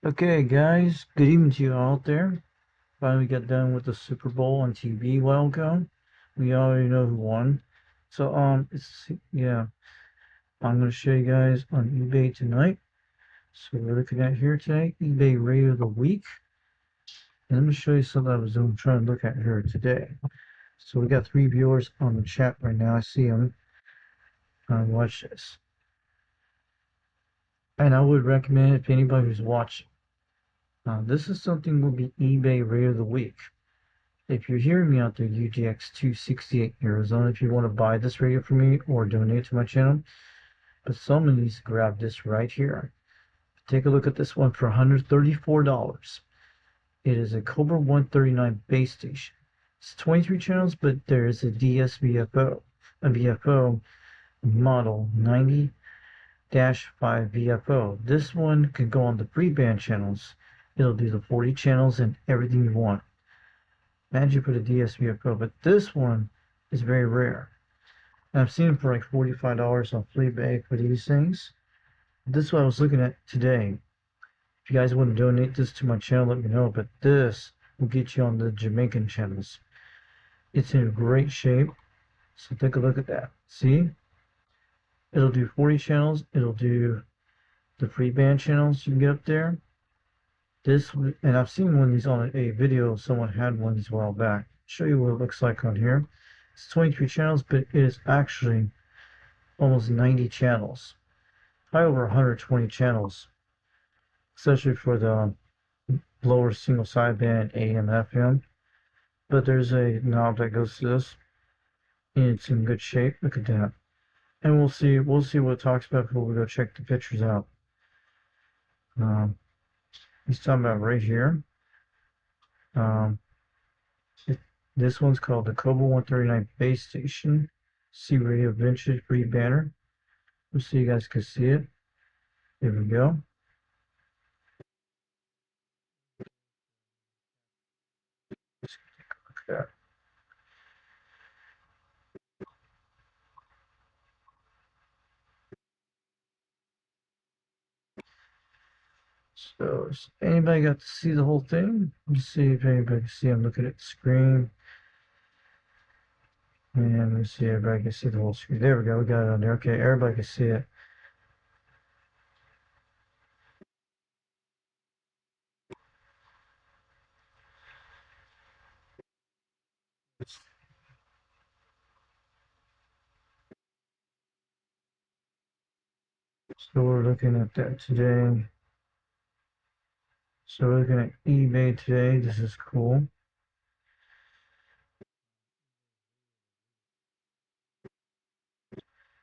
Okay, guys, good evening to you all out there. Finally got done with the Super Bowl on TV a while ago. We already know who won. So, yeah, I'm going to show you guys on eBay tonight. So, we're looking at here today, eBay Rate of the Week. And let me show you something I was trying to look at here today. So, we got 3 viewers on the chat right now. I see them. Watch this. And I would recommend if anybody who's watching. This is something will be eBay Rate of the Week. If you're hearing me out there, UGX268 Arizona, if you want to buy this radio from me or donate to my channel, but someone needs to grab this right here. Take a look at this one for $134. It is a Cobra 139 base station. It's 23 channels, but there is a DSVFO, a VFO model 90-5 VFO. This one can go on the free band channels. It'll do the 40 channels and everything you want. Imagine you put a DSVFO, but this one is very rare. And I've seen them for like $45 on Fleabag for these things. This is what I was looking at today. If you guys want to donate this to my channel, let me know. But this will get you on the Jamaican channels. It's in great shape. So take a look at that. See? It'll do 40 channels. It'll do the free band channels you can get up there. This, and I've seen one of these on a video. Someone had one as a while back. I'll show you what it looks like on here. It's 23 channels, but it is actually almost 90 channels. Probably over 120 channels, especially for the lower single sideband AM FM. But there's a knob that goes to this, and it's in good shape. Look at that. And we'll see what it talks about before we go check the pictures out. He's talking about right here. Um, this one's called the Cobra 139 base station C radio vintage free banner. So you guys can see it. Here we go. Let's take a look at that. So, anybody got to see the whole thing? Let's see if anybody can see. I'm looking at the screen. And let's see if everybody can see the whole screen. There we go. We got it on there. Okay, everybody can see it. So we're looking at that today. So we're looking at eBay today. This is cool.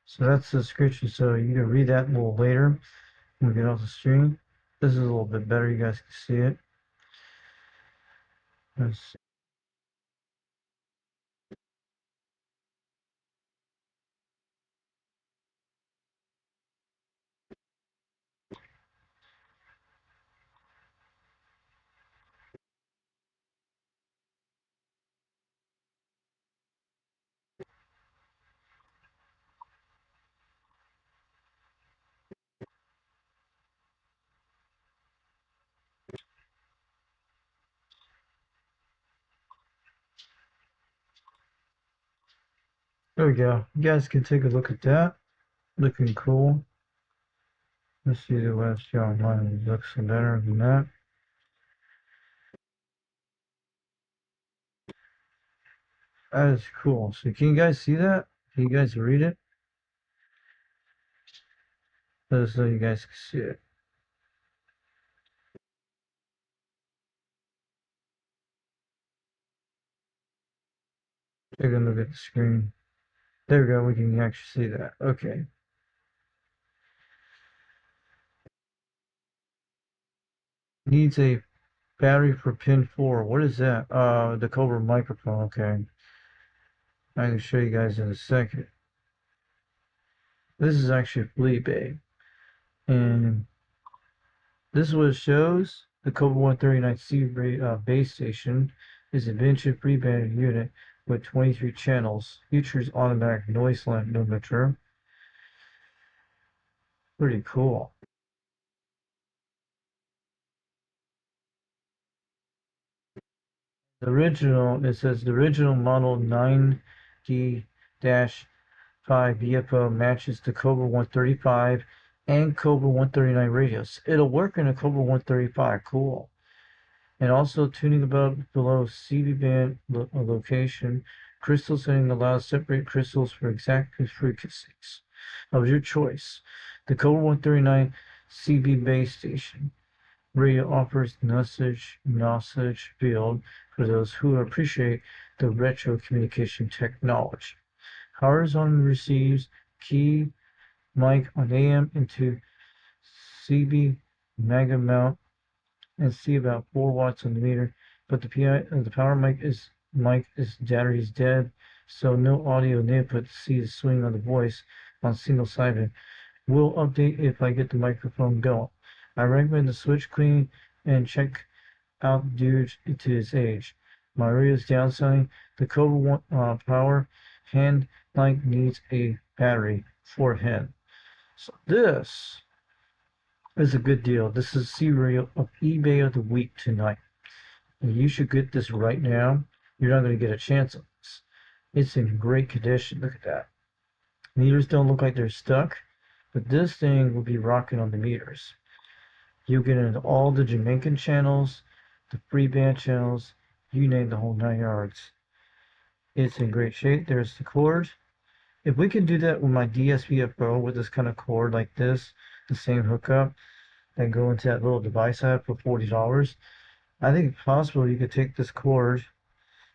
So that's the description. So you can read that a little later when we get off the stream. This is a little bit better. You guys can see it. Let's see. There we go. You guys can take a look at that. Looking cool. Let's see the last shot. Mine looks better than that. That is cool. So can you guys see that? Can you guys read it? So you guys can see it. Take a look at the screen. There we go. We can actually see that. Okay. Needs a battery for pin 4. What is that? The Cobra microphone. Okay. I can show you guys in a second. This is actually Fleabag. And this is what it shows. The Cobra 139C base station is a vintage free-band unit with 23 channels. Features automatic noise limiter. Pretty cool. The original, it says the original model 9D-5 BFO matches the Cobra 135 and Cobra 139 radios. It'll work in a Cobra 135. Cool. And also tuning above below CB band location. Crystal setting allows separate crystals for exact frequencies of your choice. The Cobra 139 CB base station radio offers message field for those who appreciate the retro communication technology. Horizontal receives key mic on AM into CB mega mount and see about 4 watts on the meter, but the power mic is battery's dead, so no audio input to see the swing of the voice on single sided. Will update if I get the microphone going. I recommend the switch clean and check out due to its age. My radio's downselling. The Cobra power hand mic needs a battery for hand. So this is a good deal. This is C-Radio of eBay of the week tonight. And you should get this right now. You're not going to get a chance on this. It's in great condition. Look at that. Meters don't look like they're stuck, but this thing will be rocking on the meters. You get into all the Jamaican channels, the free band channels, you name the whole 9 yards. It's in great shape. There's the cord. If we can do that with my DSVF Pro with this kind of cord like this, the same hookup, and go into that little device I have for $40, I think it's possible you could take this cord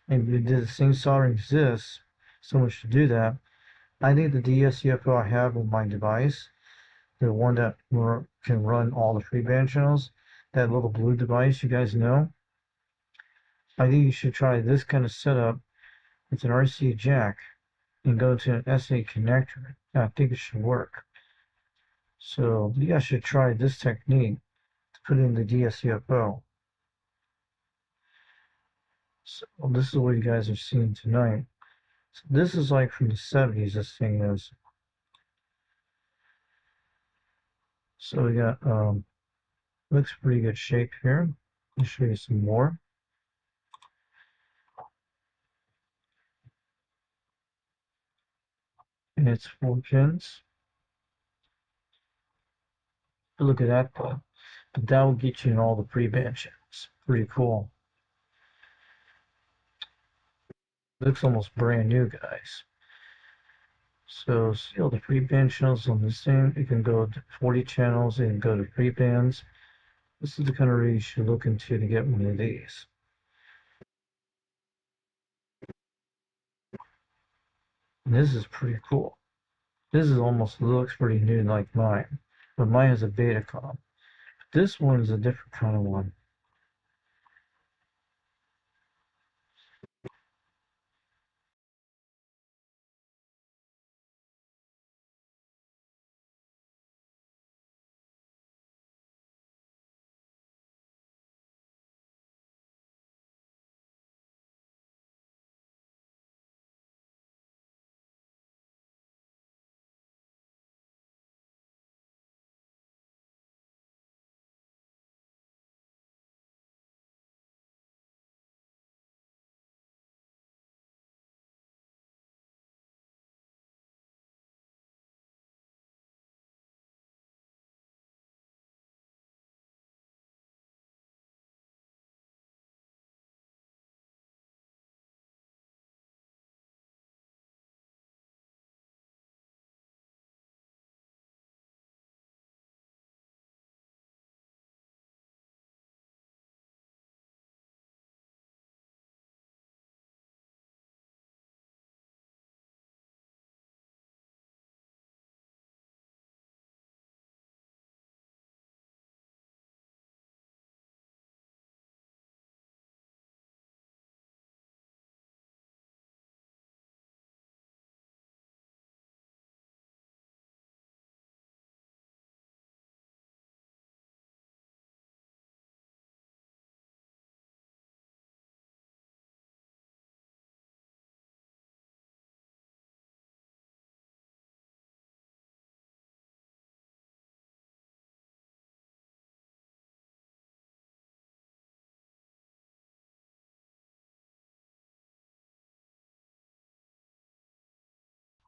and you did the same soldering as this, so much to do that. I think the DSVF Pro I have on my device, the one that can run all the free band channels, that little blue device you guys know, I think you should try this kind of setup. It's an RCA jack and go to an SA connector. I think it should work. So you guys should try this technique to put in the DSVF Pro. So this is what you guys are seeing tonight. So this is like from the 70s, this thing is. So we got, looks pretty good shape here. I'll show you some more. And it's 4 pins. But look at that though. But that will get you in all the pre-band channels. Pretty cool. Looks almost brand new, guys. So see all the pre-band channels on this thing. It can go to 40 channels and go to pre-bands. This is the kind of radio you should look into to get one of these. And this is pretty cool. This is almost looks pretty new like mine, but mine has a Betacom. This one is a different kind of one.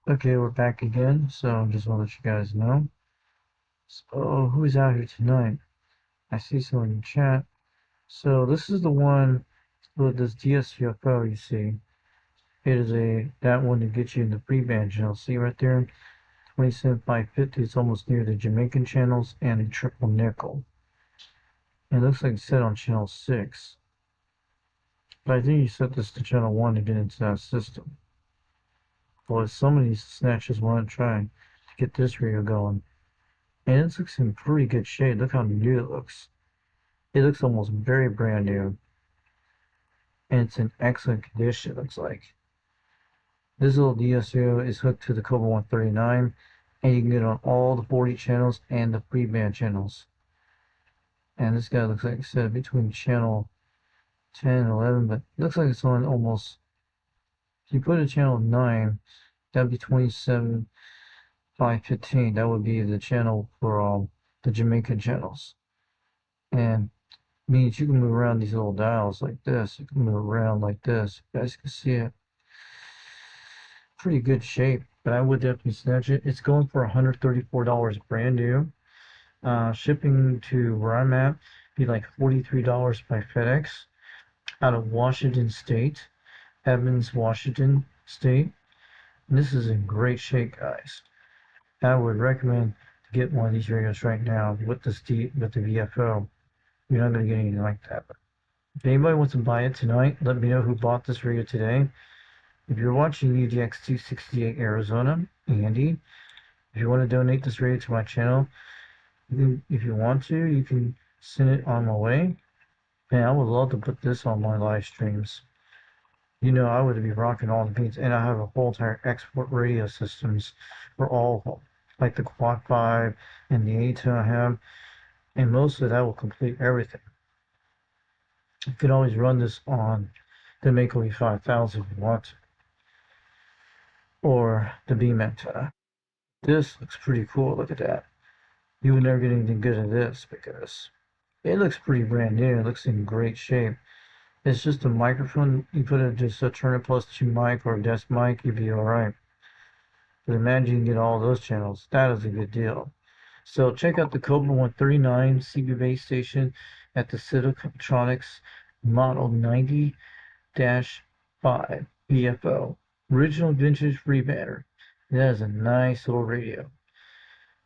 Okay, we're back again, so I just want to let you guys know. So, who's out here tonight? I see someone in the chat. So, this is the one with this DSVFO, you see. It is that one to get you in the pre-band channel. See right there? 27,550. It's almost near the Jamaican channels and a triple nickel. And it looks like it's set on channel 6. But I think you set this to channel 1 to get into that system. Well, some of these snatches want to try to get this radio going. And it looks in pretty good shape. Look how new it looks. It looks almost very brand new. And it's in excellent condition, it looks like. This little DSO is hooked to the Cobra 139, and you can get on all the 40 channels and the pre-band channels. And this guy looks like it's set between channel 10 and 11, but it looks like it's on almost, if you put a channel 9, that'd be 27,515. That would be the channel for the Jamaican channels. And means you can move around these little dials like this. You can move around like this. You guys can see it. Pretty good shape, but I would definitely snatch it. It's going for $134 brand new. Shipping to where I'm at be like $43 by FedEx out of Washington State, Edmonds, Washington State. And this is in great shape, guys. I would recommend to get one of these radios right now with the VFO. You're not going to get anything like that. But if anybody wants to buy it tonight, let me know who bought this radio today. If you're watching UDX268 Arizona, Andy, if you want to donate this radio to my channel, if you want to, you can send it on my way. Man, I would love to put this on my live streams. You know, I would be rocking all the beats, and I have a whole entire export radio systems for all of them, like the Quad 5 and the A2 I have, and most of that will complete everything. You can always run this on the Mako E5000 if you want to, or the Beam antenna. This looks pretty cool. Look at that. You would never get anything good at this because it looks pretty brand new. It looks in great shape. It's just a microphone. You put it just a Turner Plus 2 mic or a desk mic, you'd be alright. But imagine you can get all those channels. That is a good deal. So check out the Cobra 139 CB base station at the Citotronics Model 90-5 VFO. Original vintage rebander. That is a nice little radio.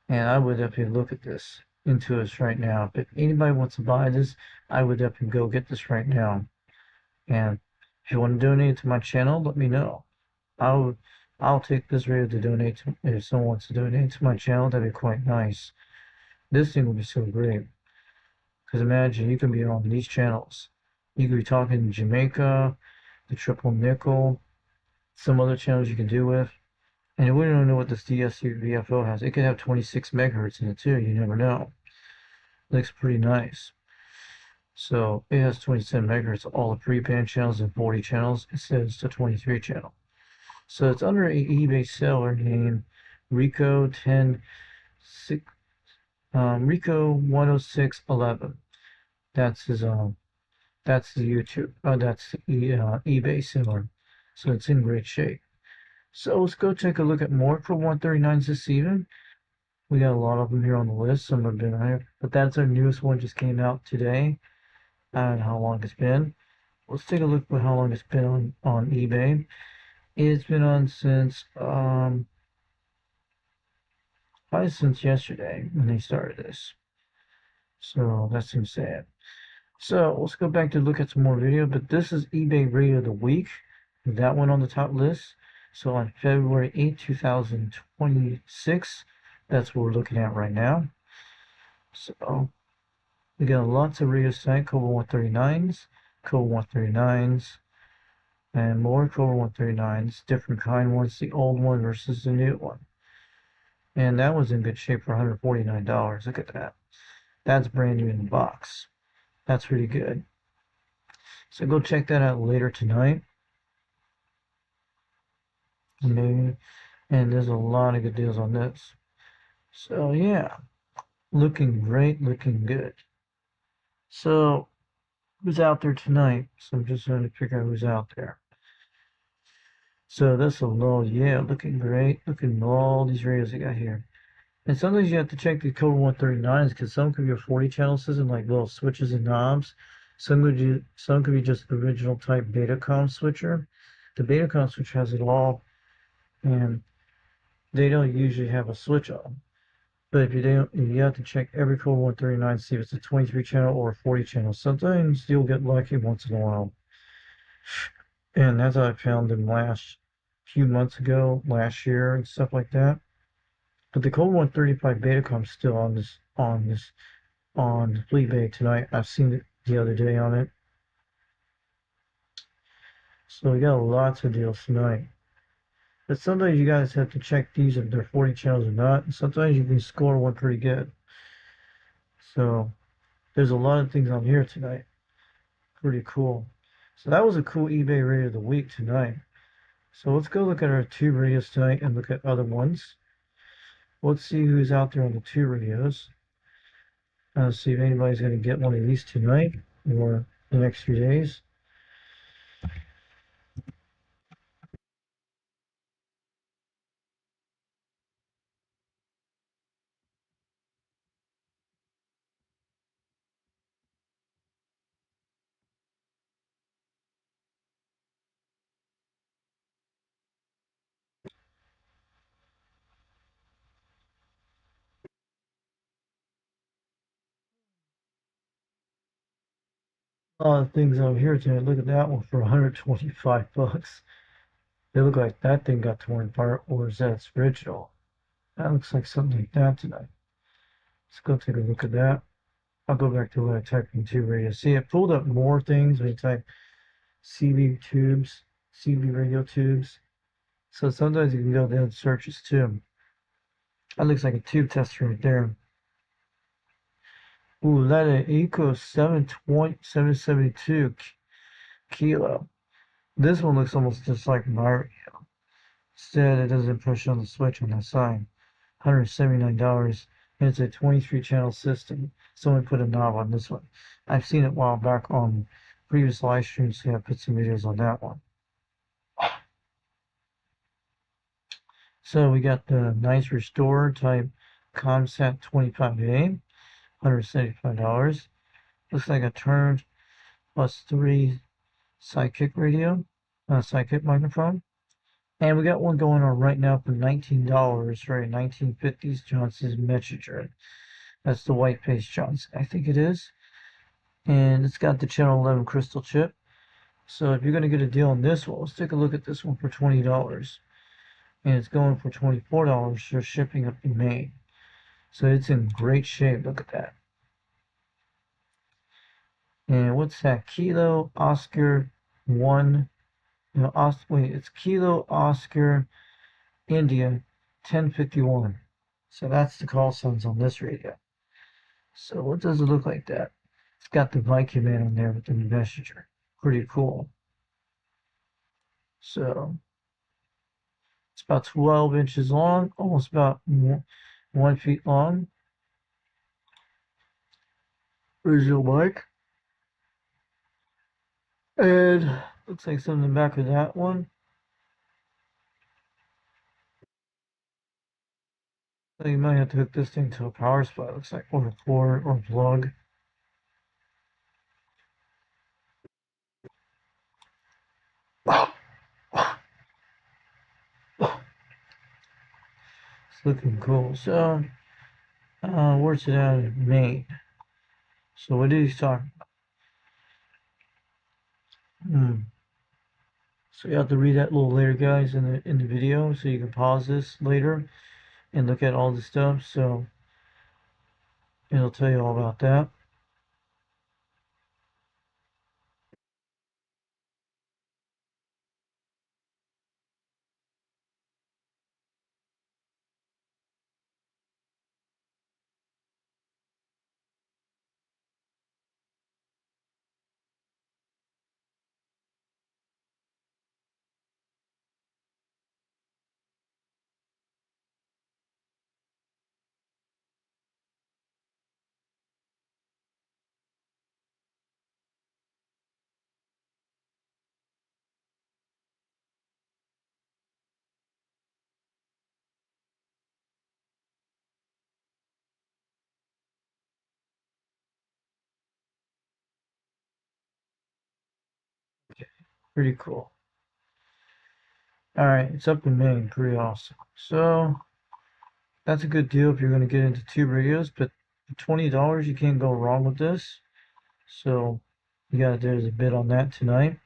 And I would definitely look at this into this right now. If anybody wants to buy this, I would definitely go get this right now. And if you want to donate to my channel, let me know. I'll take this radio to donate to. If someone wants to donate to my channel, that'd be quite nice. This thing would be so great. Because imagine you can be on these channels. You could be talking Jamaica, the triple nickel, some other channels you can do with. And we don't know what this DSU VFO has. It could have 26 megahertz in it too. You never know. Looks pretty nice. So it has 27 megahertz, all the pre-band channels and 40 channels. It says the 23 channel. So it's under an eBay seller named Rico 106 Rico 10611. That's his that's the YouTube. That's the eBay seller. So it's in great shape. So let's go take a look at more for 139s this evening. We got a lot of them here on the list. Some have been here, but that's our newest one. Just came out today. I don't know how long it's been. Let's take a look at how long it's been on eBay. It's been on since probably since yesterday when they started this. So that seems sad. So let's go back to look at some more video. But this is eBay Radio of the Week. That one on the top list. So on February 8, 2026, that's what we're looking at right now. So we got lots of radio site, Cobra 139s, Cobra 139s, and more Cobra 139s, different kind ones, the old one versus the new one. And that was in good shape for $149. Look at that. That's brand new in the box. That's pretty good. So go check that out later tonight. Maybe. And there's a lot of good deals on this. So yeah, looking great, looking good. So who's out there tonight? So I'm just trying to figure out who's out there. So that's a low, yeah, looking great. Look at all these radios I got here. And sometimes you have to check the code 139s because some could be a 40 channel system, like little switches and knobs. Some could be just the original type Betacom switcher. The Betacom switcher has it all, and they don't usually have a switch on. But if you don't, you have to check every code 139 to see if it's a 23 channel or a 40 channel. Sometimes you'll get lucky once in a while. And as I found them last few months ago, last year and stuff like that. But the Cold 135 Betacom's still on Fleabay tonight. I've seen it the other day on it. So we got lots of deals tonight. But sometimes you guys have to check these if they're 40 channels or not. And sometimes you can score one pretty good. So there's a lot of things on here tonight. Pretty cool. So that was a cool eBay radio of the week tonight. So let's go look at our tube radios tonight and look at other ones. Let's see who's out there on the tube radios. See if anybody's going to get one of these tonight or the next few days. A lot of things over here tonight. Look at that one for 125 bucks. They look like that thing got torn apart, or is that its original? That looks like something like that tonight. Let's go take a look at that. I'll go back to what I typed in tube radio. See, it pulled up more things when you type CB tubes, CB radio tubes. So sometimes you can go down searches too. That looks like a tube tester right there. Ooh, that is Eco 772 kilo. This one looks almost just like my radio. Instead, it doesn't push on the switch on that side. $179, and it's a 23 channel system. Someone put a knob on this one. I've seen it a while back on previous live streams, so I put some videos on that one. So we got the nice restore type Comsat 25A, $175. Looks like a turned plus 3 Sidekick radio, Sidekick microphone. And we got one going on right now for $19 for a 1950s Johnson's Messenger. That's the white paste Johnson, I think it is. And it's got the channel 11 crystal chip. So if you're going to get a deal on this one, let's take a look at this one for $20. And it's going for $24 for shipping up in Maine. So it's in great shape. Look at that. And what's that? Kilo Oscar 1. Wait, it's Kilo Oscar India 1051. So that's the call signs on this radio. So what does it look like that? It's got the Viking Man on there with the messenger. Pretty cool. So it's about 12 inches long, almost about 1 feet long. Original mic. And looks like something in the back of that one. So you might have to hook this thing to a power supply, looks like, or a cord or plug. It's looking cool. So, where's it out of Maine? So what is he talking about? So you have to read that a little later, guys, in the video, so you can pause this later and look at all the stuff. So it'll tell you all about that. Pretty cool. Alright, it's up in Maine. Pretty awesome. So, that's a good deal if you're going to get into tube radios, but for $20, you can't go wrong with this. So, you got there's a bid on that tonight.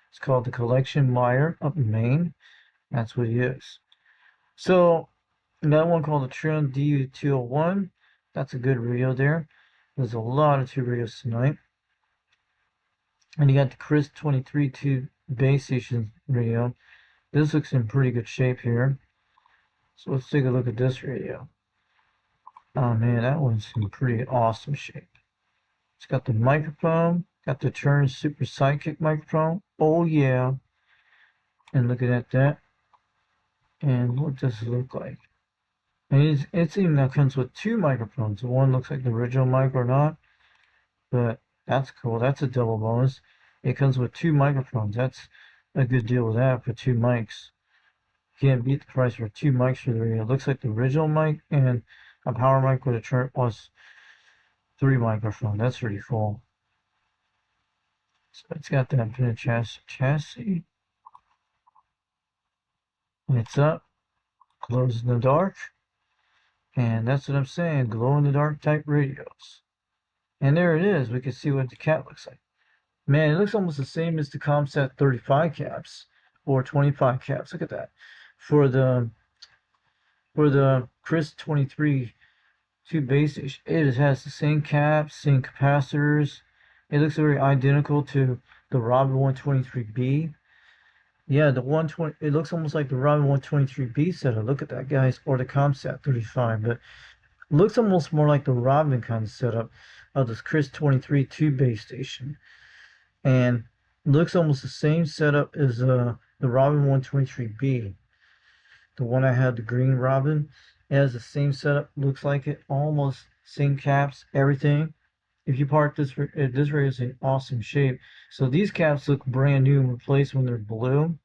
It's called the Collection Meyer up in Maine. That's what he is. So, another one called the Trim DU201. That's a good radio there. There's a lot of tube radios tonight. And you got the Chris 23 tube base station radio. This looks in pretty good shape here. So let's take a look at this radio. Oh man, that one's in pretty awesome shape. It's got the microphone, got the Turn Super Sidekick microphone. Oh yeah. And looking at that. And what does it look like? And it's even that comes with two microphones. The one looks like the original mic or not. But that's cool. That's a double bonus. It comes with two microphones. That's a good deal with that for two mics. Can't beat the price for two mics for the radio. It looks like the original mic and a power mic with a turn plus three microphones. That's pretty cool. So it's got that infinite chassis. Lights up, glows in the dark. And that's what I'm saying, glow in the dark type radios. And there it is. We can see what the cat looks like. Man, it looks almost the same as the ComSat 35 caps or 25 caps. Look at that. For the Chris 23 tube base station, it has the same caps, same capacitors. It looks very identical to the Robin 123B. Yeah, the 120. It looks almost like the Robin 123B setup. Look at that, guys, or the ComSat 35, but it looks almost more like the Robin kind of setup of this Chris 23 tube base station. And looks almost the same setup as the Robin 123B. The one I had, the green Robin, it has the same setup, looks like it, almost same caps, everything. If you park this radio is in awesome shape. So these caps look brand new and replaced when they're blue,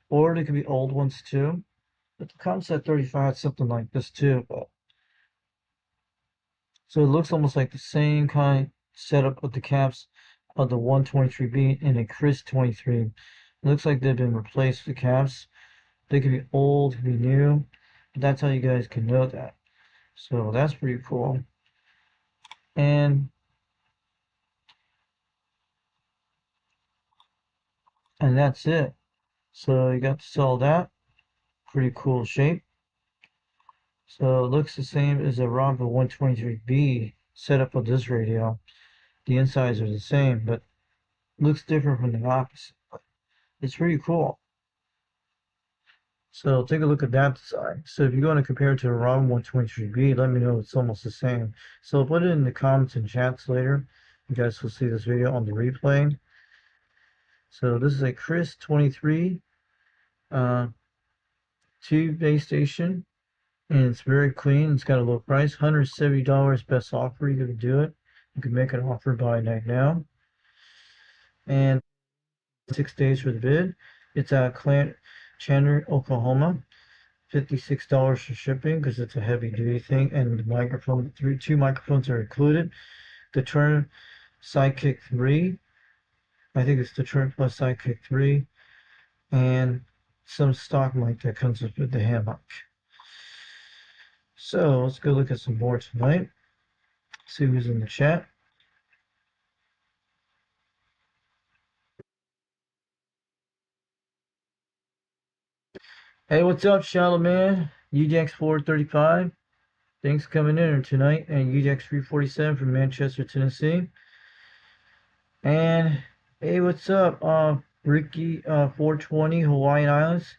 or they could be old ones too. But the ComSat 35 had something like this too. But so it looks almost like the same kind of setup with the caps of the 123B and a Chris 23. It looks like they've been replaced with the caps. They could be old, could be new, but that's how you guys can know that. So that's pretty cool. And that's it. So you got to sell that. Pretty cool shape. So it looks the same as a Robin 123B setup of this radio. The insides are the same, but looks different from the opposite. But it's pretty cool. So take a look at that design. So if you're going to compare it to the Robin 123B, let me know it's almost the same. So I'll put it in the comments and chats later. You guys will see this video on the replay. So this is a Chris 23 tube base station. And it's very clean. It's got a low price, $170 best offer. You can do it. You can make an offer by night now. And 6 days for the bid. It's at Chandler, Oklahoma. $56 for shipping because it's a heavy duty thing, and the microphone, two microphones are included. The Turn Sidekick 3, I think it's the Turn Plus Sidekick 3, and some stock mic that comes with the hammock. So let's go look at some more tonight. See who's in the chat. Hey, what's up, Shallow Man? UJX 435. Thanks for coming in tonight. And UJX 347 from Manchester, Tennessee. And hey, what's up, Ricky 420 Hawaiian Islands.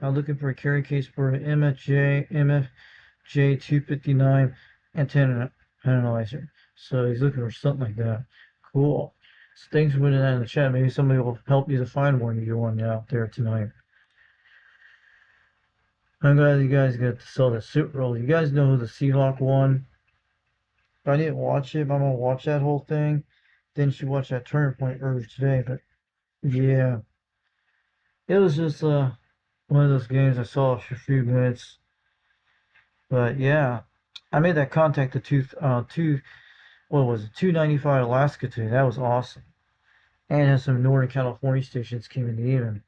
I'm looking for a carry case for an MFJ 259 antenna analyzer. So he's looking for something like that. Cool. So thanks for putting that in the chat. Maybe somebody will help you to find one if you want out there tonight. I'm glad you guys got to sell the suit roll. You guys know who the Seahawk won. I didn't watch it, but I'm gonna watch that whole thing. Then she watched that Turning Point earlier today. But yeah, it was just one of those games I saw for a few minutes. But yeah, I made that contact to what was it, 295 Alaska today. That was awesome. And has some Northern California stations came in the evening.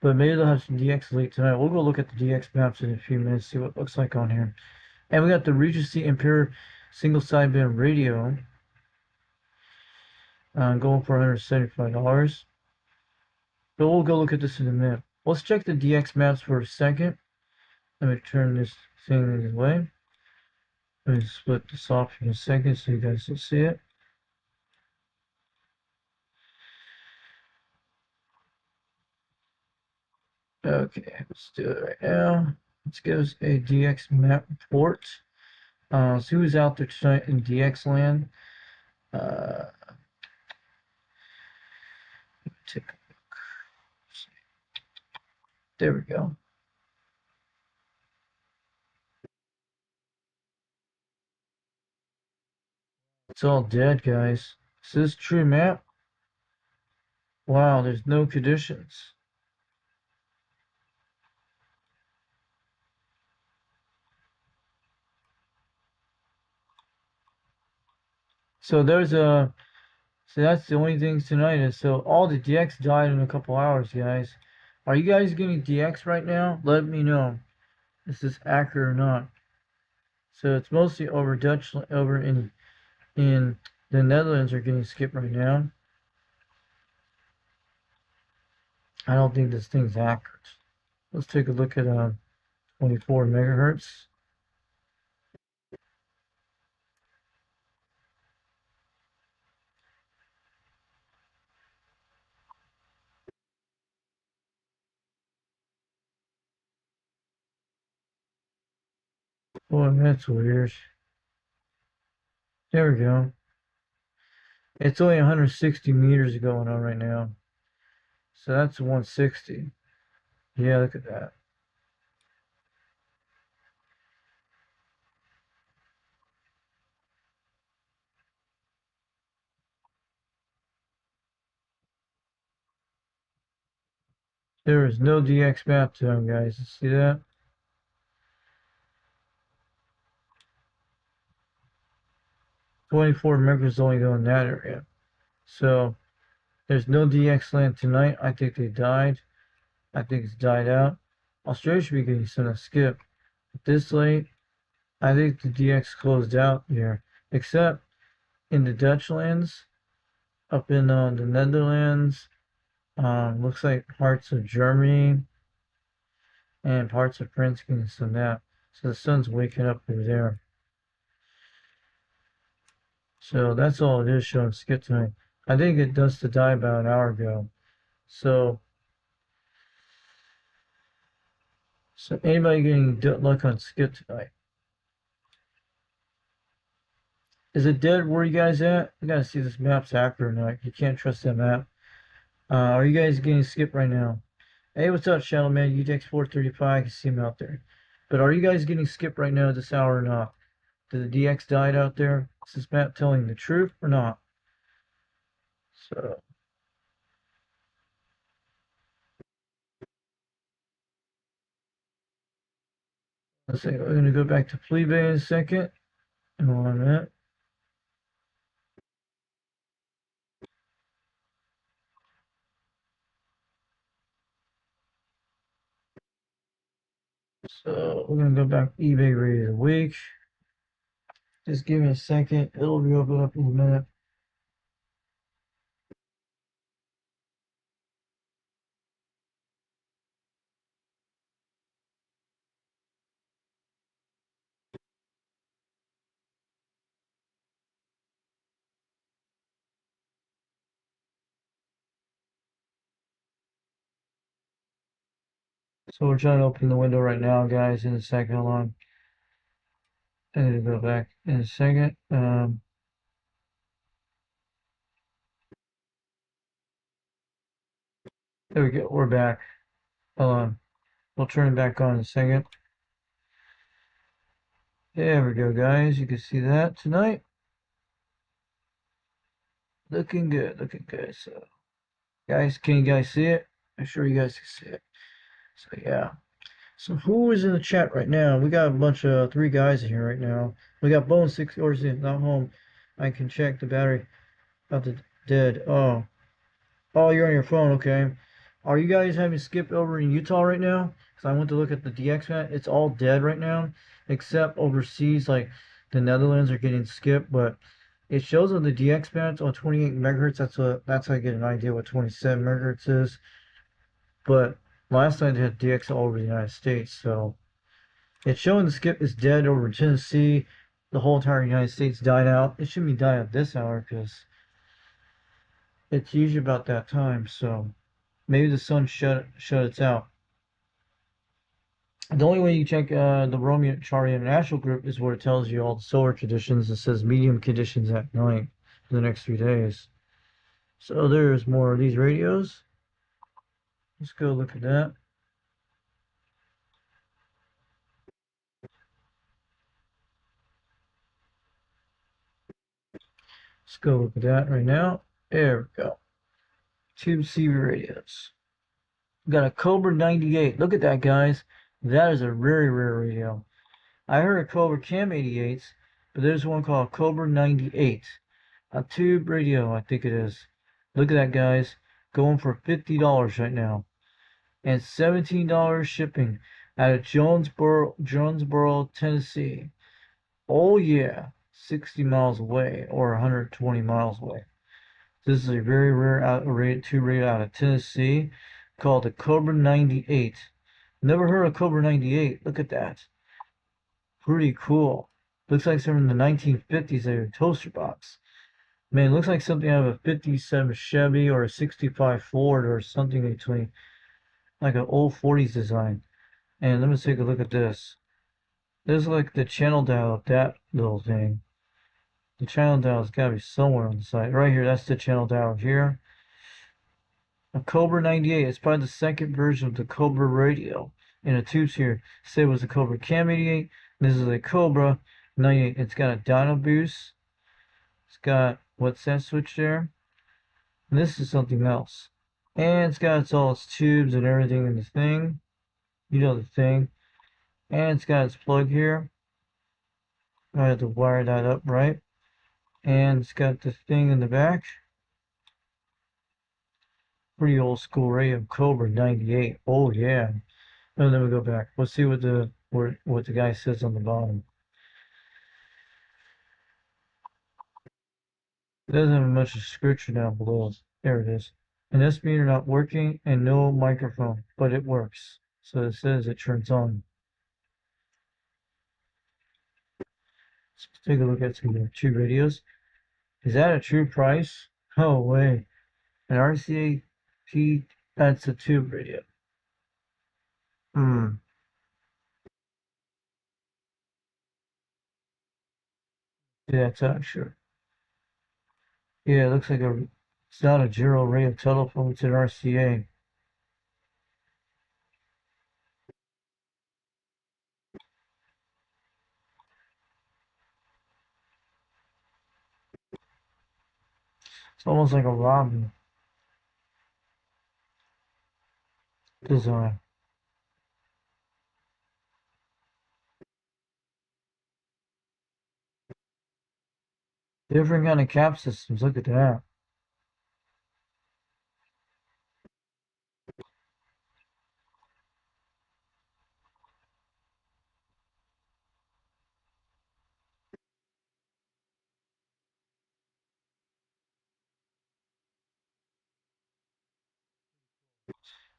But maybe they'll have some DX late tonight. We'll go look at the DX maps in a few minutes, see what it looks like on here. And we got the Regency Ampere single sideband radio going for $175. But we'll go look at this in a minute. Let's check the DX maps for a second. Let me turn this thing away. Let me split this off in a second so you guys can see it. Okay, let's do it right now. Let's give us a DX map report. So who's out there tonight in DX land? Take a look. There we go. It's all dead, guys. Is this true map? Wow, there's no conditions. So there's a, so that's the only thing tonight is, so all the DX died in a couple hours, guys. Are you guys getting DX right now? Let me know. Is this accurate or not? So it's mostly over in the Netherlands are getting skipped right now. I don't think this thing's accurate. Let's take a look at 24 megahertz. Boy, that's weird. There we go. It's only 160 meters going on right now. So that's 160. Yeah, look at that. There is no DX map zone, guys. See that? $24 megahertz only go in that area. So there's no DX land tonight. I think they died. I think it's died out. Australia should be getting some skip. But this late, I think the DX closed out here. Except in the Dutch lands, up in the Netherlands, looks like parts of Germany and parts of France getting some nap. So the sun's waking up over there. So that's all it is showing skip tonight. I think it does to die about an hour ago. So anybody getting luck on skip tonight? Is it dead? Where are you guys at? I gotta see this map's accurate or not. You can't trust that map. Are you guys getting skip right now? Hey, what's up, Shadow Man? UTX435, I can see him out there. But are you guys getting skipped right now this hour or not? Did the DX died out there? Is this map telling the truth or not? So let's see. We're gonna go back to Plebe in a second. Hold on a minute. So we're gonna go back to eBay rate of the week. Just give me a second. It'll be open up in a minute. So we're trying to open the window right now, guys. In a second, hold on. I need to go back in a second. There we go. We're back. Hold on. We'll turn it back on in a second. There we go, guys. You can see that tonight. Looking good, looking good. So, guys, can you guys see it? I'm sure you guys can see it. So, yeah. So, who is in the chat right now? We got a bunch of 3 guys in here right now. We got Bone 6 or is it not home? I can check the battery of the Dead. Oh. Oh, you're on your phone. Okay. Are you guys having skip over in Utah right now? Because I went to look at the DX map. It's all dead right now, except overseas, like the Netherlands are getting skipped, but it shows on the DX map on 28 megahertz. That's how I get an idea what 27 megahertz is. But last night they had DX all over the United States, so it's showing the skip is dead over Tennessee. The whole entire United States died out. It shouldn't be dying at this hour because it's usually about that time. So maybe the sun shut it out. The only way you check the Romeo Charlie International Group is where it tells you all the solar conditions. It says medium conditions at night for the next 3 days. So there's more of these radios. Let's go look at that. Let's go look at that right now. There we go. Tube CV radios. We got a Cobra 98. Look at that, guys. That is a very rare radio. I heard a Cobra Cam 88s, but there's one called Cobra 98. A tube radio, I think it is. Look at that, guys. Going for $50 right now. And $17 shipping out of Jonesboro, Tennessee. Oh, yeah. 60 miles away or 120 miles away. This is a very rare tube radio out of Tennessee called the Cobra 98. Never heard of Cobra 98. Look at that. Pretty cool. Looks like something in the 1950s, a toaster box. Man, it looks like something out of a 57 Chevy or a 65 Ford or something between like an old 40s design. And let me take a look at this. This is like the channel dial of that little thing. The channel dial has got to be somewhere on the side. Right here, that's the channel dial here. A Cobra 98. It's probably the second version of the Cobra radio. In the tubes here, say it was a Cobra Cam 88. This is a Cobra 98. It's got a dyno boost. It's got, what's that switch there? And this is something else. And it's got all its tubes and everything in the thing. You know the thing. And it's got its plug here. I have to wire that up right. And it's got the thing in the back. Pretty old school radio, Cobra 98. Oh yeah. And then we go back. Let's see what the guy says on the bottom. It doesn't have much description down below. There it is. An S meter not working and no microphone, but it works. So it says it turns on. Let's take a look at some of the two radios. Is that a true price? Oh wait. An RCA P, that's a tube radio. Hmm. Yeah, it's not sure. Yeah, it looks like it's not a Giro radio telephone, it's an RCA. It's almost like a Robin design. Different kind of cap systems. Look at that.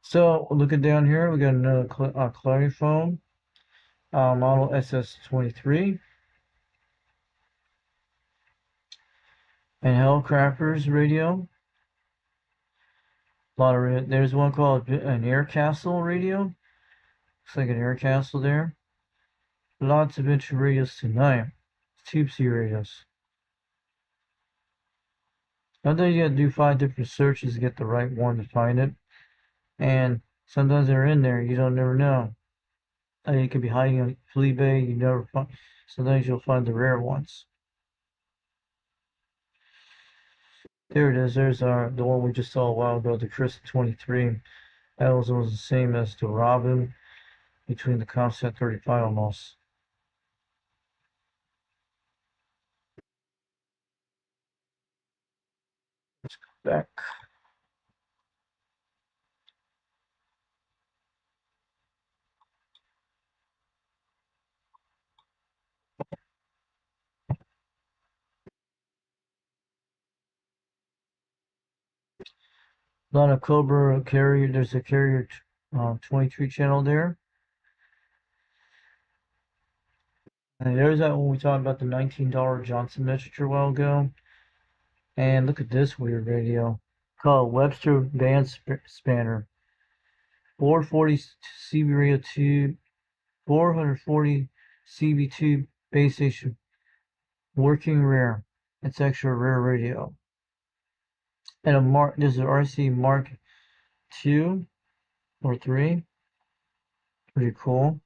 So looking down here, we got another Clariphone model SS23 and Hellcrackers radio. A lot of there's one called an Air Castle radio. Looks like an Air Castle there. Lots of interesting radios tonight. Tube C radios. Sometimes you gotta do 5 different searches to get the right one to find it. And sometimes they're in there, you don't never know. It could be hiding on Fleabay, you never find. Sometimes you'll find the rare ones. There it is. There's the one we just saw a while ago, the Chris 23. That was the same as the Robin between the Comsat 35 almost. Let's Back. On a Cobra carrier, there's a carrier 23 channel there. And there's that one we talked about, the $19 Johnson Messenger a while ago. And look at this weird radio. Called Webster Band Spanner. 440 CB radio tube, 440 CB tube base station. Working rare. It's extra rare radio. And there's an RC Mark 2 or 3. Pretty cool.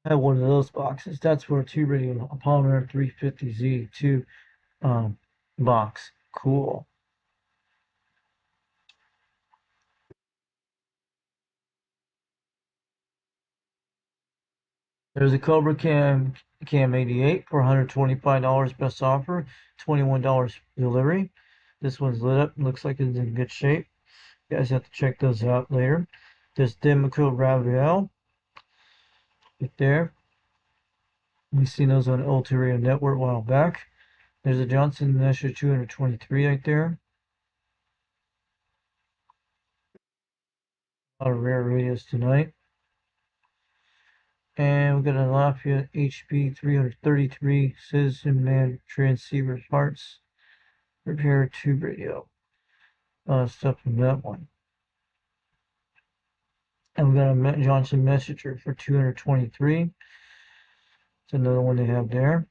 I have one of those boxes. That's for a tube radio, a Palmer 350Z 2 box. Cool. There's a Cobra Cam 88 for $125 best offer, $21 delivery. This one's lit up, looks like it's in good shape. You guys have to check those out later. There's Democo Ravel right there. We've seen those on Ulterior Network a while back. There's a Johnson Messenger 223 right there. A lot of rare radios tonight. And we got a Lafayette HB 333 Citizen Man transceiver parts repair tube radio. A lot of stuff from that one. And we got a Johnson Messenger for 223. It's another one they have there.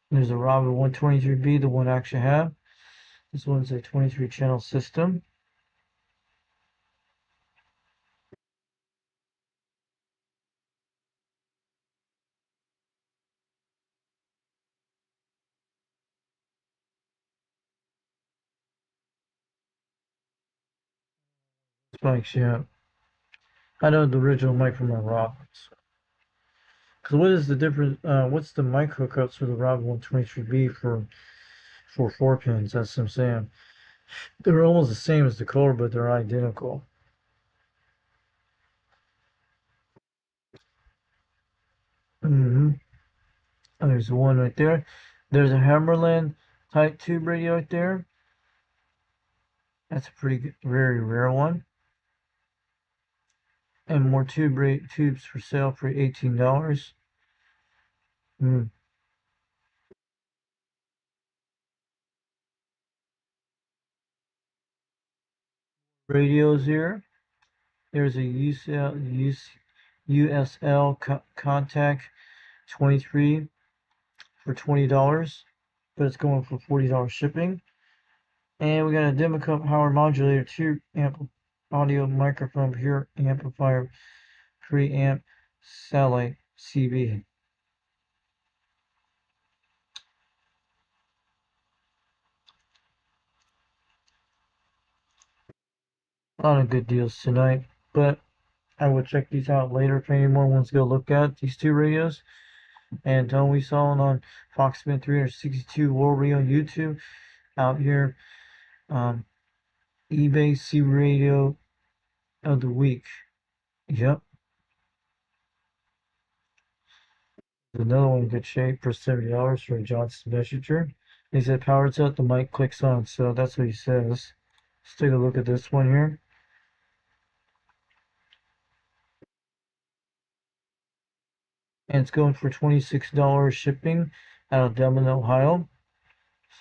There's a Robin 123B, the one I actually have. This one's a 23 channel system. Spikes, yeah. I know the original mic from my Robins. Because what is the difference? What's the mic hookups for the Robin 123B for 4 pins? That's what I'm saying. They're almost the same as the Cobra, but they're identical. Mm-hmm. And there's one right there. There's a Hammerland Type tube radio right there. That's a pretty good, very rare one. And more tubes for sale for $18. Mm. Radios here. There's a USL Contact 23 for $20, but it's going for $40 shipping. And we got a Democop power modulator 2 amp audio microphone pure amplifier preamp satellite CB. A lot of good deals tonight, but I will check these out later if anyone wants to go look at these two radios. And we saw it on Foxman 362 World Radio on YouTube out here. eBay C Radio of the week. Yep. Another one in good shape for $70 for a Johnson Messenger. He said power's up, the mic clicks on, so that's what he says. Let's take a look at this one here. And it's going for $26 shipping out of Delman, Ohio.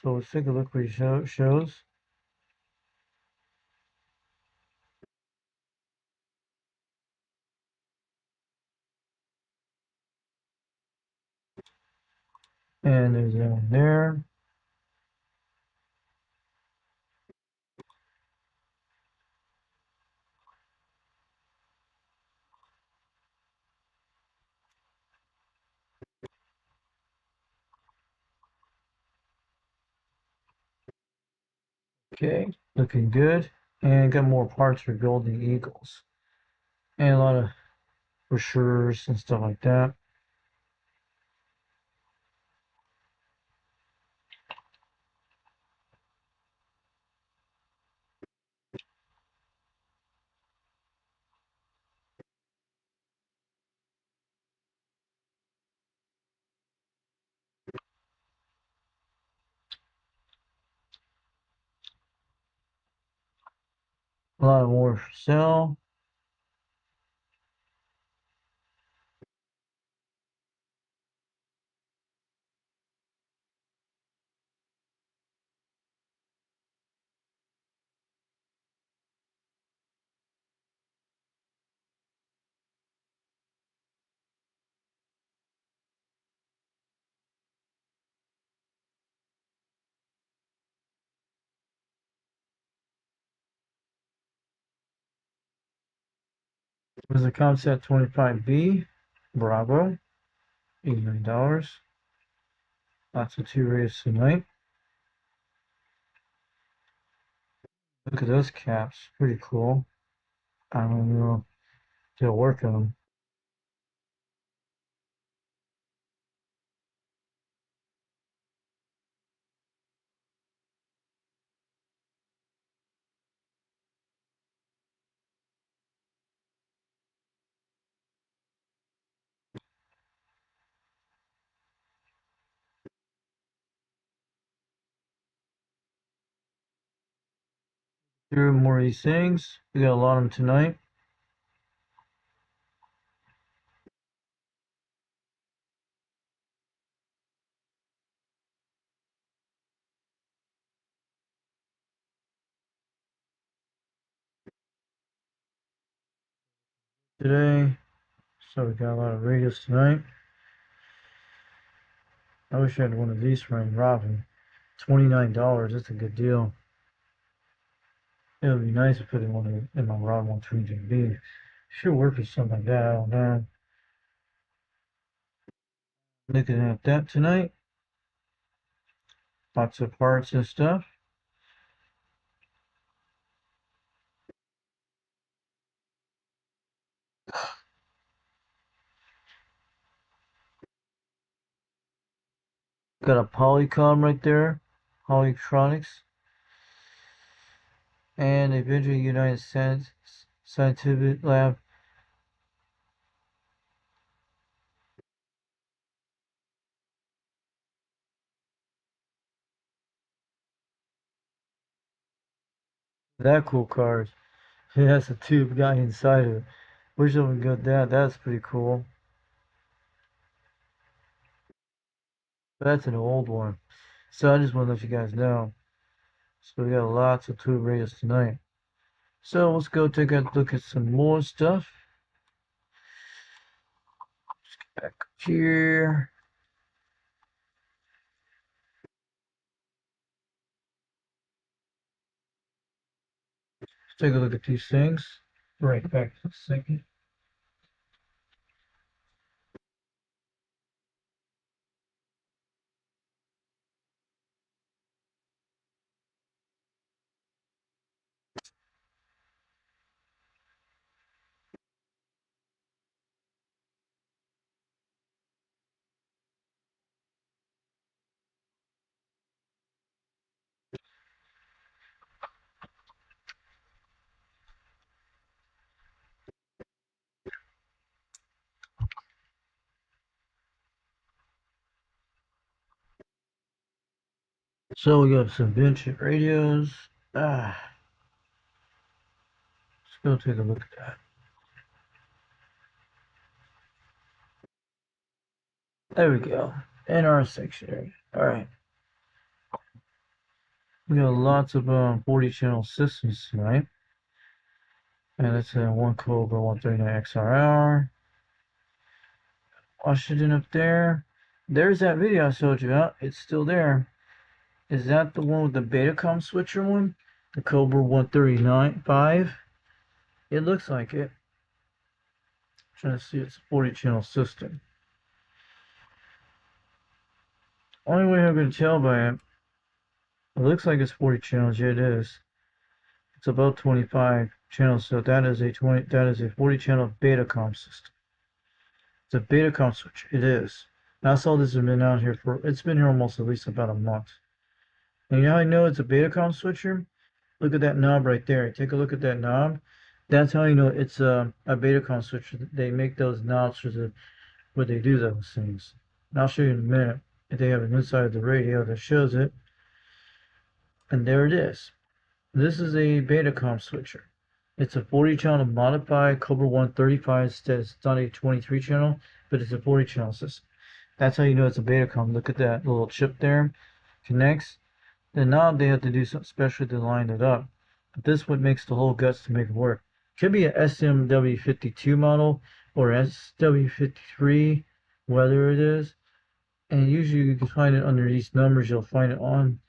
So let's take a look what he shows. And there's that one there. Okay, looking good. And got more parts for Golden Eagles. And a lot of brochures and stuff like that. A lot more for sale. There's a Concept 25B, Bravo, $89. Lots of 2 rays tonight. Look at those caps, pretty cool. I don't know if they'll work on them. Through more of these things. We got a lot of them tonight. Today. So we got a lot of radios tonight. I wish I had one of these from Robin. $29, that's a good deal. It would be nice to put in one in my Rod 123B. Should work with something like that, I don't know. Looking at that tonight. Lots of parts and stuff. Got a Polycom right there. Polytronics. And a Virginia United Scientific Lab. That cool card. It has a tube guy inside of it. Wish I would got that. That's pretty cool. That's an old one. So I just want to let you guys know. So we got lots of tube radios tonight. So let's go take a look at some more stuff. Let's get back up here. Let's take a look at these things. Right back in a second. So we got some vintage radios. Let's go take a look at that. There we go. In our section area. Alright. We got lots of 40 channel systems tonight. And that's a one Cobra 139 XRR. Washington up there. There's that video I showed you about. It's still there. Is that the one with the Betacom switcher one? The Cobra 139.5? It looks like it. I'm trying to see, it's a 40 channel system. Only way I'm going to tell by it, it looks like it's 40 channels. Yeah, it is. It's about 25 channels, so that is a 40 channel Betacom system. It's a Betacom switcher. It is. And I saw this has been out here it's been here almost at least about a month. And you know how I know it's a Betacom switcher? Look at that knob right there. Take a look at that knob. That's how you know it's a Betacom switcher. They make those knobs for what they do those things. And I'll show you in a minute. If they have an inside of the radio that shows it. And there it is. This is a Betacom switcher. It's a 40 channel modified Cobra 135 instead. It's not a 23 channel, but it's a 40 channel system. That's how you know it's a Betacom. Look at that little chip there. Connects. The knob they have to do something special to line it up. But this what makes the whole guts to make it work. Could be a SMW52 model or SW53, whether it is. And usually you can find it under these numbers. You'll find it on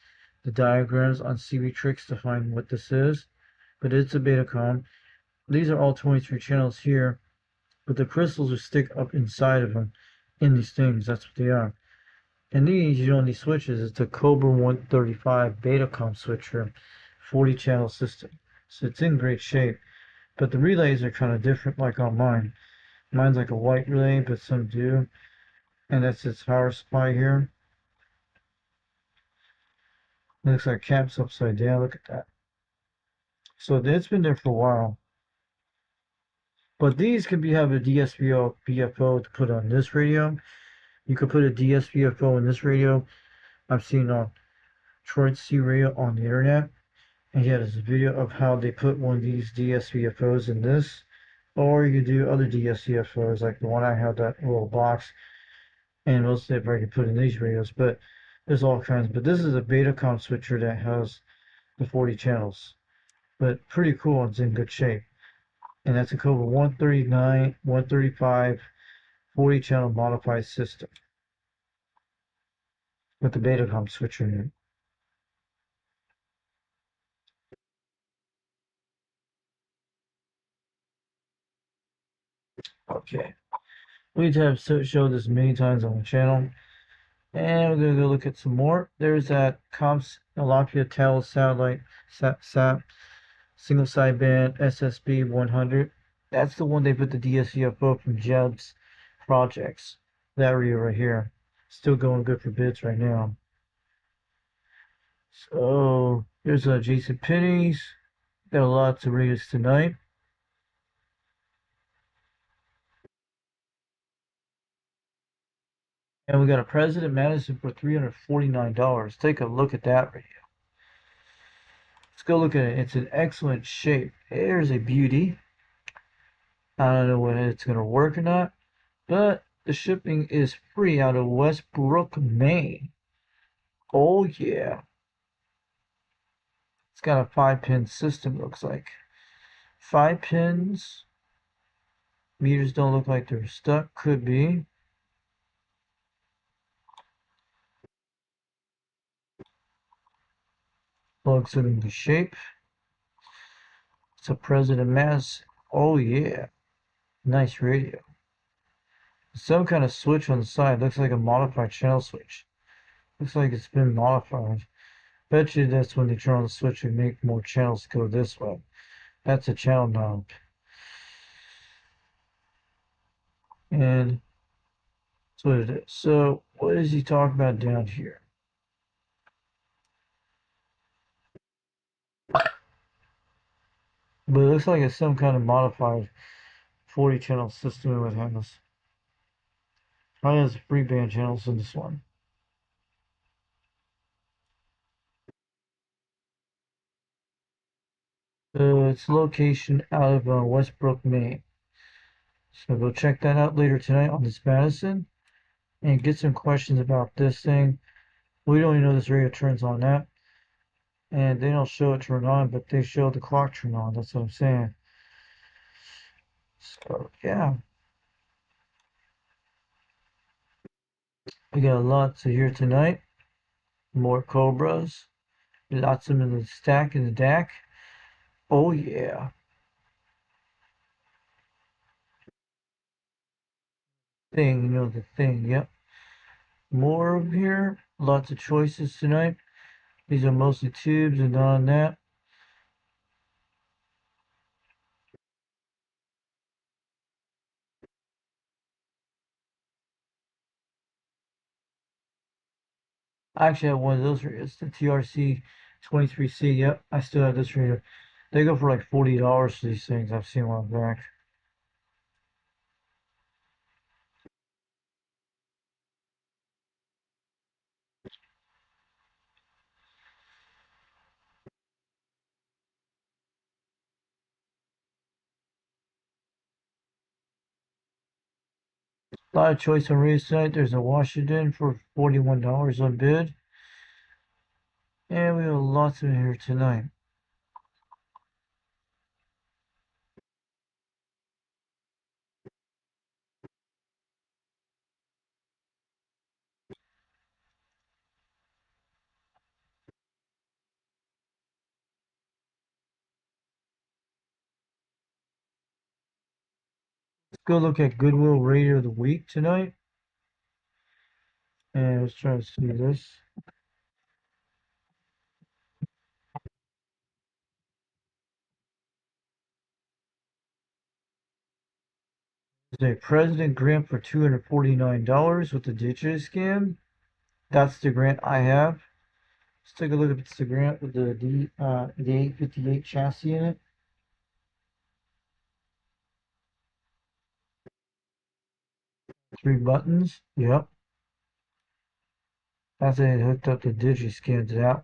the diagrams on CB-Tricks to find what this is. But it's a Betacom. These are all 23 channels here, but the crystals will stick up inside of them in these things. That's what they are. And these, you know, these switches, it's a Cobra 135 Betacom switcher, 40 channel system. So it's in great shape. But the relays are kind of different like on mine. Mine's like a white relay, but some do. And that's its power supply here. It looks like caps upside down. Look at that. So it's been there for a while. But these could have a DSPO BFO to put on this radio. You could put a DSPFO in this radio. I've seen on Troy C Radio on the internet. And he has a video of how they put one of these DSPFOs in this. Or you could do other DSPFOs like the one I have, that little box. And we'll see if I can put in these radios. But there's all kinds. But this is a Betacom switcher that has the 40 channels. But pretty cool. It's in good shape. And that's a Cobra 139, 135, 40 channel modified system with the Betacom switcher in it. Okay. We've showed this many times on the channel. And we're going to go look at some more. There's that Comps Lafayette Tel satellite SAP single sideband SSB 100. That's the one they put the DSCFO from Jeb's projects. That radio right here. Still going good for bids right now. So here's Jason Penny's. Got lots of radios tonight. And we got a President Madison for $349. Take a look at that radio. Let's go look at it. It's in excellent shape. There's a beauty. I don't know whether it's going to work or not, but the shipping is free out of Westbrook, Maine. Oh yeah. It's got a 5-pin system, looks like. 5 pins. Meters don't look like they're stuck. Could be. Plugs are in good shape. It's a President Mass. Oh yeah. Nice radio. Some kind of switch on the side. Looks like a modified channel switch. Looks like it's been modified. Bet you that's when they turn on the switch and make more channels go this way. That's a channel knob. And that's what it is. So what is he talking about down here? But it looks like it's some kind of modified 40 channel system it has. Probably has free band channels in this one. Its location out of Westbrook, Maine. So go check that out later tonight on this Madison and get some questions about this thing. We don't even know this radio turns on that. And they don't show it turn on, but they show the clock turn on. That's what I'm saying. So, yeah. We got lots to hear tonight. More Cobras. Lots of them in the stack in the DAC. Oh, yeah. Thing, you know the thing, yep. More of here. Lots of choices tonight. These are mostly tubes and on that. I actually have one of those radios, the TRC 23C. Yep, I still have this radio. They go for like $40 for these things. I've seen one back. A lot of choice on radios tonight. There's a Washington for $41 on bid. And we have lots of here tonight. Let's go look at Goodwill Radio of the Week tonight. And let's try to see this. There's a President grant for $249 with the digital scan. That's the grant I have. Let's take a look at the grant with the 858 chassis in it. Three buttons. Yep. That's it hooked up the Digiscan to that.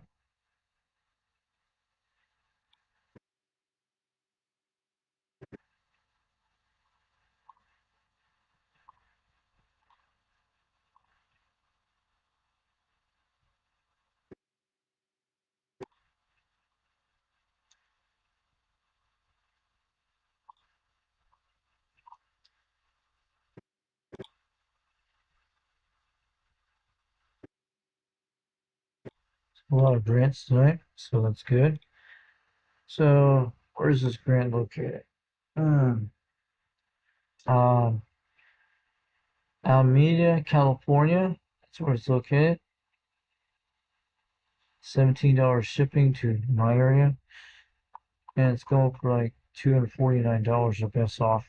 A lot of grants tonight, so that's good. So where's this grant located? Um, Alameda, California. That's where it's located. $17 shipping to my area. And it's going for like $249 the best offer.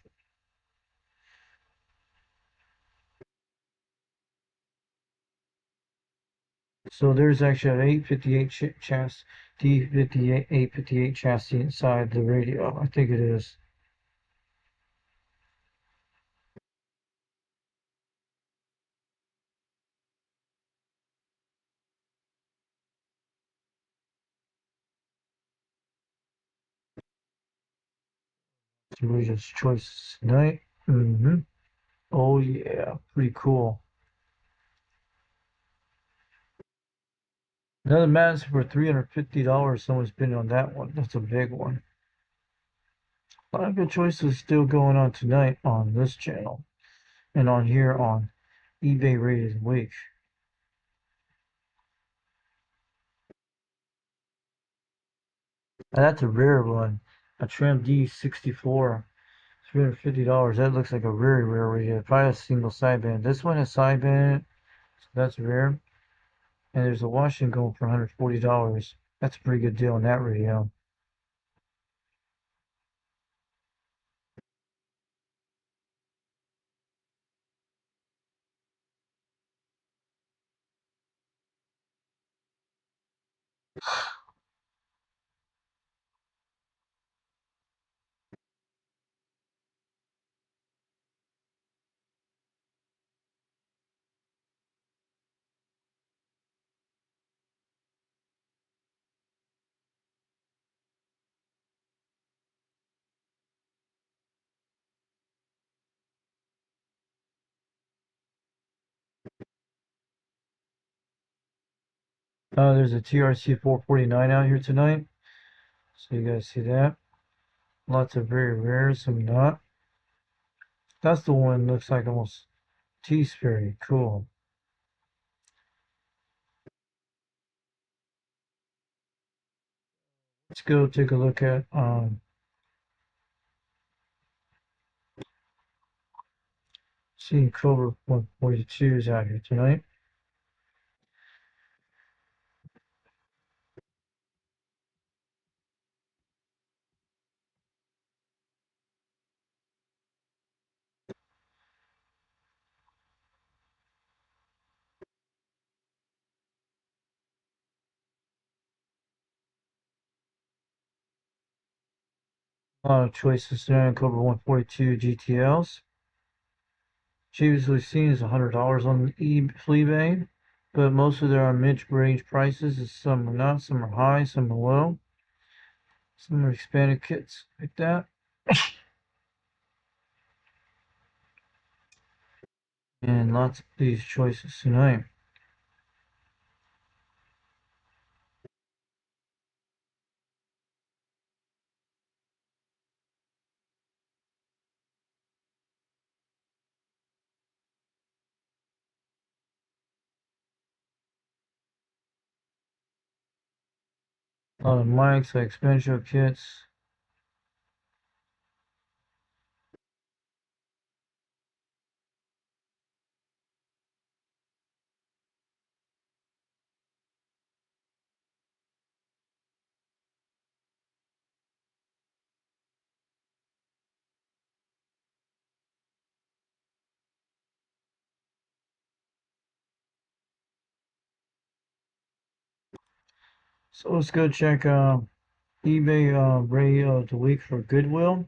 So there's actually an 858 chassis, D58 858 chassis inside the radio. I think it is. So we just choices tonight. Oh yeah, pretty cool. Another Madison for $350. Someone's bidding on that one. That's a big one. A lot of good choices still going on tonight on this channel and on here on eBay Rated Week. And that's a rare one. A Tram D64. $350. That looks like a very rare radio. Probably a single sideband. This one has sideband, so that's rare. And there's a Washington going for $140. That's a pretty good deal on that radio. There's a TRC 449 out here tonight. So you guys see that. Lots of very rare, some not. That's the one that looks like almost T-Sperry. Cool. Let's go take a look at seeing Cobra 142 is out here tonight. A lot of choices there in Cobra 142 GTLs. Cheapest seen is $100 on eBay, but most of them are mid-range prices. Some are not, some are high, some are low. Some are expanded kits like that. And lots of these choices tonight. A lot of mics, like expansion kits. So let's go check eBay radio of the week for Goodwill.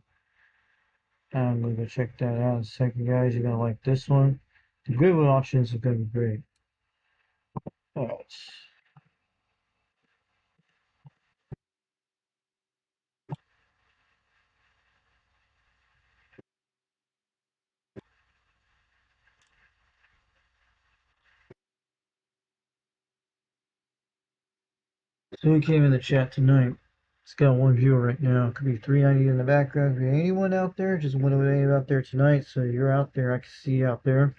I'm gonna go check that out in a second, guys. You're gonna like this one. The Goodwill auctions are gonna be great. Alright. So who came in the chat tonight? It's got one viewer right now. Could be 390 in the background. Could be anyone out there. Just one of any out there tonight. So you're out there. I can see you out there.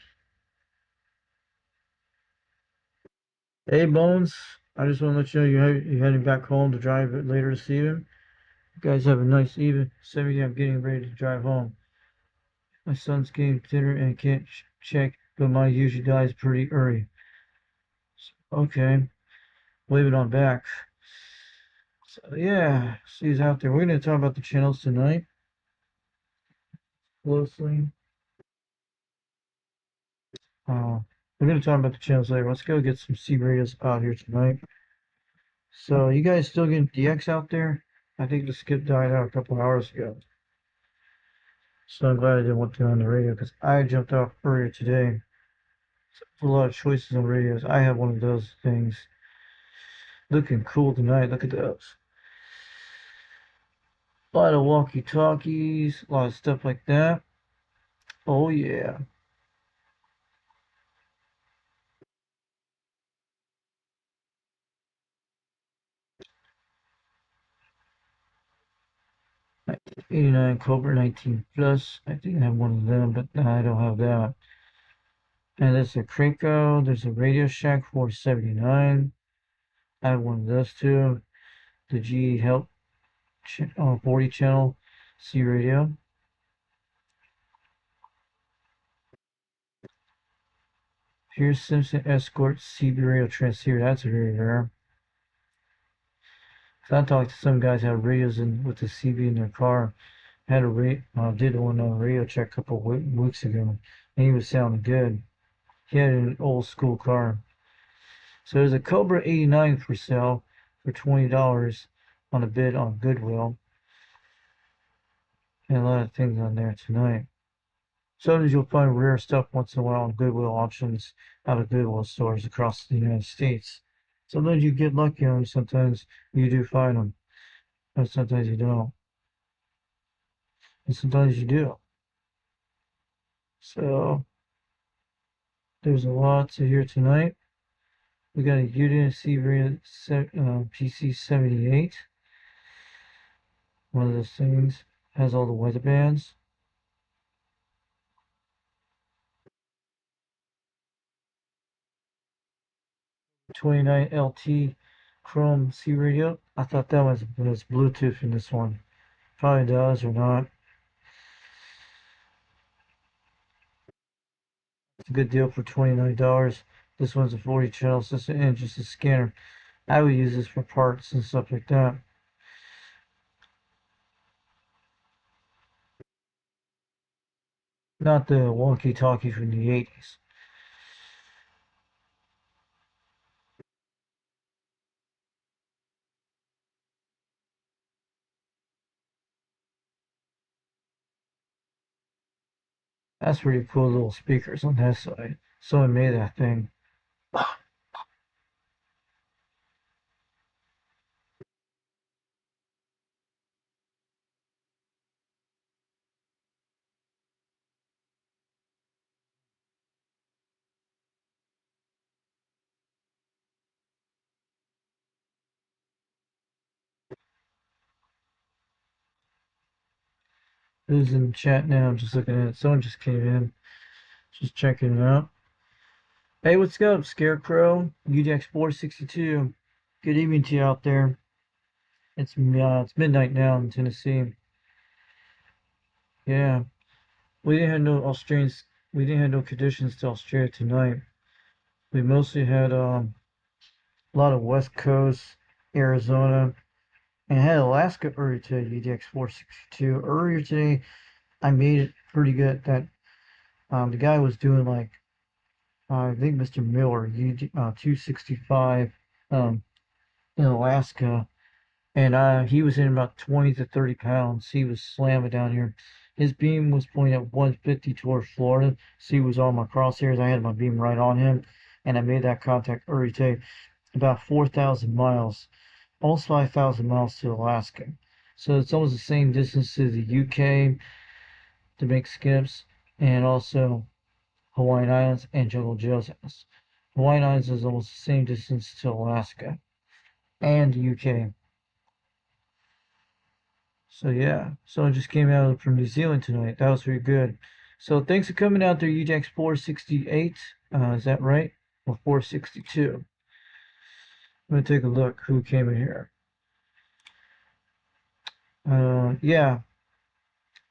Hey Bones, I just want to let you know you're heading back home to drive it later this evening. You guys have a nice evening. 70, I'm getting ready to drive home. My son's getting dinner and can't check, but mine usually dies pretty early. Okay, leave it on back. So yeah, she's out there. We're gonna talk about the channels tonight closely. We're gonna talk about the channels later. Let's go get some C radios out here tonight. So you guys still getting DX out there? I think the skip died out a couple hours ago. So I'm glad I didn't want to on the radio because I jumped off earlier today. So there's a lot of choices on radios. I have one of those things. Looking cool tonight. Look at those. A lot of walkie-talkies, a lot of stuff like that. Oh yeah. '89 Cobra 19 Plus. I think I have one of them, but I don't have that. And there's a Krinko. There's a Radio Shack 479. I have one of those too. The GE Help 40 channel C radio. Here's Simpson Escort CB radio transceiver. That's very rare. I talked to some guys who had radios in with the CB in their car. Had did one on a radio check a couple weeks ago, and he was sounding good. He had an old school car. So there's a Cobra 89 for sale for $20 on a bid on Goodwill, and a lot of things on there tonight. Sometimes you'll find rare stuff once in a while on Goodwill auctions out of Goodwill stores across the United States. Sometimes you get lucky on them, sometimes you do find them, and sometimes you don't. And sometimes you do. So there's a lot to hear tonight. We got a UNC PC78. One of those things has all the weather bands. 29 LT Chrome C radio. I thought that was Bluetooth in this one. Probably does or not. It's a good deal for $29. This one's a 40 channel system and just a scanner. I would use this for parts and stuff like that. Not the walkie-talkie from the 80s. That's pretty cool little speakers on that side. Someone made that thing. Who's in the chat now? I'm just looking at it. Someone just came in. Just checking it out. Hey, what's up, Scarecrow? UDX 462. Good evening to you out there. It's midnight now in Tennessee. Yeah, we didn't have no Australians. We didn't have no conditions to Australia tonight. We mostly had a lot of West Coast, Arizona, and had Alaska earlier today. UDX 462. Earlier today, I made it pretty good. That the guy was doing like I think Mr. Miller, 265 in Alaska. And he was in about 20 to 30 pounds. He was slamming down here. His beam was pointing at 150 towards Florida. So he was on my crosshairs. I had my beam right on him. And I made that contact early today. About 4,000 miles. Almost 5,000 miles to Alaska. So it's almost the same distance to the UK to make skips. And also Hawaiian Islands and Jungle Joe's house. Hawaiian Islands is almost the same distance to Alaska and the UK. So yeah, someone just came out from New Zealand tonight. That was very good. So thanks for coming out there, UJAX 468. Is that right? Or 462? I'm gonna take a look who came in here. Yeah,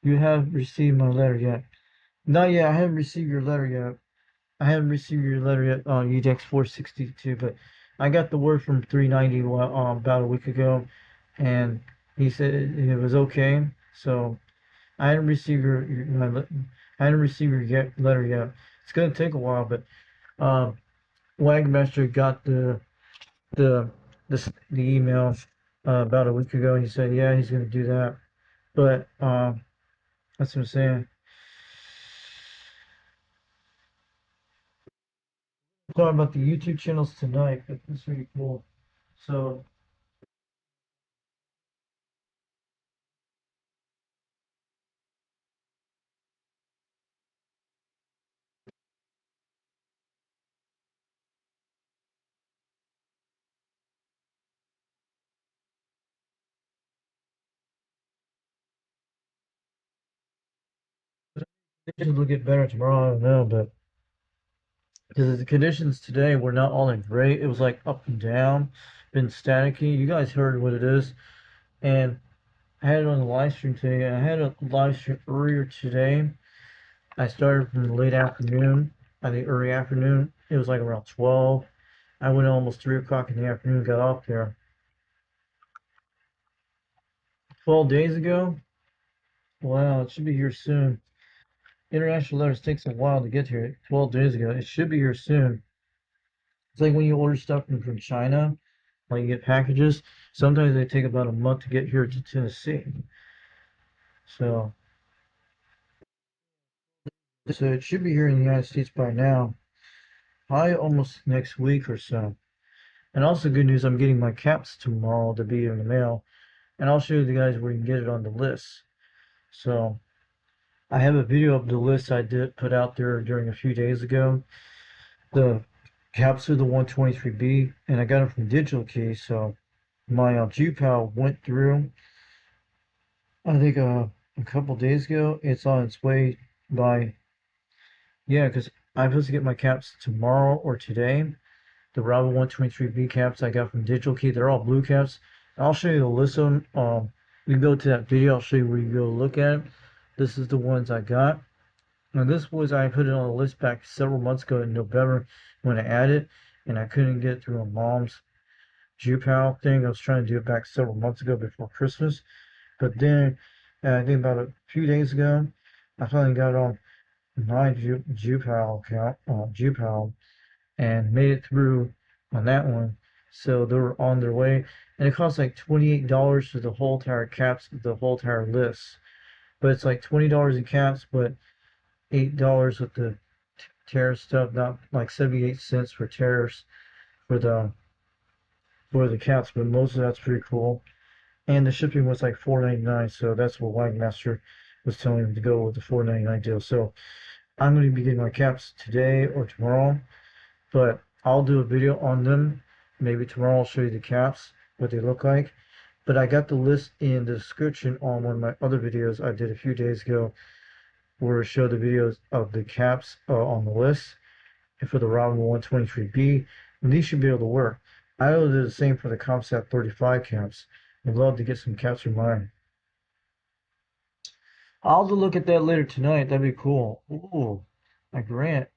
you haven't received my letter yet. Not yet. I haven't received your letter yet. I haven't received your letter yet on UJAX 462, but I got the word from 390 about a week ago, and he said it was okay. So I hadn't received I hadn't received your letter yet. It's gonna take a while, but Wagmaster got the the email about a week ago. And he said, yeah, he's gonna do that. But that's what I'm saying. We're talking about the YouTube channels tonight, but it's really cool. So conditions will get better tomorrow. I don't know, but because the conditions today were not all in gray, it was like up and down, been staticky. You guys heard what it is, and I had it on the live stream today. I had a live stream earlier today. I started from the late afternoon. I think early afternoon. It was like around 12. I went almost 3 o'clock in the afternoon, got off there. 12 days ago? Wow, it should be here soon. International letters takes a while to get here. 12 days ago. It should be here soon. It's like when you order stuff from China, like you get packages. Sometimes they take about a month to get here to Tennessee. So it should be here in the United States by now. Probably almost next week or so. And also good news, I'm getting my caps tomorrow to be in the mail. And I'll show you guys where you can get it on the list. So I have a video of the list I did put out there during a few days ago. The caps are the 123B, and I got them from Digital Key. So my G-Pal went through, I think a couple days ago. It's on its way by, yeah, because I'm supposed to get my caps tomorrow or today. The Bravo 123B caps I got from Digital Key. They're all blue caps. I'll show you the list of them. You can go to that video. I'll show you where you go look at it. This is the ones I got. And this was, I put it on the list back several months ago in November when I added, and I couldn't get it through my mom's G-Pal thing. I was trying to do it back several months ago before Christmas. But then, I think about a few days ago, I finally got it on my G-Pal account, G-Pal, and made it through on that one. So they were on their way. And it costs like $28 for the whole entire caps, the whole entire list. But it's like $20 in caps, but $8 with the tariff stuff, not like 78 cents for tariffs for the caps, but most of that's pretty cool. And the shipping was like $4.99, so that's what Wagmaster was telling him to go with the $4.99 deal. So I'm going to be getting my caps today or tomorrow, but I'll do a video on them. Maybe tomorrow I'll show you the caps, what they look like. But I got the list in the description on one of my other videos I did a few days ago, where it showed the videos of the caps on the list and for the Robin 123B, and these should be able to work. I will do the same for the ComSat 35 caps. I'd love to get some caps for mine. I'll have to look at that later tonight. That'd be cool. Ooh, a grant.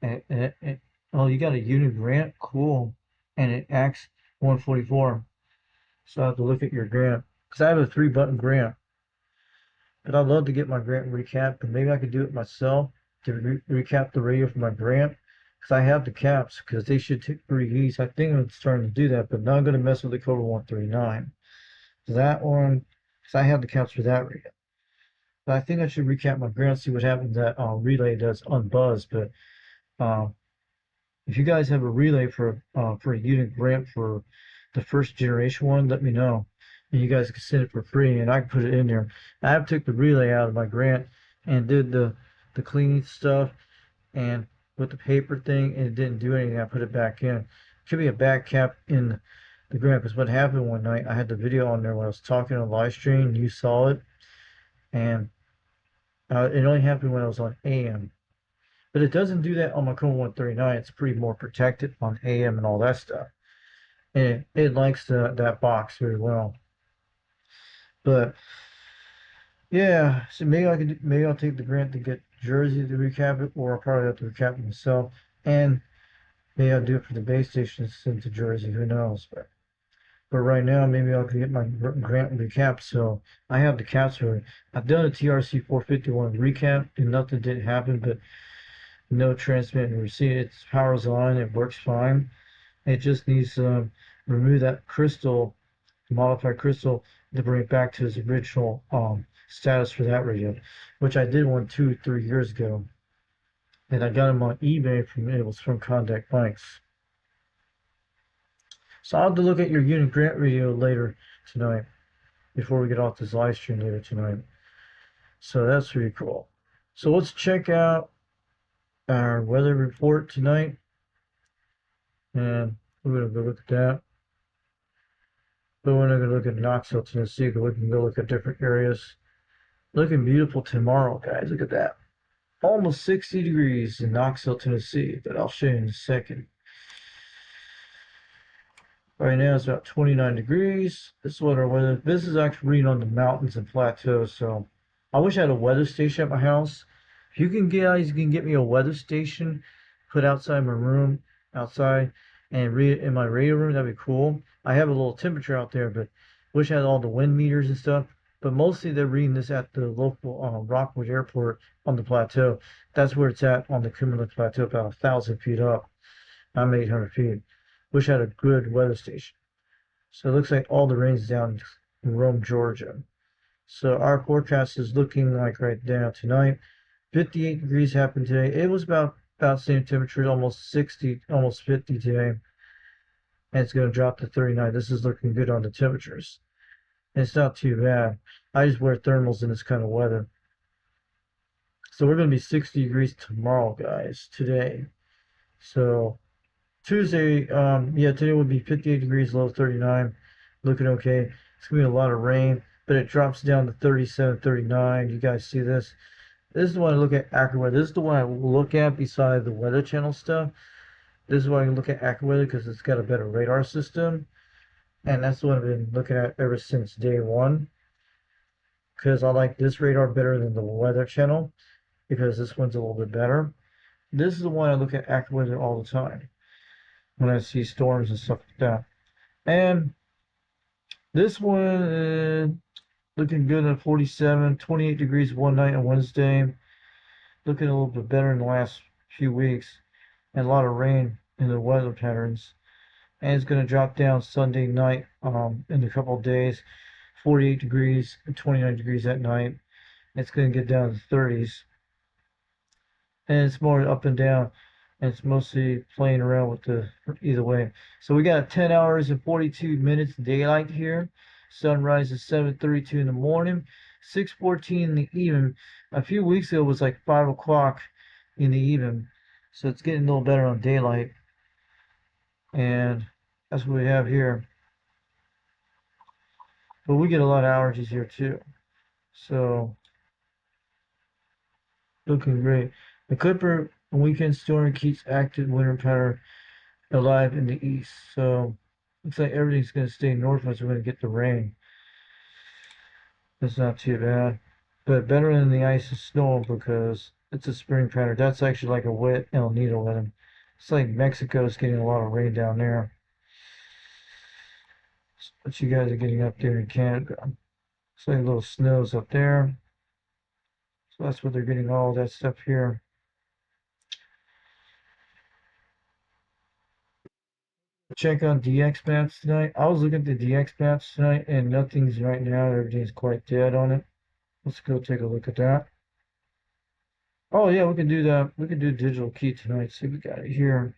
Oh, you got a unit grant? Cool. And it acts 144. So I have to look at your grant. Because I have a 3-button grant. But I'd love to get my grant recapped. And maybe I could do it myself to recap the radio for my grant. Because I have the caps. Because they should take 3Es. I think I'm starting to do that. But not going to mess with the Cobra 139. That one. Because I have the caps for that radio. But I think I should recap my grant, see what happens that relay does unbuzz. But if you guys have a relay for a unit grant for the first generation one, let me know. And you guys can send it for free, and I can put it in there. I have took the relay out of my grant and did the cleaning stuff and with the paper thing, and it didn't do anything. I put it back in. Should be a back cap in the grant, because what happened one night, I had the video on there when I was talking on live stream, and you saw it, and it only happened when I was on AM. But it doesn't do that on my Cobra 139. It's pretty more protected on AM and all that stuff. And it likes that box very well. But yeah, so maybe I'll take the grant to get Jersey to recap it, or I'll probably have to recap it myself. And maybe I'll do it for the base station sent to Jersey. Who knows? But right now, maybe I'll get my grant recap. So I have the caps for it. I've done a TRC 451 recap, and nothing didn't happen, but no transmit and receive. Its power's on, it works fine. It just needs to remove that crystal, modified crystal, to bring it back to its original status for that radio, which I did one 2-3 years ago. And I got them on eBay it was from Contact Blanks. So I'll have to look at your unit grant radio later tonight, before we get off this live stream later tonight. So that's pretty cool. So let's check out our weather report tonight. And we're going to go look at that. But we're not going to look at Knoxville, Tennessee, but we can go look at different areas. Looking beautiful tomorrow, guys. Look at that. Almost 60 degrees in Knoxville, Tennessee, but I'll show you in a second. Right now it's about 29 degrees. This is what our weather. This is actually reading on the mountains and plateaus. So I wish I had a weather station at my house. If you can get me a weather station, put outside my room, outside, and read it in my radio room, that'd be cool. I have a little temperature out there, but wish I had all the wind meters and stuff. But mostly they're reading this at the local Rockwood Airport on the plateau. That's where it's at on the Cumberland Plateau, about 1,000 feet up. I'm 800 feet. Wish I had a good weather station. So it looks like all the rain's down in Rome, Georgia. So our forecast is looking like right now tonight. 58 degrees happened today. It was about the same temperature, almost 60, almost 50 today. And it's going to drop to 39. This is looking good on the temperatures. And it's not too bad. I just wear thermals in this kind of weather. So we're going to be 60 degrees tomorrow, guys, today. So Tuesday, today will be 58 degrees, low 39. Looking okay. It's going to be a lot of rain, but it drops down to 37, 39. You guys see this? This is the one I look at AccuWeather. This is the one I look at beside the Weather Channel stuff. This is why I look at AccuWeather, because it's got a better radar system. And that's the one I've been looking at ever since day one. Because I like this radar better than the Weather Channel, because this one's a little bit better. This is the one I look at AccuWeather all the time when I see storms and stuff like that. And this one, looking good at 47, 28 degrees one night on Wednesday. Looking a little bit better in the last few weeks. And a lot of rain in the weather patterns. And it's going to drop down Sunday night in a couple of days. 48 degrees and 29 degrees at night. It's going to get down to the 30s. and it's more up and down, and it's mostly playing around with the either way. So we got 10 hours and 42 minutes daylight here. Sunrise is 7:32 in the morning, 6:14 in the evening. A few weeks ago it was like 5 o'clock in the evening, so it's getting a little better on daylight, and that's what we have here. But we get a lot of allergies here too, so looking great. The Clipper weekend storm keeps active winter pattern alive in the east. So looks like everything's going to stay north unless we're going to get the rain. That's not too bad. But better than the ice and snow because it's a spring pattern. That's actually like a wet El Nino weather. It's like Mexico's getting a lot of rain down there. But you guys are getting up there in Canada. It's like little snows up there. So that's what they're getting all that stuff here. Check on DX maps tonight. I was looking at the DX maps tonight and nothing's right now. Everything's quite dead on it. Let's go take a look at that. Oh yeah, we can do that. We can do digital key tonight. See, we got it here.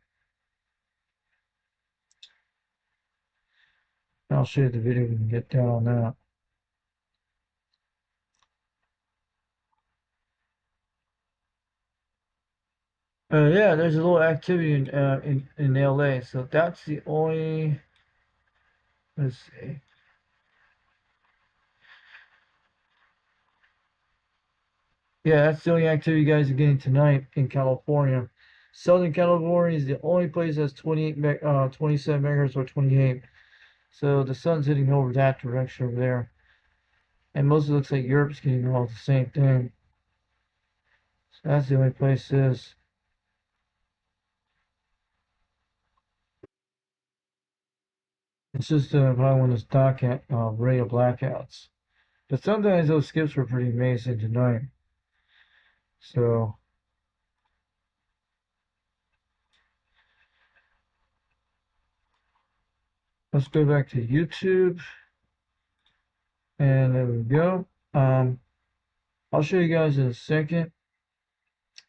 I'll show you the video. We can get down on that. Yeah, there's a little activity in LA. So that's the only. Let's see. Yeah, that's the only activity you guys are getting tonight in California. Southern California is the only place that's 27 megahertz or 28. So the sun's hitting over that direction over there. And most of it looks like Europe's getting all the same thing. So that's the only place is. It's just probably one of those radio blackouts. But sometimes those skips were pretty amazing tonight. So let's go back to YouTube. And there we go. I'll show you guys in a second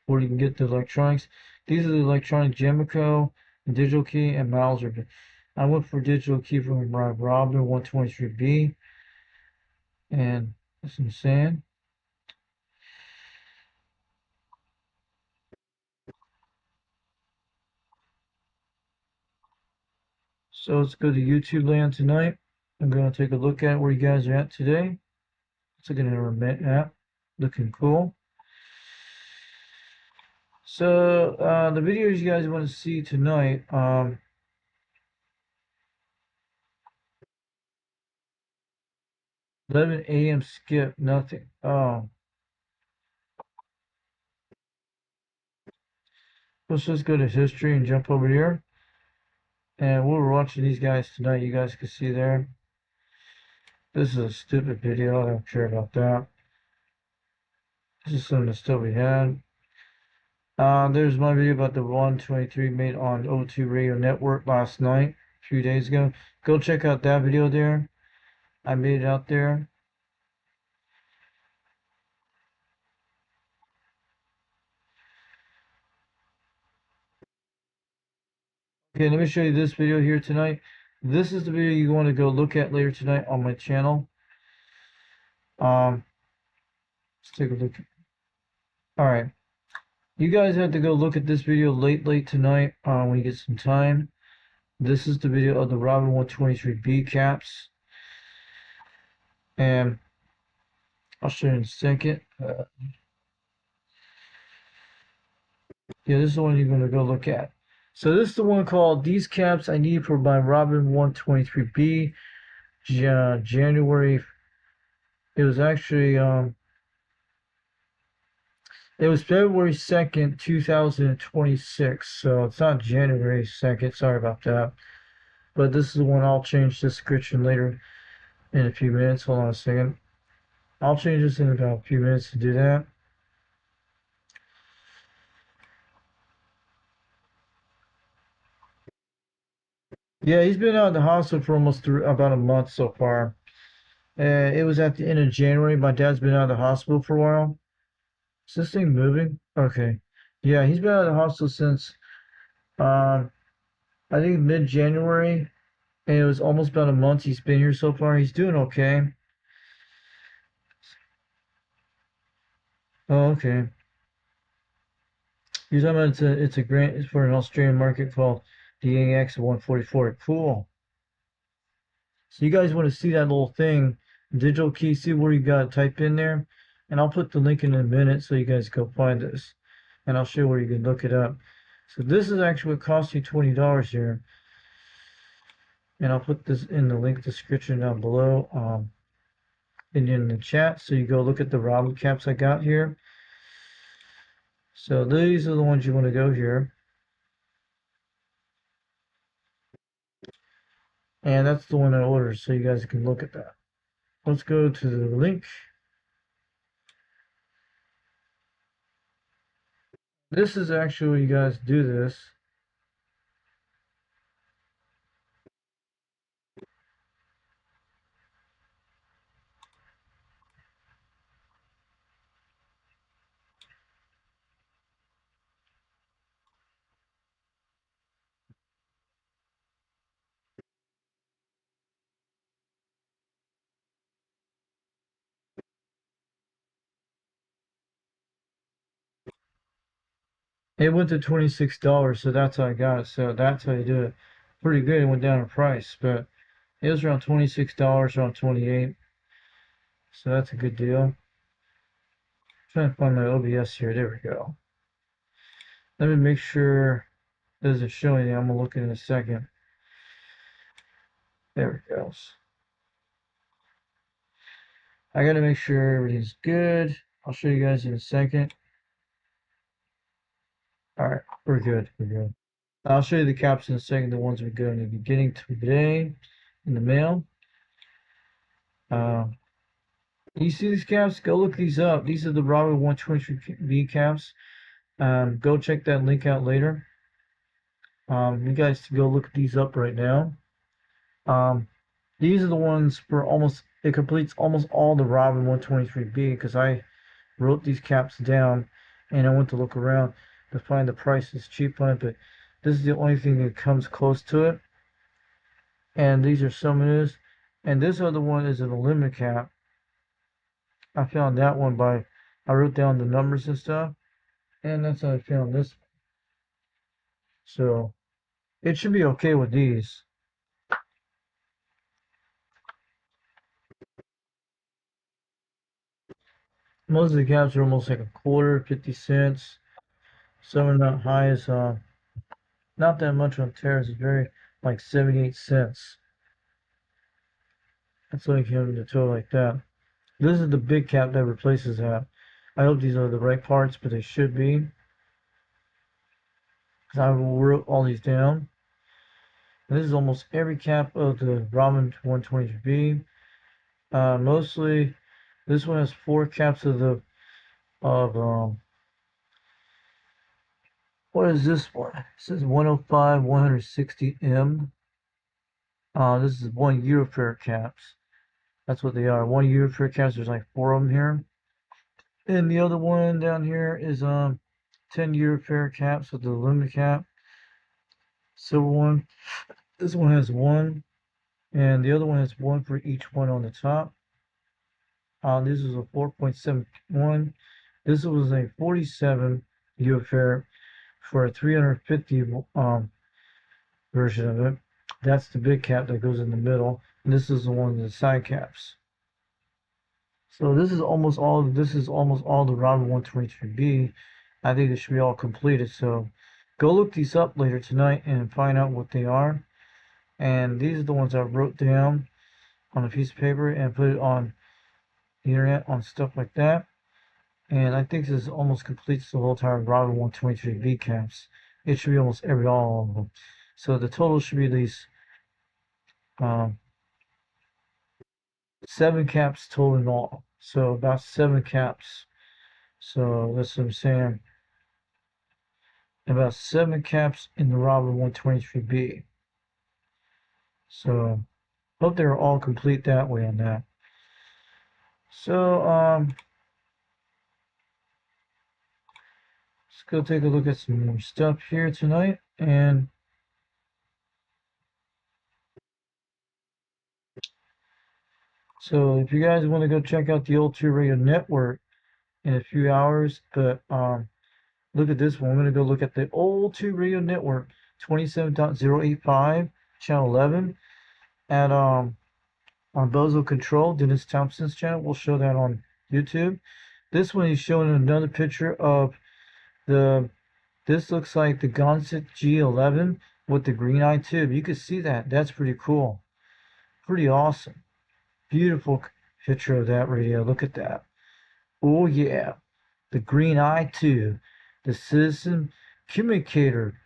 where you can get the electronics. These are the electronic Gemico, digital key, and Mauser. I went for digital key from Robin 123B. And some sand. So let's go to YouTube land tonight. I'm going to take a look at where you guys are at today. Let's look at our map. Looking cool. So the videos you guys want to see tonight, 11 a.m. skip, nothing. Oh. Let's just go to history and jump over here. And we were watching these guys tonight. You guys can see there. This is a stupid video. I don't care about that. This is some of the stuff we had. There's my video about the 123 made on O2 Radio Network last night, a few days ago. Go check out that video there. I made it out there. Okay, let me show you this video here tonight. This is the video you want to go look at later tonight on my channel. Let's take a look. All right. You guys have to go look at this video late tonight when you get some time. This is the video of the Robin 123B caps. And I'll show you in a second. Yeah, this is the one you're going to go look at. So this is the one called These Caps I Need for my Robin 123B. January. It was actually it was February 2nd, 2026. So it's not January 2nd. Sorry about that. But this is the one I'll change the description later in a few minutes. Hold on a second. I'll change this in about a few minutes to do that. Yeah, he's been out of the hospital for almost about a month so far. It was at the end of January. My dad's been out of the hospital for a while. Is this thing moving? Okay. Yeah, he's been out of the hospital since um I think mid-January, and it was almost about a month he's been here so far. He's doing okay. Oh, okay. You're talking about it's a grant it's for an Australian market called the AX 144. Cool. So you guys want to see that little thing, digital key, see where you got to type in there, and I'll put the link in a minute so you guys go find this, and I'll show you where you can look it up. So this is actually what costs you $20 here, and I'll put this in the link description down below, and in the chat, so you go look at the Robin caps I got here. So these are the ones you want to go here. And that's the one I ordered, so you guys can look at that. Let's go to the link. This is actually you guys do this. It went to $26, so that's how I got it. So that's how you do it. Pretty good. It went down in price, but it was around $26, around 28. So that's a good deal. I'm trying to find my OBS here. There we go. Let me make sure it doesn't show anything. I'm gonna look in a second. There it goes. I gotta make sure everything's good. I'll show you guys in a second. All right, we're good. We're good. I'll show you the caps in a second. The ones we're going to be getting today in the mail. Uh, you see these caps? Go look these up. These are the Robin 123B caps. Go check that link out later. You guys go look these up right now. These are the ones for almost, it completes almost all the Robin 123B because I wrote these caps down and I went to look around to find the prices cheap on it, but this is the only thing that comes close to it. And these are some of this. And this other one is an aluminum cap. I found that one I wrote down the numbers and stuff, and that's how I found this. So it should be okay with these. Most of the caps are almost like a quarter, 50 cents. Some are not high as not that much on Terrace. It's very like 78 cents. That's like him to total like that. This is the big cap that replaces that. I hope these are the right parts, but they should be. Because I wrote all these down. And this is almost every cap of the Ramen 123B. Mostly, this one has 4 caps of the what is this one? It says 105 160M. This is 1 Eurofair caps. That's what they are. 1 Eurofair caps. There's like 4 of them here. And the other one down here is 10 Eurofair caps with the aluminum cap. Silver one. This one has 1, and the other one has 1 for each one on the top. This is a 4.71. This was a 47 Eurofair for a 350 version of it. That's the big cap that goes in the middle, and this is the one of the side caps. So this is almost all the Robin 123B. I think it should be all completed. So go look these up later tonight and find out what they are. And these are the ones I wrote down on a piece of paper and put it on the internet on stuff like that. And I think this almost completes the whole entire Robin 123B caps. It should be almost all of them. So the total should be these 7 caps total in all. So about 7 caps. So that's what I'm saying. About 7 caps in the Robin 123B. So hope they're all complete that way on that. So let's go take a look at some more stuff here tonight. And so if you guys want to go check out the old 2 Radio Network in a few hours, but look at this one. I'm going to go look at the old 2 Radio Network 27.085 channel 11 at on Bozo Control, Dennis Thompson's channel. We'll show that on YouTube. This one he's showing another picture of this looks like the Gonset G11 with the green eye tube. You can see that. That's pretty cool. Pretty awesome. Beautiful picture of that radio. Look at that. Oh yeah. The green eye tube. The Citizen Communicator.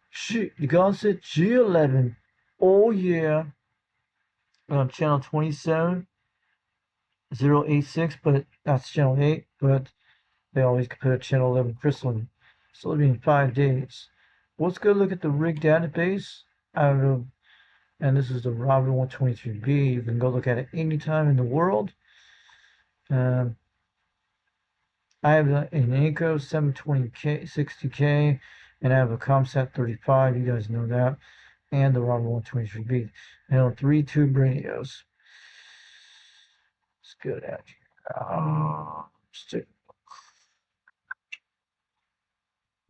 Shoot, the Gonset G11. Oh yeah. On channel 27086, but that's channel 8, but they always put a channel 11 crystal. So it'll be in 5 days. Let's go look at the rig database out of, and this is the Robin 123B. You can go look at it anytime in the world. I have an Anko 720K, 60K, and I have a ComSat 35. You guys know that, and the Robin 123B. And on 3 tube radios. Let's go down here.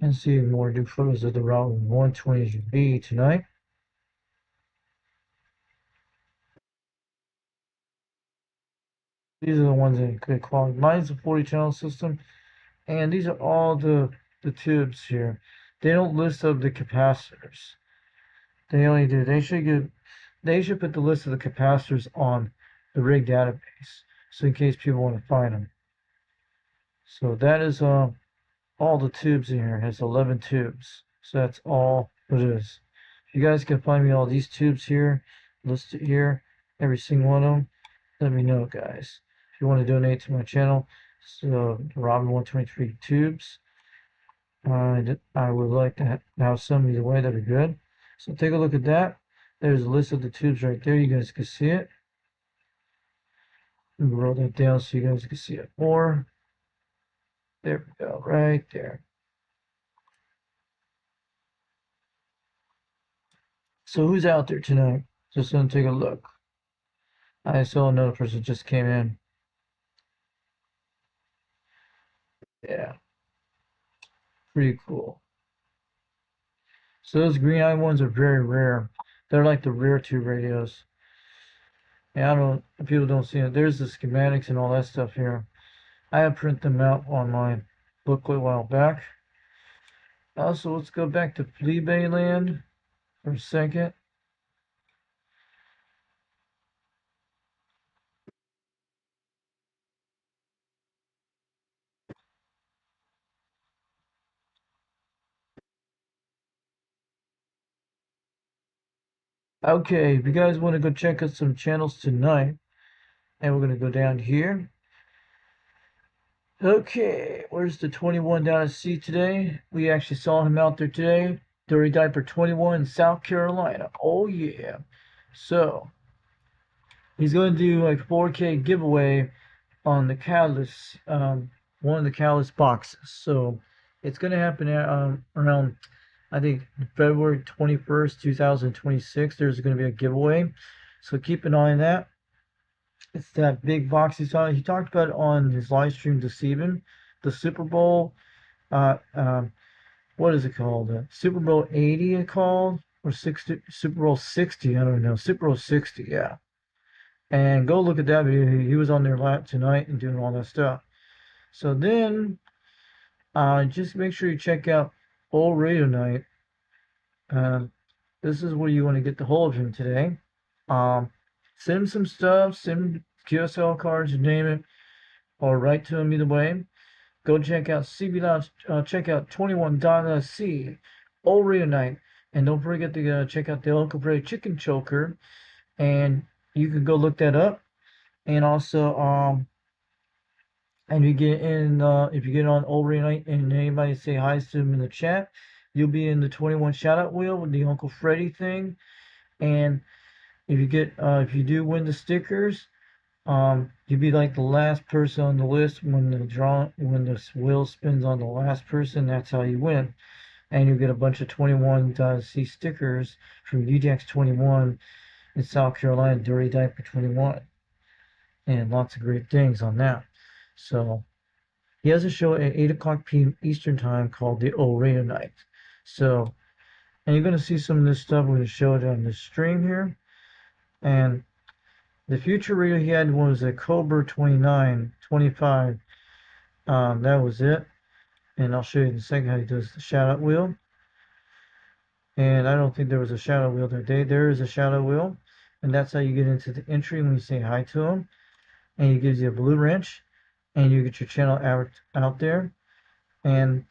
And see more new photos of the Robin 123B tonight. These are the ones in good quality. Mine's a 40 channel system, and these are all the tubes here. They don't list of the capacitors. They only do. They should put the list of the capacitors on the rig database, so in case people want to find them. So that is all the tubes in here. It has 11 tubes. So that's all it is. If you guys can find me all these tubes here, listed here, every single one of them, let me know, guys. If you want to donate to my channel, so Robin 123 tubes, I would like to have some either way. That'd be good. So take a look at that. There's a list of the tubes right there. You guys can see it. Let me roll that down so you guys can see it more. There we go, right there. So who's out there tonight? Just gonna take a look. I saw another person just came in. Yeah. Pretty cool. So those green eye ones are very rare. They're like the rare tube radios. And I don't, people don't see it. There's the schematics and all that stuff here. I have printed them out on my booklet a while back. Also, let's go back to Fleabay Land for a second. Okay, if you guys want to go check out some channels tonight, and we're going to go down here. Okay, where's the 21 down at sea today? We actually saw him out there today. Dirty Diaper 21 in South Carolina. Oh yeah. So, he's going to do like 4K giveaway on the Catalyst, one of the Catalyst boxes. So, it's going to happen around, I think, February 21st, 2026. There's going to be a giveaway. So, keep an eye on that. It's that big box he talked about it on his live stream this evening. The Super Bowl, what is it called? Super Bowl 80 it called? Or 60, Super Bowl 60, I don't know. Super Bowl 60, yeah. And go look at that video. He was on there live tonight and doing all that stuff. So then, just make sure you check out Old Radio Night. This is where you want to get the hold of him today. Send him some stuff, send him QSL cards, you name it, or write to him either way. Go check out CB Lounge, check out 21.C, Old Radio Night, and don't forget to check out the Uncle Freddy Chicken Choker, and you can go look that up. And also, and you get in, if you get on Old Radio Night and anybody say hi to him in the chat, you'll be in the 21 shout out wheel with the Uncle Freddy thing. And if you get, if you do win the stickers, You'd be like the last person on the list when the wheel spins on the last person. That's how you win, and you get a bunch of 21.C stickers from UJAX 21 in South Carolina, Dirty Diaper 21, and lots of great things on that. So he has a show at 8 o'clock p.m. Eastern Time called the O Radio Night. So, and you're going to see some of this stuff. We're going to show it on the stream here. And the future radio he had was a Cobra 29, 25. That was it. And I'll show you in a second how he does the shout out wheel. And I don't think there was a shadow wheel that day. There is a shadow wheel. And that's how you get into the entry when you say hi to him. And he gives you a blue wrench. And you get your channel out there. And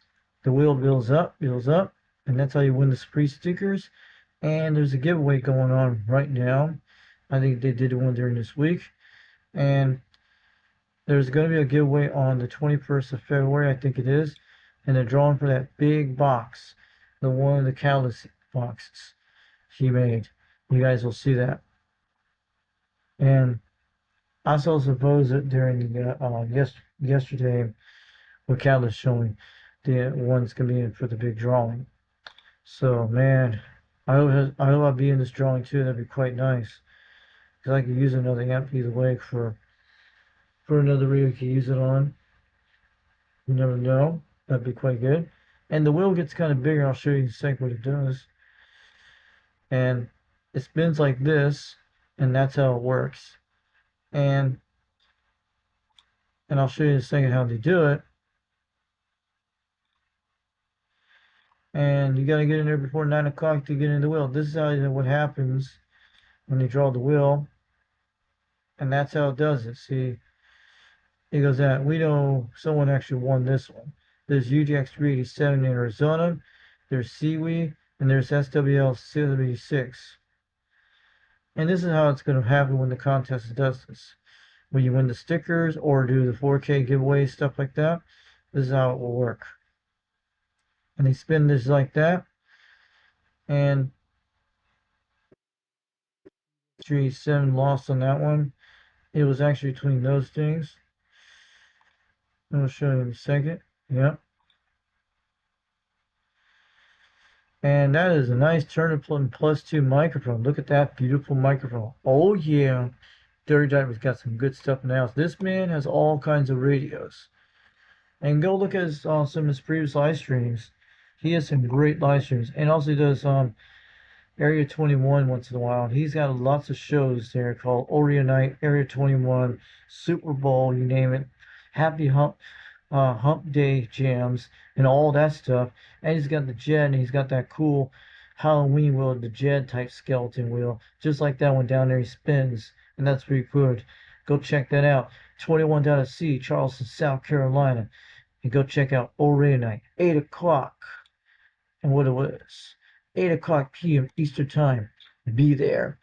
the wheel builds up. And that's how you win the free stickers. And there's a giveaway going on right now. I think they did one during this week. And there's going to be a giveaway on the 21st of February, I think it is. And they're drawing for that big box. The one of the catalyst boxes he made. You guys will see that. And I saw suppose that during the yesterday with Catalyst showing the one's gonna be in for the big drawing. So man, I hope I'll be in this drawing too. That'd be quite nice because I could use another amp either way for another radio. You can use it on. You never know. That'd be quite good. And the wheel gets kind of bigger. I'll show you in a sec what it does. And it spins like this, and that's how it works. And I'll show you in a second how they do it. And you got to get in there before 9 o'clock to get in the wheel. This is how what happens when you draw the wheel. And that's how it does it. See, it goes out. We know someone actually won this one. There's UGX 387 in Arizona. There's Seaweed. And there's SWL 76. And this is how it's going to happen when the contest does this. When you win the stickers or do the 4K giveaway, stuff like that, this is how it will work. And they spin this like that. And 387 lost on that one. It was actually between those things. I'll show you in a second. Yep. And that is a nice Turner Plus 2 microphone. Look at that beautiful microphone. Oh yeah. Dirty Diaper's got some good stuff in the house. This man has all kinds of radios. And go look at some of his previous live streams. He has some great live streams. And also he does Area 21 once in a while. He's got lots of shows there called Oreo Night, Area 21, Super Bowl, you name it. Happy Hump Day jams and all that stuff. And he's got the Jed, and he's got that cool Halloween wheel, the Jed type skeleton wheel, just like that one down there. He spins, and that's pretty good. Go check that out. 21.C, Charleston, South Carolina. And go check out Oreo Night, 8 o'clock. And what it was, 8 o'clock p.m. Eastern Time. Be there.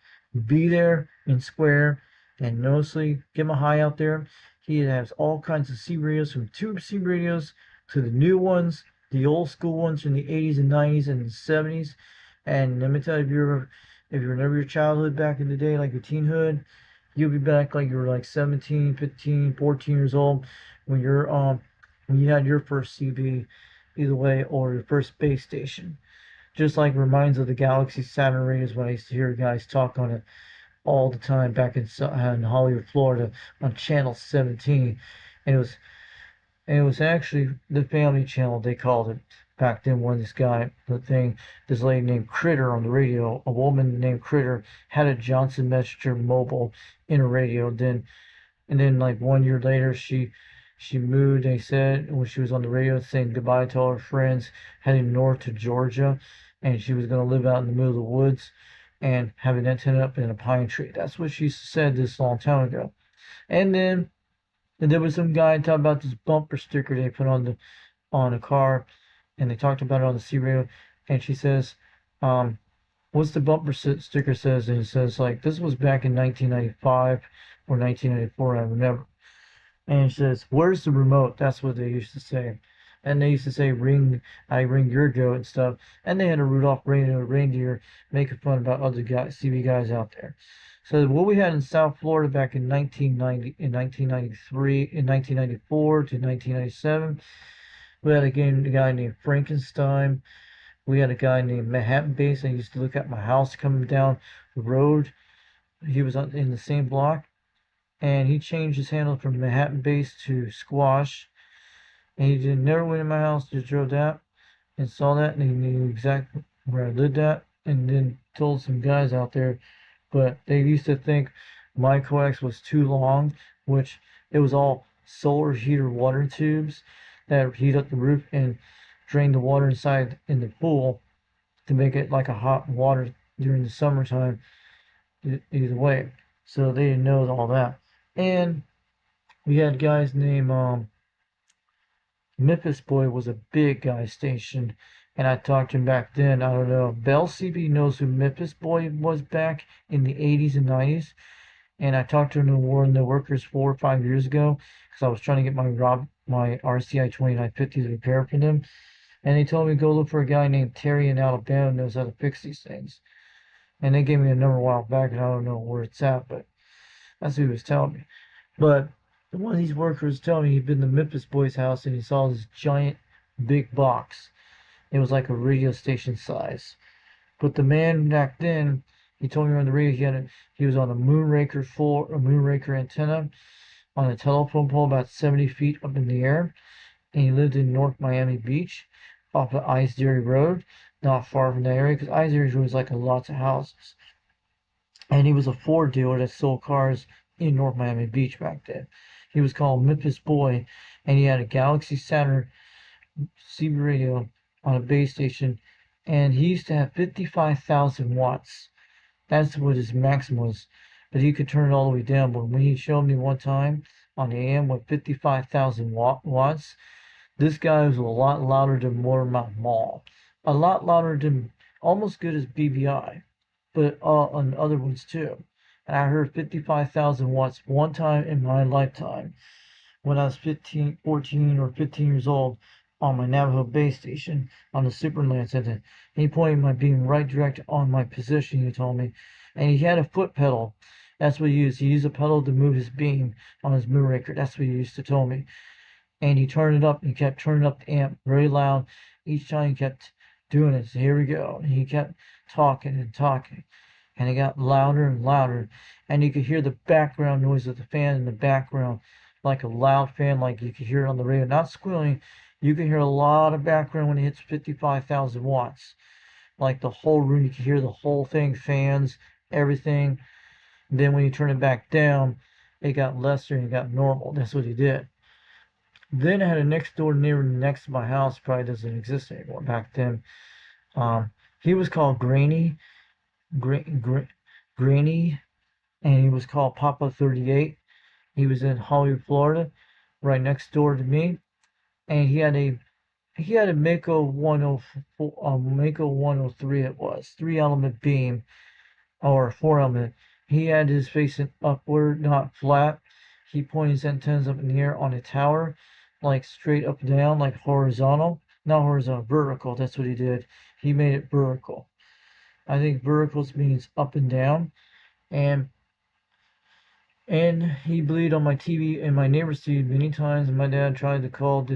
Be there in Square. And noticeably, get my high out there. He has all kinds of C radios, from tube C radios to the new ones, the old school ones from the 80s and 90s and the 70s. And let me tell you, if you remember your childhood back in the day, like your teenhood, you'll be back like you were like 17, 15, 14 years old when when you had your first CB, either way, or your first base station. Just like reminds of the Galaxy Saturn radios when I used to hear guys talk on it all the time back in Hollywood, Florida, on Channel 17, and it was actually the Family Channel, they called it back then. When this lady named Critter on the radio, a woman named Critter, had a Johnson Messenger Mobile in a radio. And then like 1 year later, she moved. They said when she was on the radio saying goodbye to all her friends, heading north to Georgia, and she was going to live out in the middle of the woods and have an antenna up in a pine tree. That's what she said this long time ago. And then there was some guy talking about this bumper sticker they put on a car, and they talked about it on the C radio. And she says, what's the bumper sticker says? And it says like, this was back in 1995 or 1994, I remember. And it says, where's the remote? That's what they used to say. And they used to say, I ring your goat and stuff. And they had a Rudolph reindeer making fun about other guys, CB guys out there. So what we had in South Florida back in 1990, in 1993, in 1994 to 1997, we had a guy named Frankenstein. We had a guy named Manhattan Base. I used to look at my house coming down the road. He was in the same block, and he changed his handle from Manhattan Base to Squash. And he never went in my house, just drove that and saw that, and he knew exactly where I lived at, and then told some guys out there. But they used to think my coax was too long, which it was all solar heater water tubes that heat up the roof and drain the water inside in the pool to make it like a hot water during the summertime, either way. So they didn't know all that. And we had guys named Memphis Boy was a big guy station, and I talked to him back then. I don't know. Bell CB knows who Memphis Boy was back in the 80s and 90s, and I talked to him in the workers 4 or 5 years ago because I was trying to get my RCI 2950s repaired for them, and they told me to go look for a guy named Terry in Alabama who knows how to fix these things. And they gave me a number a while back, and I don't know where it's at, but that's what he was telling me. But one of these workers told me he'd been to Memphis Boy's house and he saw this giant big box. It was like a radio station size. But the man back then, he told me on the radio he was on a Moonraker antenna on a telephone pole about 70 feet up in the air, and he lived in North Miami Beach off of Ice Dairy Road, not far from the area, because Ice Dairy Road was like lots of houses. And he was a Ford dealer that sold cars in North Miami Beach back then. He was called Memphis Boy, and he had a Galaxy Saturn CB radio on a base station, and he used to have 55,000 watts. That's what his maximum was, but he could turn it all the way down. But when he showed me one time on the AM with 55,000 watts, this guy was a lot louder than Watermount Mall, a lot louder than, almost good as BBI, but on other ones too. And I heard 55,000 watts one time in my lifetime when I was 14 or 15 years old on my Navajo base station on the Superlance. And he pointed my beam right direct on my position, he told me. And he had a foot pedal. That's what he used. He used a pedal to move his beam on his Moonraker. That's what he used to tell me. And he turned it up. He kept turning up the amp very loud. Each time he kept doing it. So here we go. And he kept talking and talking. And it got louder and louder. And you could hear the background noise of the fan in the background, like a loud fan, like you could hear it on the radio. Not squealing. You can hear a lot of background when it hits 55,000 watts. Like the whole room, you can hear the whole thing, fans, everything. And then when you turn it back down, it got lesser and it got normal. That's what he did. Then I had a next door neighbor next to my house, probably doesn't exist anymore back then. He was called Granny, Granny, and he was called Papa 38. He was in Hollywood, Florida, right next door to me, and he had a Mako 104, Mako 103. It was 3-element beam or 4-element. He had his facing upward, not flat. He pointed his antennas up in the air on a tower, like straight up and down, like horizontal. Not horizontal, vertical. That's what he did. He made it vertical. I think verticals means up and down. And he bleed on my TV and my neighbor's TV many times. And my dad tried to call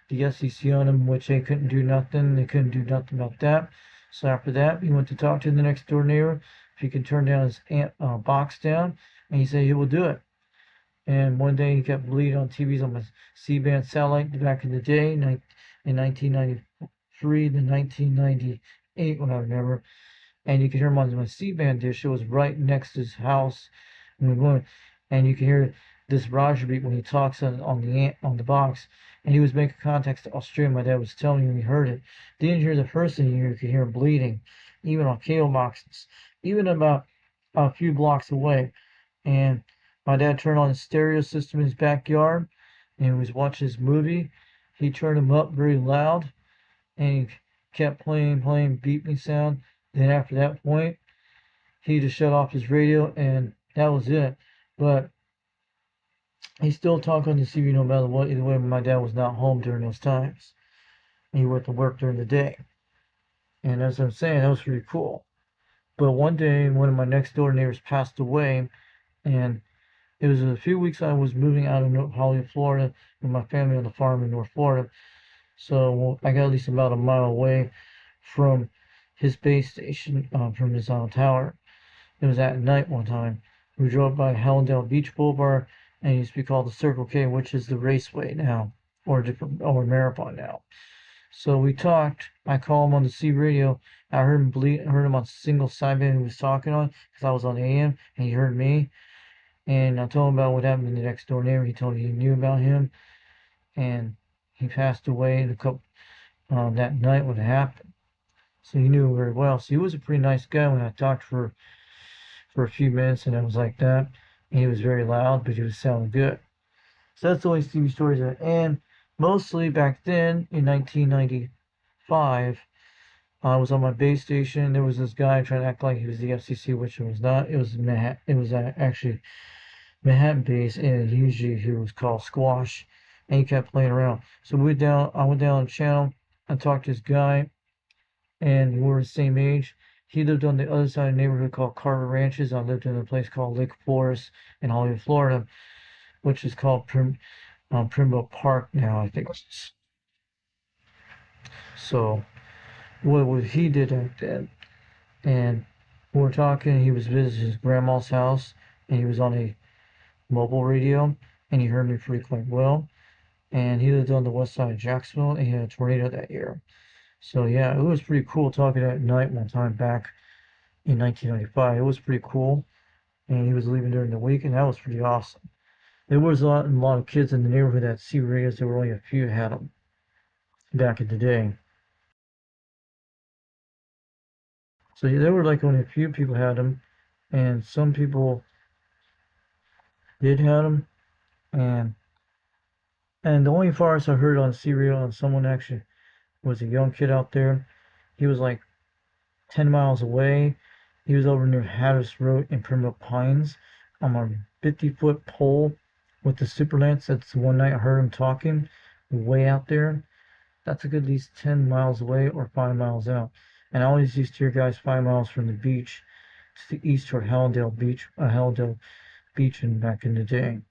the SEC on him, which they couldn't do nothing. They couldn't do nothing about that. So after that, he went to talk to the next door neighbor if he could turn down his box down, and he said he will do it. And one day he kept bleeding on TVs on my C-band satellite back in the day, in 1993 to 1998, when I remember. And you could hear him on my C-band dish. It was right next to his house. And we went, and you could hear this Roger beat when he talks on the box. And he was making contacts to Australia. My dad was telling me he heard it. Didn't hear the first thing you could hear him bleeding, even on cable boxes, even about a few blocks away. And my dad turned on the stereo system in his backyard, and he was watching his movie. He turned him up very loud, and he kept playing beeping sound. Then after that point, he just shut off his radio, and that was it. But he still talked on the TV no matter what. Either way, my dad was not home during those times. He went to work during the day. And as I'm saying, that was pretty cool. But one day, one of my next door neighbors passed away, and it was a few weeks I was moving out of Hollywood, Florida, with my family on the farm in North Florida. So I got at least about a mile away from his base station, from his tower. It was at night one time. We drove by Hallandale Beach Boulevard, and it used to be called the Circle K, which is the Raceway now, or Marathon now. So we talked. I called him on the C radio. I heard him on single sideband he was talking on, because I was on AM, and he heard me. And I told him about what happened to the next door neighbor. He told me he knew about him, and he passed away that night when it happened. So he knew him very well. So he was a pretty nice guy when I talked for a few minutes, and it was like that. And he was very loud, but he was sounding good. So that's the only TV stories and mostly back then in 1995, I was on my base station. There was this guy trying to act like he was the FCC, which it was not. It was Manhattan. It was actually Manhattan base, and usually he was called Squash, and he kept playing around. So I went down the channel and talked to this guy, and we were the same age. He lived on the other side of the neighborhood called Carver Ranches. I lived in a place called Lake Forest in Hollywood, Florida, which is called Primrose Park now, I think. So what he did back then, and we were talking. He was visiting his grandma's house, and he was on a mobile radio, and he heard me pretty quite well. And he lived on the west side of Jacksonville, and he had a tornado that year. So yeah, it was pretty cool talking at night one time back in 1995. It was pretty cool, and he was leaving during the week, and that was pretty awesome. There was a lot of kids in the neighborhood that C radios. There were only a few had them back in the day. So yeah, there were like only a few people had them, and some people did have them, and the only farce I heard on C radio, and someone actually was a young kid out there. He was like 10 miles away. He was over near Hatteras Road in Primrose Pines on a 50-foot pole with the Superlance. That's the one night I heard him talking way out there. That's a good at least 10 miles away or 5 miles out. And I always used to hear guys 5 miles from the beach to the east toward Hallandale Beach and back in the day.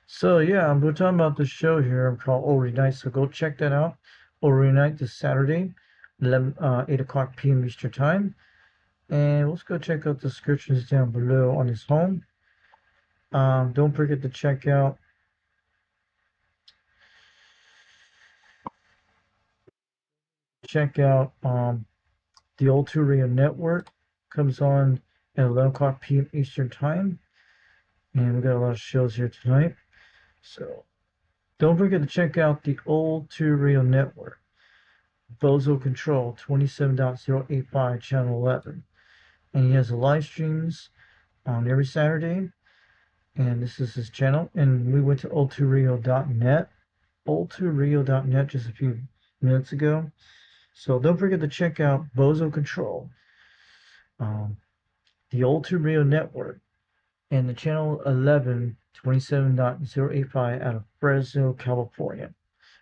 So yeah, we're talking about this show here called Overy Night. So go check that out. Overy Night this Saturday, 8 o'clock p.m. Eastern Time. And let's go check out the descriptions down below on his home. Don't forget to check out the Old 2 Radio Network. Comes on at 11 o'clock p.m. Eastern Time. And we got a lot of shows here tonight. So don't forget to check out the Old 2 Radio Network. Bozo Control 27.085 channel 11. And he has the live streams on every Saturday. And this is his channel. And we went to old2radio.net. old2radio.net just a few minutes ago. So don't forget to check out Bozo Control, the Old 2 Radio Network, and the channel 11 27.085 out of Fresno, California.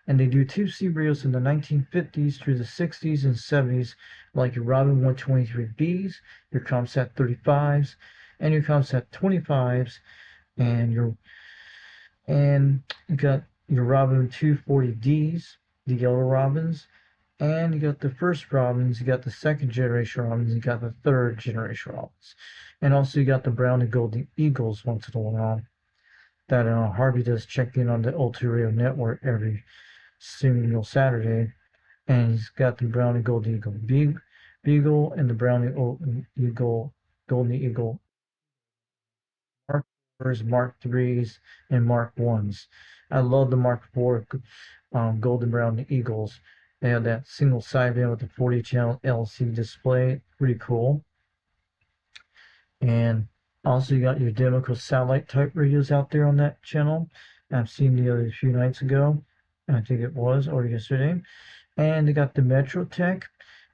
And they do 2 C radios in the 1950s through the 60s and 70s, like your Robin 123Bs, your Comsat 35s, and your Comsat 25s, and you got your Robin 240Ds, the yellow Robins, and you got the first Robins, you got the second generation Robins, you got the third generation Robins. And also you got the brown and golden Eagles once in a while that Harvey does check in on the Old 2 Radio Network every single Saturday. And he's got the brown and golden Beagle and the brown and golden Eagle Mark 4s, Mark 3s, and Mark 1s. I love the Mark 4 golden brown Eagles. They have that single sideband with the 40 channel LCD display. Pretty cool. And also you got your Democo satellite type radios out there on that channel. I've seen the other few nights ago. I think it was, or yesterday. And they got the Metrotech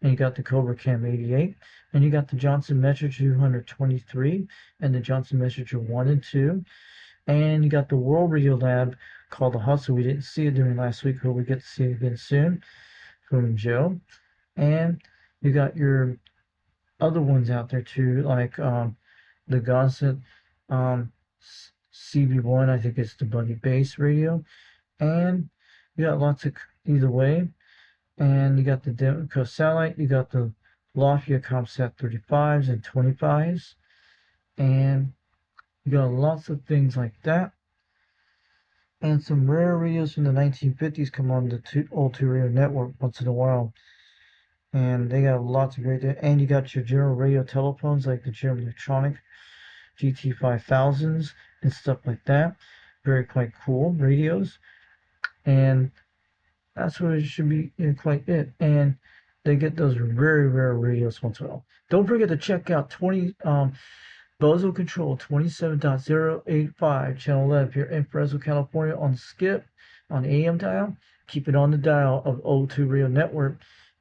and you got the Cobra Cam 88, and you got the Johnson Metro 223, and the Johnson Messenger 1 and 2, and you got the World Radio Lab called the Hustle. We didn't see it during last week, but we get to see it again soon from Joe. And you got your other ones out there too, like the Gossip CB1, I think it's the Buddy Bass radio. And you got lots of either way. And you got the Demco Satellite, you got the Lafayette Comsat 35s and 25s. And you got lots of things like that. And some rare radios from the 1950s come on the old 2 Radio Network once in a while. And they got lots of great, and you got your general radio telephones like the General Electronic GT5000s and stuff like that. Very quite cool radios. And that's what it should be, quite it. And they get those very rare radios once in a while. Don't forget to check out Bozo Control 27.085 channel 11 here in Fresno, California on Skip on AM dial. Keep it on the dial of O2 Radio Network,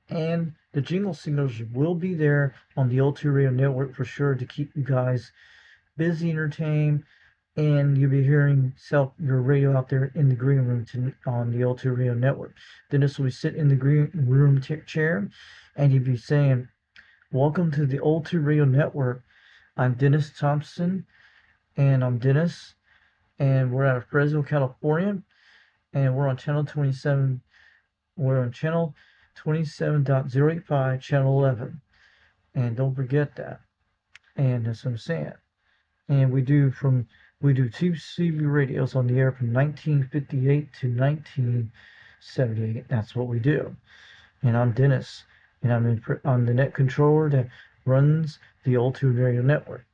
and the jingle signals will be there on the O2 Radio Network for sure to keep you guys busy, entertained, and you'll be hearing your radio out there in the green room on the O2 Radio Network. Dennis will be sitting in the green room chair, and he'll be saying, "Welcome to the O2 Radio Network. I'm Dennis Thompson, and I'm Dennis, and we're out of Fresno, California, and we're on channel 27. We're on channel 27.085, channel 11, and don't forget that. And that's what I'm saying. And we do two CB radios on the air from 1958 to 1978. That's what we do. And I'm Dennis, and I'm the net controller that runs the old 2 Radio Network.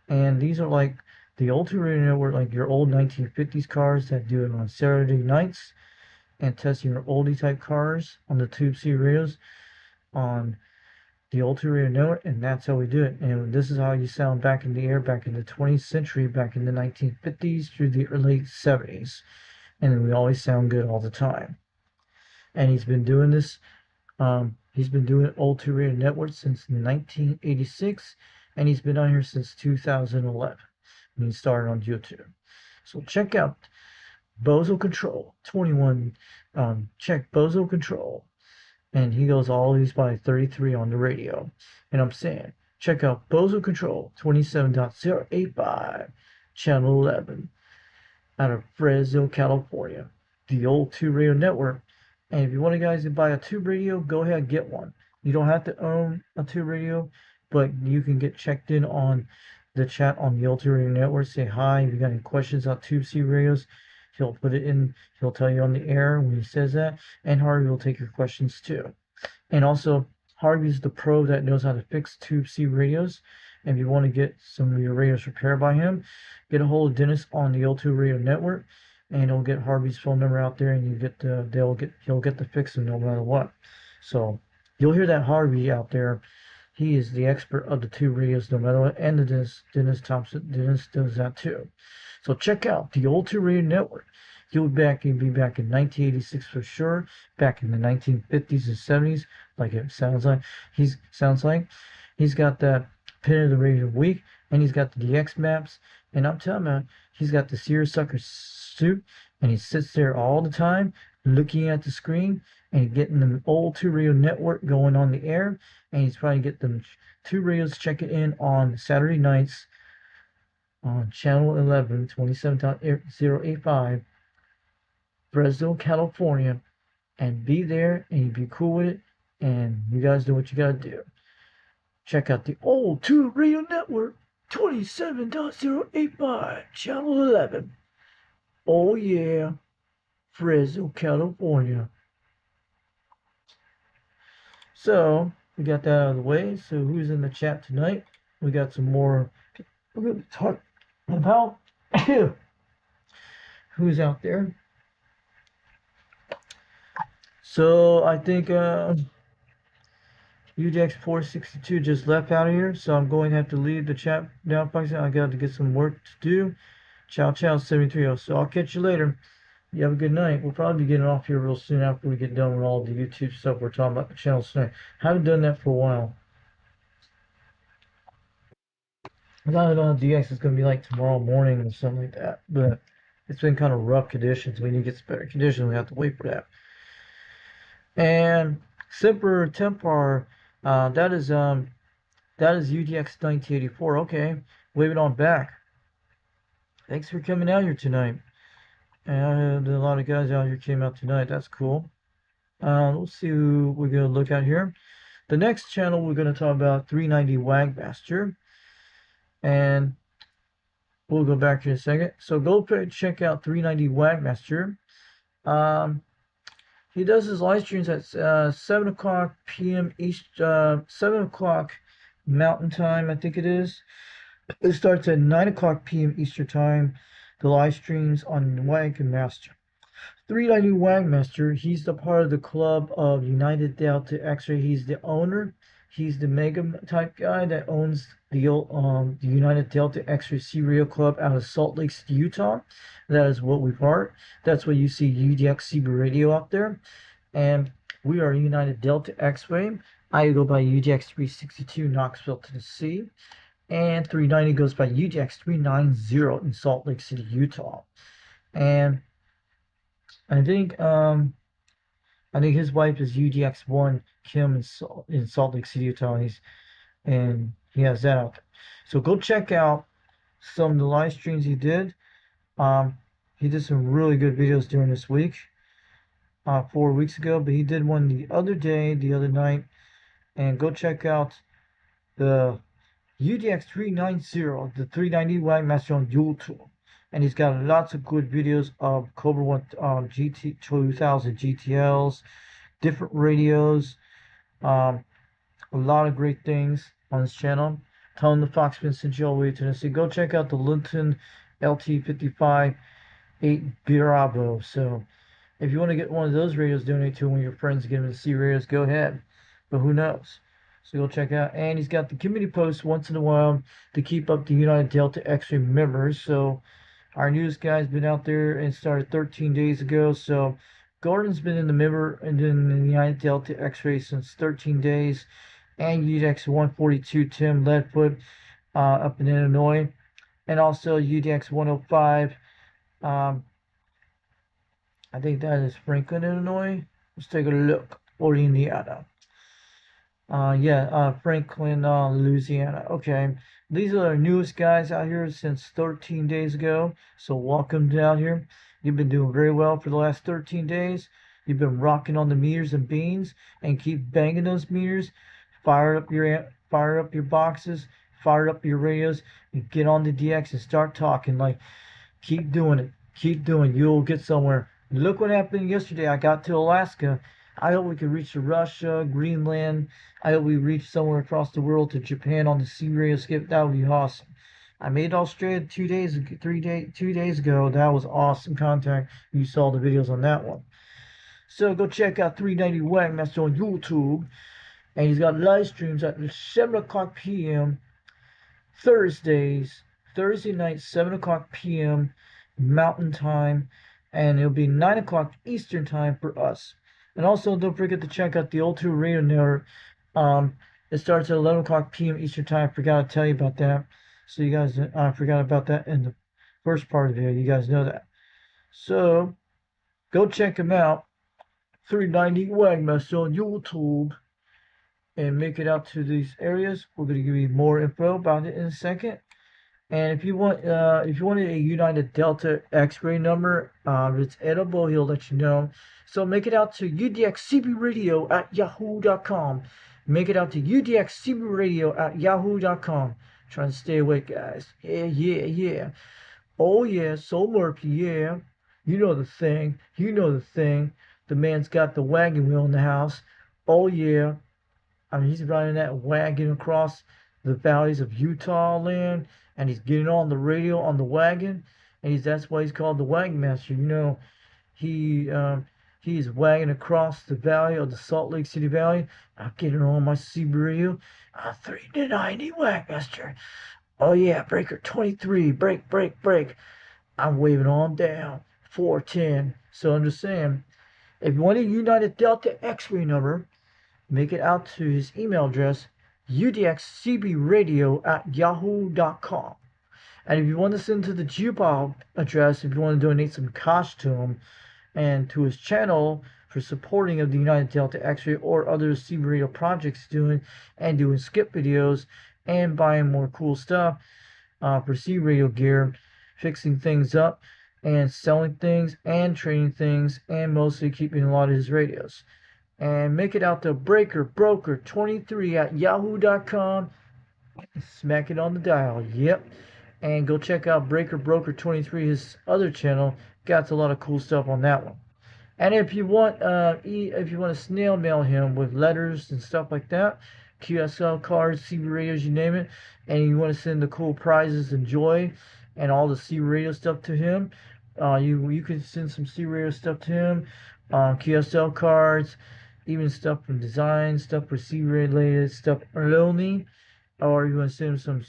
And these are like the old 2 Radio Network, like your old 1950s cars that do it on Saturday nights and testing your oldie type cars on the Tube C radios on the old 2 Radio Network, and that's how we do it. And this is how you sound back in the air, back in the 20th century, back in the 1950s through the late 70s. And we always sound good all the time. And he's been doing this. He's been doing old 2 Radio Network since 1986, and he's been on here since 2011 when he started on YouTube. So check out Bozo Control 21. Check Bozo Control, and he goes always by 33 on the radio. And I'm saying, check out Bozo Control 27.085, channel 11, out of Fresno, California, the old 2 Radio Network. And if you want guys to buy a tube radio, go ahead and get one. You don't have to own a tube radio, but you can get checked in on the chat on the old 2 Radio Network. Say hi. If you got any questions on Tube C radios, he'll put it in. He'll tell you on the air when he says that. And Harvey will take your questions too. And also, Harvey's the pro that knows how to fix Tube C radios. And if you want to get some of your radios repaired by him, get a hold of Dennis on the old 2 Radio Network, and he'll get Harvey's phone number out there, and he'll get the fix no matter what. So you'll hear that Harvey out there. He is the expert of the 2 radios no matter what, and the Dennis Thompson. Dennis does that too. So check out the old 2 Radio Network. He'll be back in 1986 for sure, back in the 1950s and 70s, like it sounds like. He's got that pin of the radio week, and he's got the DX maps, and I'm telling you, he's got the seersucker suit, and he sits there all the time looking at the screen and getting the old 2 Radio Network going on the air, and he's probably get them 2 radios checking in on Saturday nights on channel 11, 27.085, Fresno, California, and be there, and you be cool with it, and you guys do what you gotta do. Check out the old 2 Radio Network, 27.085, channel 11. Oh yeah, Fresno, California. So, we got that out of the way. So, who's in the chat tonight? We got some more. We're going to talk about who's out there. So, I think UJX462 just left out of here. So, I'm going to have to leave the chat now. I got to get some work to do. Ciao, ciao, 73. So, I'll catch you later. You have a good night. We'll probably be getting off here real soon after we get done with all the YouTube stuff we're talking about the channels tonight. Haven't done that for a while. I don't know how DX is going to be like tomorrow morning or something like that, but it's been kind of rough conditions. We need to get some better conditions. We have to wait for that. And Semper Tempar, that is UDX 1984. Okay, wave it on back. Thanks for coming out here tonight. And I had a lot of guys out here came out tonight. That's cool. Let's see who we're going to look at here. The next channel we're going to talk about 390 Wagmaster. And we'll go back here in a second. So go check out 390 Wagmaster. He does his live streams at 7 o'clock p.m. East, 7 o'clock Mountain Time, I think it is. It starts at 9 o'clock p.m. Eastern Time. The live streams on Wagmaster. 390 Wagmaster, he's the part of the club of United Delta X-Ray. He's the owner. He's the mega type guy that owns the United Delta X-Ray C Radio Club out of Salt Lake City, Utah. That is what we part. That's why you see UDX CB Radio up there. And we are United Delta X-Ray. I go by UDX 362 Knoxville, Tennessee. And 390 goes by UDX 390 in Salt Lake City, Utah. And I think his wife is UDX1 Kim in Salt Lake City, Utah, and he has that out there. So go check out some of the live streams he did. He did some really good videos during this week, 4 weeks ago, but he did one the other night, and go check out the UDX 390, the 390 Wagmaster on YouTube. And he's got lots of good videos of Cobra 1 GT 2000 GTLs, different radios, a lot of great things on his channel. Tone the Foxman sent you all the way to Tennessee. Go check out the Linton LT55 8 Bravo. So if you want to get one of those radios, donate to one of your friends, get them to see radios, go ahead. But who knows? So go check out. And he's got the community posts once in a while to keep up the United Delta X-Ray members. So our newest guy's been out there and started 13 days ago. So Gordon's been in the member and in the United Delta X-Ray since 13 days. And UDX 142 Tim Leadfoot up in Illinois. And also UDX 105. I think that is Franklin, Illinois. Let's take a look. Or Indiana. Franklin, Louisiana. Okay, these are our newest guys out here since 13 days ago. So welcome down here. You've been doing very well for the last 13 days. You've been rocking on the meters and beans, and keep banging those meters. Fire up your boxes, fire up your radios, and get on the DX and start talking. Like, keep doing it. Keep doing it. You'll get somewhere. Look what happened yesterday. I got to Alaska. I hope we can reach to Russia, Greenland. I hope we reach somewhere across the world to Japan on the C radio skip. That would be awesome. I made Australia 2 days ago. That was awesome contact. You saw the videos on that one. So go check out 390 Wagmaster on YouTube. And he's got live streams at 7 o'clock p.m. Thursday night, 7 o'clock p.m. Mountain Time. And it'll be 9 o'clock Eastern Time for us. And also, don't forget to check out the Ultra Radio Network. It starts at 11 o'clock p.m. Eastern Time. I forgot to tell you about that. So you guys, I forgot about that in the first part of the video. You guys know that. So, go check him out. 390 Wagmaster on YouTube. And make it out to these areas. We're going to give you more info about it in a second. And if you wanted a United Delta X-ray number, if it's edible, he'll let you know. So make it out to udxcbradio@yahoo.com. Make it out to udxcbradio@yahoo.com. Trying to stay awake, guys. Yeah. Oh yeah, Soul Murphy, yeah. You know the thing. The man's got the wagon wheel in the house. Oh yeah. I mean, he's riding that wagon across the valleys of Utah land, and he's getting on the radio on the wagon, and that's why he's called the Wagon Master. You know, he's wagging across the valley of the Salt Lake City Valley. I'm getting on my CB radio. 390 Wagmaster. Oh yeah, breaker 23, break. I'm waving on down. 410. So I'm just saying, if you want a United Delta X-ray number, make it out to his email address, udxcbradio@yahoo.com. And if you want to send to the Gmail address, if you want to donate some cash to him and to his channel for supporting of the United Delta X-ray or other CB Radio projects doing and doing skip videos and buying more cool stuff for CB Radio gear, fixing things up and selling things and trading things and mostly keeping a lot of his radios. And make it out to breakerbroker23@yahoo.com. Smack it on the dial. Yep. And go check out Breaker Broker 23, his other channel. Got a lot of cool stuff on that one. And if you want to snail mail him with letters and stuff like that, QSL cards, CB radios, you name it, and you want to send the cool prizes and joy and all the CB radio stuff to him, you can send some CB radio stuff to him, QSL cards, even stuff from design, stuff for CB related stuff only, or you want to send him some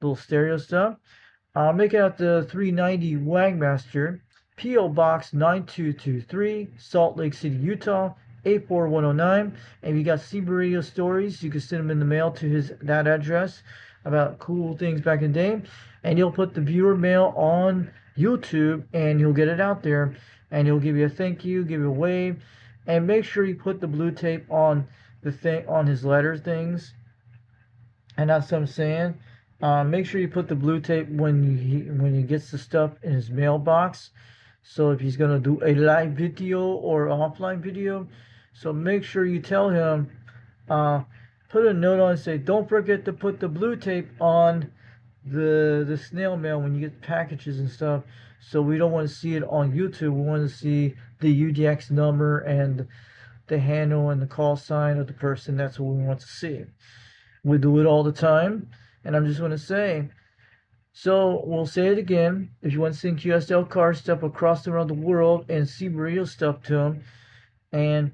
little stereo stuff. Make it out the 390 Wagmaster, P.O. Box 9223, Salt Lake City, Utah 84109. And if you got CB radio stories, you can send them in the mail to that address about cool things back in the day. And he'll put the viewer mail on YouTube and he'll get it out there. And he'll give you a thank you, give you a wave. And make sure you put the blue tape on on his letter things. And that's what I'm saying. Make sure you put the blue tape when he gets the stuff in his mailbox. So if he's gonna do a live video or offline video, so make sure you tell him, put a note on and say, don't forget to put the blue tape on the snail mail when you get packages and stuff. So we don't want to see it on YouTube. We want to see the UDX number and the handle and the call sign of the person. That's what we want to see. We do it all the time. And I'm just going to say, so we'll say it again. If you want to send QSL car stuff across around the world and CB radio stuff to them and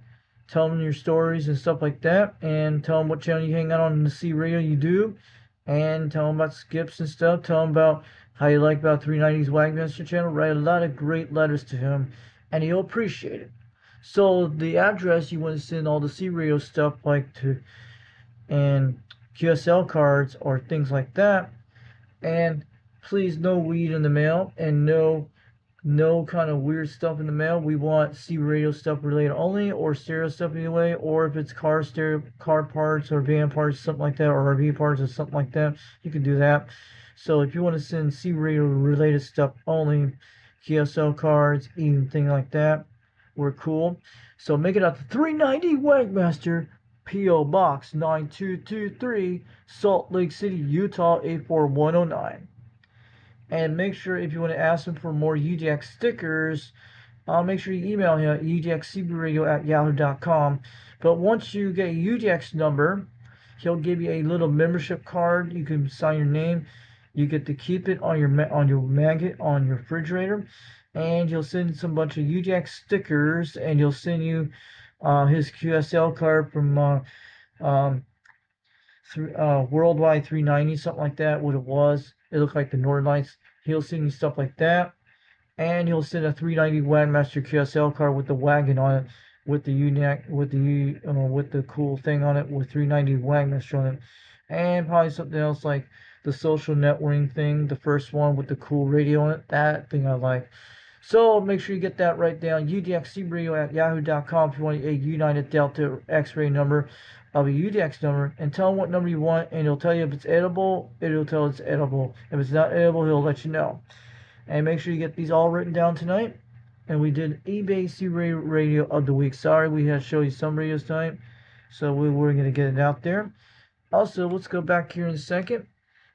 tell them your stories and stuff like that and tell them what channel you hang out on in the CB radio you do and tell them about skips and stuff. Tell them about how you like about 390's Wagmaster channel. Write a lot of great letters to him and he'll appreciate it. So the address you want to send all the CB radio stuff like to and QSL cards or things like that, and please no weed in the mail and no kind of weird stuff in the mail. We want CB radio stuff related only, or stereo stuff anyway, or if it's car parts or van parts, something like that, or RV parts or something like that, you can do that. So if you want to send CB radio related stuff only, QSL cards, anything like that, we're cool. So make it out to 390 Wagmaster, P.O. Box 9223, Salt Lake City, Utah 84109. And make sure if you want to ask him for more UDX stickers, make sure you email him at udxcbradio@yahoo.com. But once you get a UDX number, he'll give you a little membership card. You can sign your name. You get to keep it on your magnet on your refrigerator. And he'll send some bunch of UDX stickers, and he'll send you his QSL card from Worldwide 390, something like that, what it was. It looked like the Northern Lights. He'll send you stuff like that. And he'll send a 390 Wagmaster QSL card with the wagon on it, with the cool thing on it, with 390 Wagmaster on it. And probably something else like the social networking thing, the first one with the cool radio on it. That thing I like. So make sure you get that right down. udxcbradio@yahoo.com if you want a United Delta X-ray number of a UDX number, and tell him what number you want, and he'll tell you if it's edible. It'll tell it's edible. If it's not edible, he'll let you know. And make sure you get these all written down tonight. And we did eBay CB radio of the week. Sorry, we had to show you some radios tonight, so we were going to get it out there. Also, let's go back here in a second.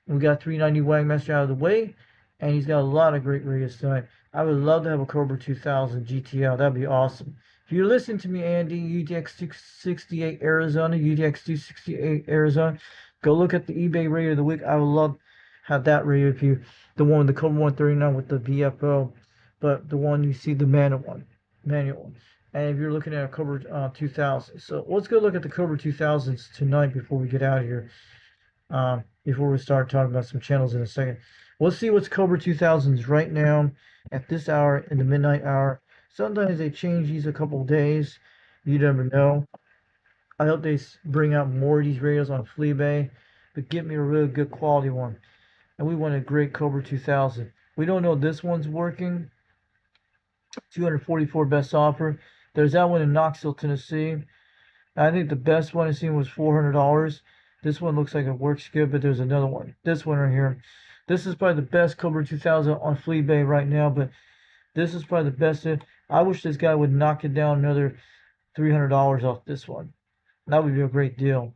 We got 390 Wagmaster out of the way, and he's got a lot of great radios tonight. I would love to have a Cobra 2000 GTL. That'd be awesome. If you listen to me, Andy, UDX 268 Arizona, UDX 268 Arizona, go look at the eBay radio of the week. I would love to have that radio if you, the one with the Cobra 139 with the VFO, but the one you see, the manual one. And if you're looking at a Cobra 2000. So let's go look at the Cobra 2000s tonight before we get out of here. Before we start talking about some channels in a second. We'll see what's Cobra 2000s right now at this hour in the midnight hour. Sometimes they change these a couple of days. You never know. I hope they bring out more of these radios on Fleabay, but get me a really good quality one. And we want a great Cobra 2000. We don't know if this one's working. 244 best offer. There's that one in Knoxville, Tennessee. I think the best one I've seen was $400. This one looks like it works good, but there's another one. This one right here. This is probably the best Cobra 2000 on Fleabay right now, but this is probably the best. I wish this guy would knock it down another $300 off this one. That would be a great deal.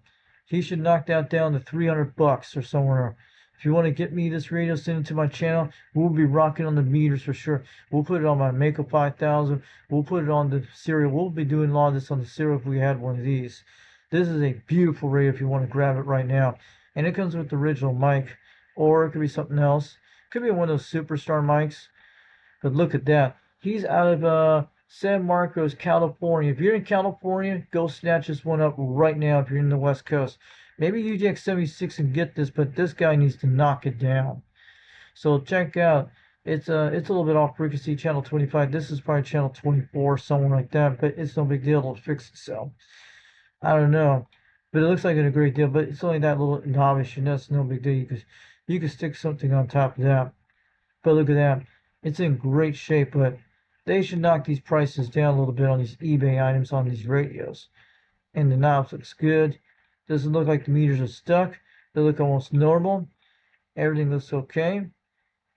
He should knock that down to $300 or somewhere. If you want to get me this radio, send it to my channel. We'll be rocking on the meters for sure. We'll put it on my Mako 5000. We'll put it on the serial. We'll be doing a lot of this on the serial if we had one of these. This is a beautiful radio if you want to grab it right now. And it comes with the original mic. Or it could be something else. It could be one of those superstar mics. But look at that. He's out of San Marcos, California. If you're in California, go snatch this one up right now if you're in the West Coast. Maybe UJX76 can get this, but this guy needs to knock it down. So check out. It's a little bit off frequency, channel 25. This is probably channel 24, something like that, but it's no big deal. It'll fix itself. I don't know. But it looks like a great deal, but it's only that little novice, and that's no big deal. You can stick something on top of that. But look at that. It's in great shape, but they should knock these prices down a little bit on these eBay items on these radios. And the knobs looks good. Doesn't look like the meters are stuck. They look almost normal. Everything looks okay.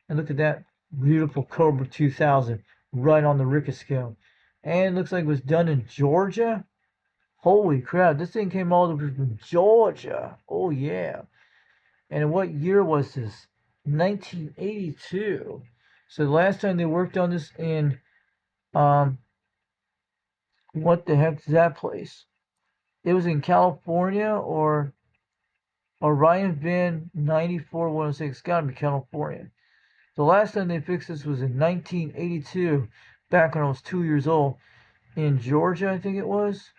And look at that beautiful Cobra 2000 right on the Richter scale. And it looks like it was done in Georgia. Holy crap, this thing came all the way from Georgia. Oh yeah. And what year was this? 1982. So the last time they worked on this in what the heck is that place? It was in California or Orion Van 94106. It's gotta be California. The last time they fixed this was in 1982, back when I was 2 years old. In Georgia, I think it was.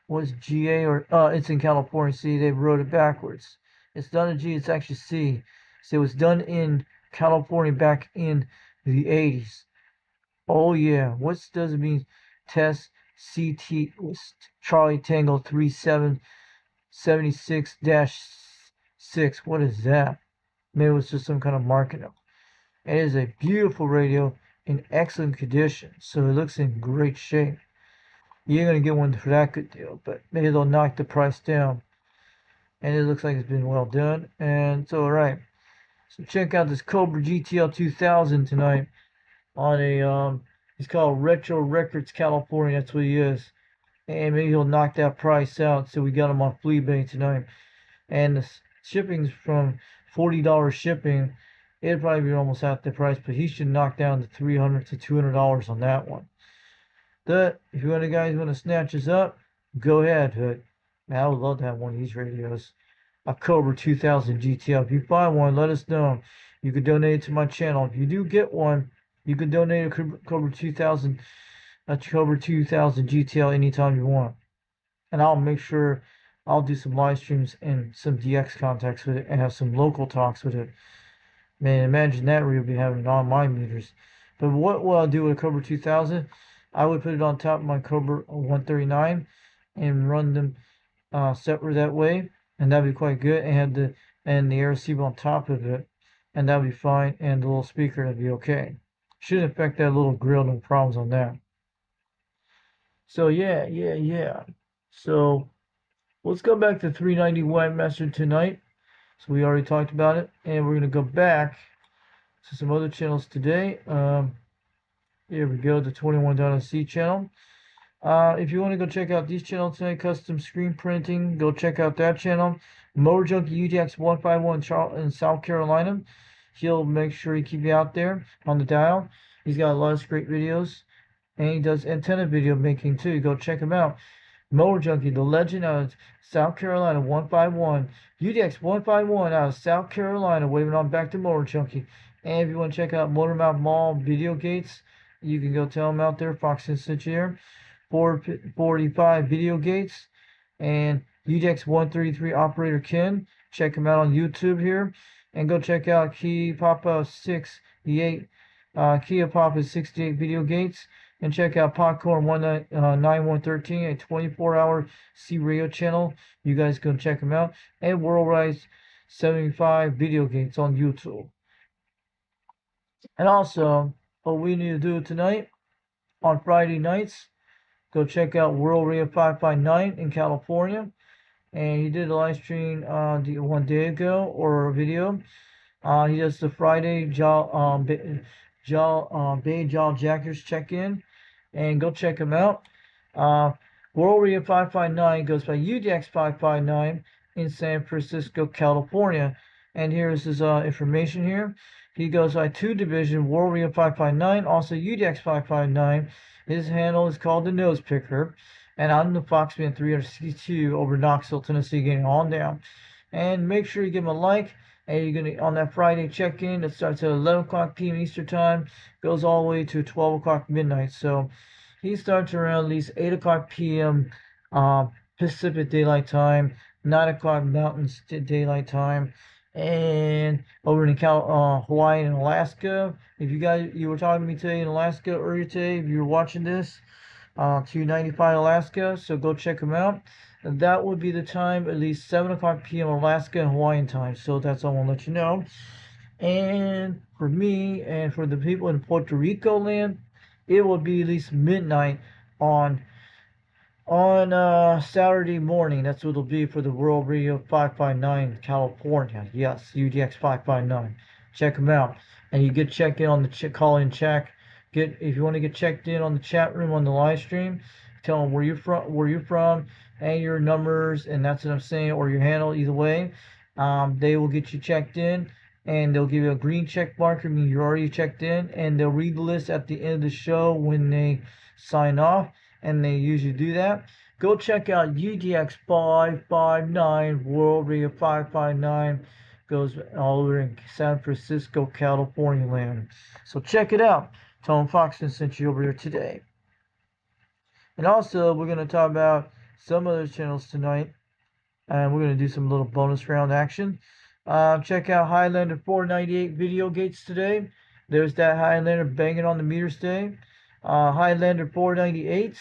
Was GA or it's in California. See, they wrote it backwards. It's done in G, it's actually C. So it was done in California back in the 80s. Oh yeah, what does it mean? Test CT Charlie Tango 3776-6. What is that? Maybe it was just some kind of marketing. It is a beautiful radio in excellent condition, so it looks in great shape. You ain't gonna get one for that good deal, but maybe they'll knock the price down. And it looks like it's been well done, and it's alright. So check out this Cobra GTL 2000 tonight on a he's called Retro Records California. That's what he is. And maybe he'll knock that price out. So we got him on Fleabay tonight. And the shipping's from $40 shipping. It'd probably be almost half the price, but he should knock down to $300 to $200 on that one. But if you guys want to snatch this up, go ahead. But man, I would love to have one of these radios. A Cobra 2000 GTL. If you find one, let us know. You could donate it to my channel. If you do get one, you can donate a Cobra 2000 GTL anytime you want. And I'll make sure I'll do some live streams and some DX contacts with it and have some local talks with it. Man, imagine that we'll be having on my meters. But what will I do with a Cobra 2000? I would put it on top of my Cobra 139 and run them separate that way. And that'd be quite good. And have the air receiver on top of it. And that'd be fine. And the little speaker, that'd be okay. Shouldn't affect that little grill, no problems on that. So yeah. So let's go back to 390 Webmaster tonight. So we already talked about it, and we're gonna go back to some other channels today. Here we go, the 21.C channel. If you want to go check out these channels tonight, custom screen printing, go check out that channel. Motor Junkie UJX 151 in South Carolina. He'll make sure he keep you out there on the dial. He's got a lot of great videos. And he does antenna video making too. Go check him out. Motor Junkie, the legend out of South Carolina, 151. UDX 151 out of South Carolina, waving on back to Motor Junkie. And if you want to check out Motormouth Mall Video Gates, you can go tell him out there, Fox Institute here. 445 Video Gates. And UDX 133 Operator Ken. Check him out on YouTube here. And go check out Kia Papa 68, Kia Papa 68 Video Gates. And check out Popcorn 9113, a 24-hour C radio channel. You guys go check them out. And Worldwide 75 Video Gates on YouTube. And also, what we need to do tonight, on Friday nights, go check out World Radio 559 in California. And he did a live stream 1 day ago, or a video. He does the Friday Bay Jackers check-in, and go check him out. World Radio 559 goes by UDX 559 in San Francisco, California. And here's his information here. He goes by 2 Division World Radio 559, also UDX 559. His handle is called the Nose Picker. And I'm the Foxman 362 over Knoxville, Tennessee, getting on down. And make sure you give him a like. And you're gonna, on that Friday check-in that starts at 11 o'clock p.m. Eastern time, goes all the way to 12 o'clock midnight. So he starts around at least 8 o'clock p.m. Pacific Daylight Time, 9 o'clock Mountain Daylight Time, and over in Hawaii and Alaska. If you were talking to me today in Alaska earlier today, if you were watching this, 295 Alaska, so go check them out. And that would be the time, at least 7 o'clock p.m. Alaska and Hawaiian time. So that's all I want to let you know. And for me and for the people in Puerto Rico land, it will be at least midnight on Saturday morning. That's what it'll be for the World Radio 559 California. Yes, UDX 559. Check them out. And you get checked in on the call-in check. If you want to get checked in on the chat room on the live stream, tell them where you're from, and your numbers, and that's what I'm saying, or your handle, either way. They will get you checked in, and they'll give you a green check mark, I mean you're already checked in, and they'll read the list at the end of the show when they sign off, and they usually do that. Go check out UDX 559, World Radio 559, goes all over in San Francisco, California land. So check it out. Tom Foxton sent you over here today. And also, we're going to talk about some other channels tonight. And we're going to do some little bonus round action. Check out Highlander 498 Video Gates today. There's that Highlander banging on the meters today. Highlander 498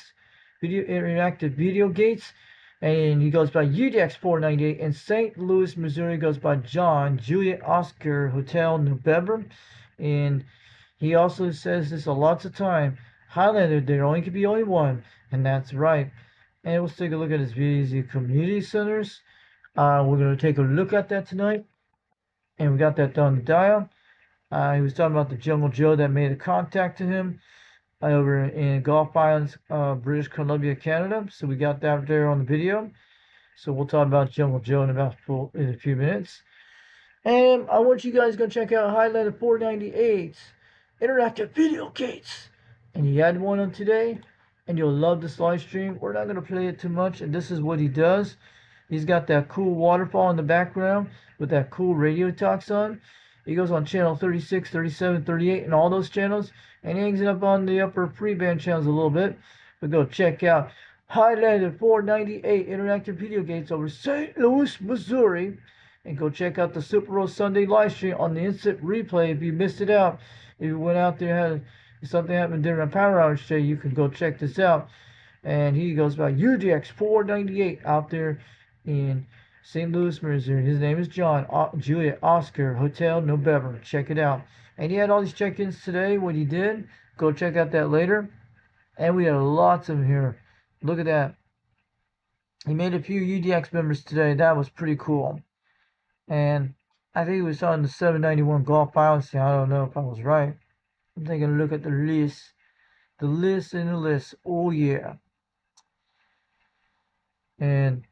Interactive Video Gates. And he goes by UDX 498. And St. Louis, Missouri goes by John Juliet Oscar Hotel November. And he also says this a lots of time. Highlander, there only could be only one, and that's right. And let's take a look at his VZ community centers. We're going to take a look at that tonight. And we got that done the dial. He was talking about the Jungle Joe that made a contact to him over in Gulf Islands, British Columbia, Canada. So we got that there on the video. So we'll talk about Jungle Joe in a few minutes. And I want you guys to go check out Highlander 498. Interactive Video Gates, and he had one on today, and you'll love this live stream. We're not going to play it too much, and this is what he does. He's got that cool waterfall in the background with that cool radio talks on. He goes on channel 36, 37, 38, and all those channels, and he hangs it up on the upper pre-band channels a little bit. But go check out Highlander 498 Interactive Video Gates over St. Louis, Missouri, and go check out the Super Bowl Sunday live stream on the instant replay if you missed it out. If you went out there, had something happened during a power outage day, you can go check this out. And he goes by UDX 498 out there in St. Louis, Missouri. His name is John Juliet Oscar Hotel November. Check it out. And he had all these check-ins today. What he did, go check out that later. And we had lots of them here. Look at that. He made a few UDX members today. That was pretty cool. And I think it was on the 791 Gulf Islands. I don't know if I was right. I'm taking a look at the list. The list and the list. Oh, yeah. And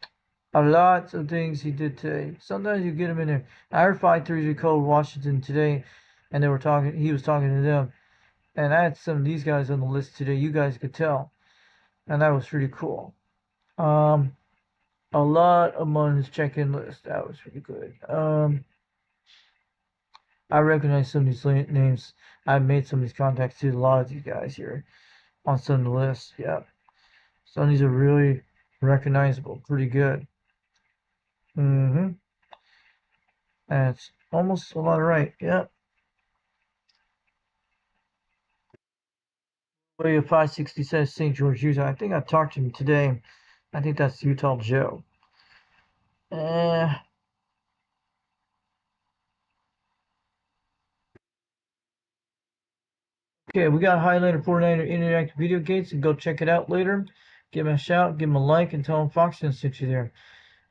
a lot of things he did today. Sometimes you get him in there. I heard 530 Code Washington today, and he was talking to them. And I had some of these guys on the list today. You guys could tell. And that was pretty cool. A lot among his check-in list. That was pretty good. I recognize some of these names. I've made some of these contacts to a lot of these guys here on some of the lists. Yeah. Some of these are really recognizable. Pretty good. And Almost a lot right. Yep. Radio 560 says St. George, Utah. I think I talked to him today. I think that's Utah Joe. Uh, okay, we got Highlander 49er Interactive Video Gates, and go check it out later. Give him a shout, give him a like, and tell him Foxton sent you there.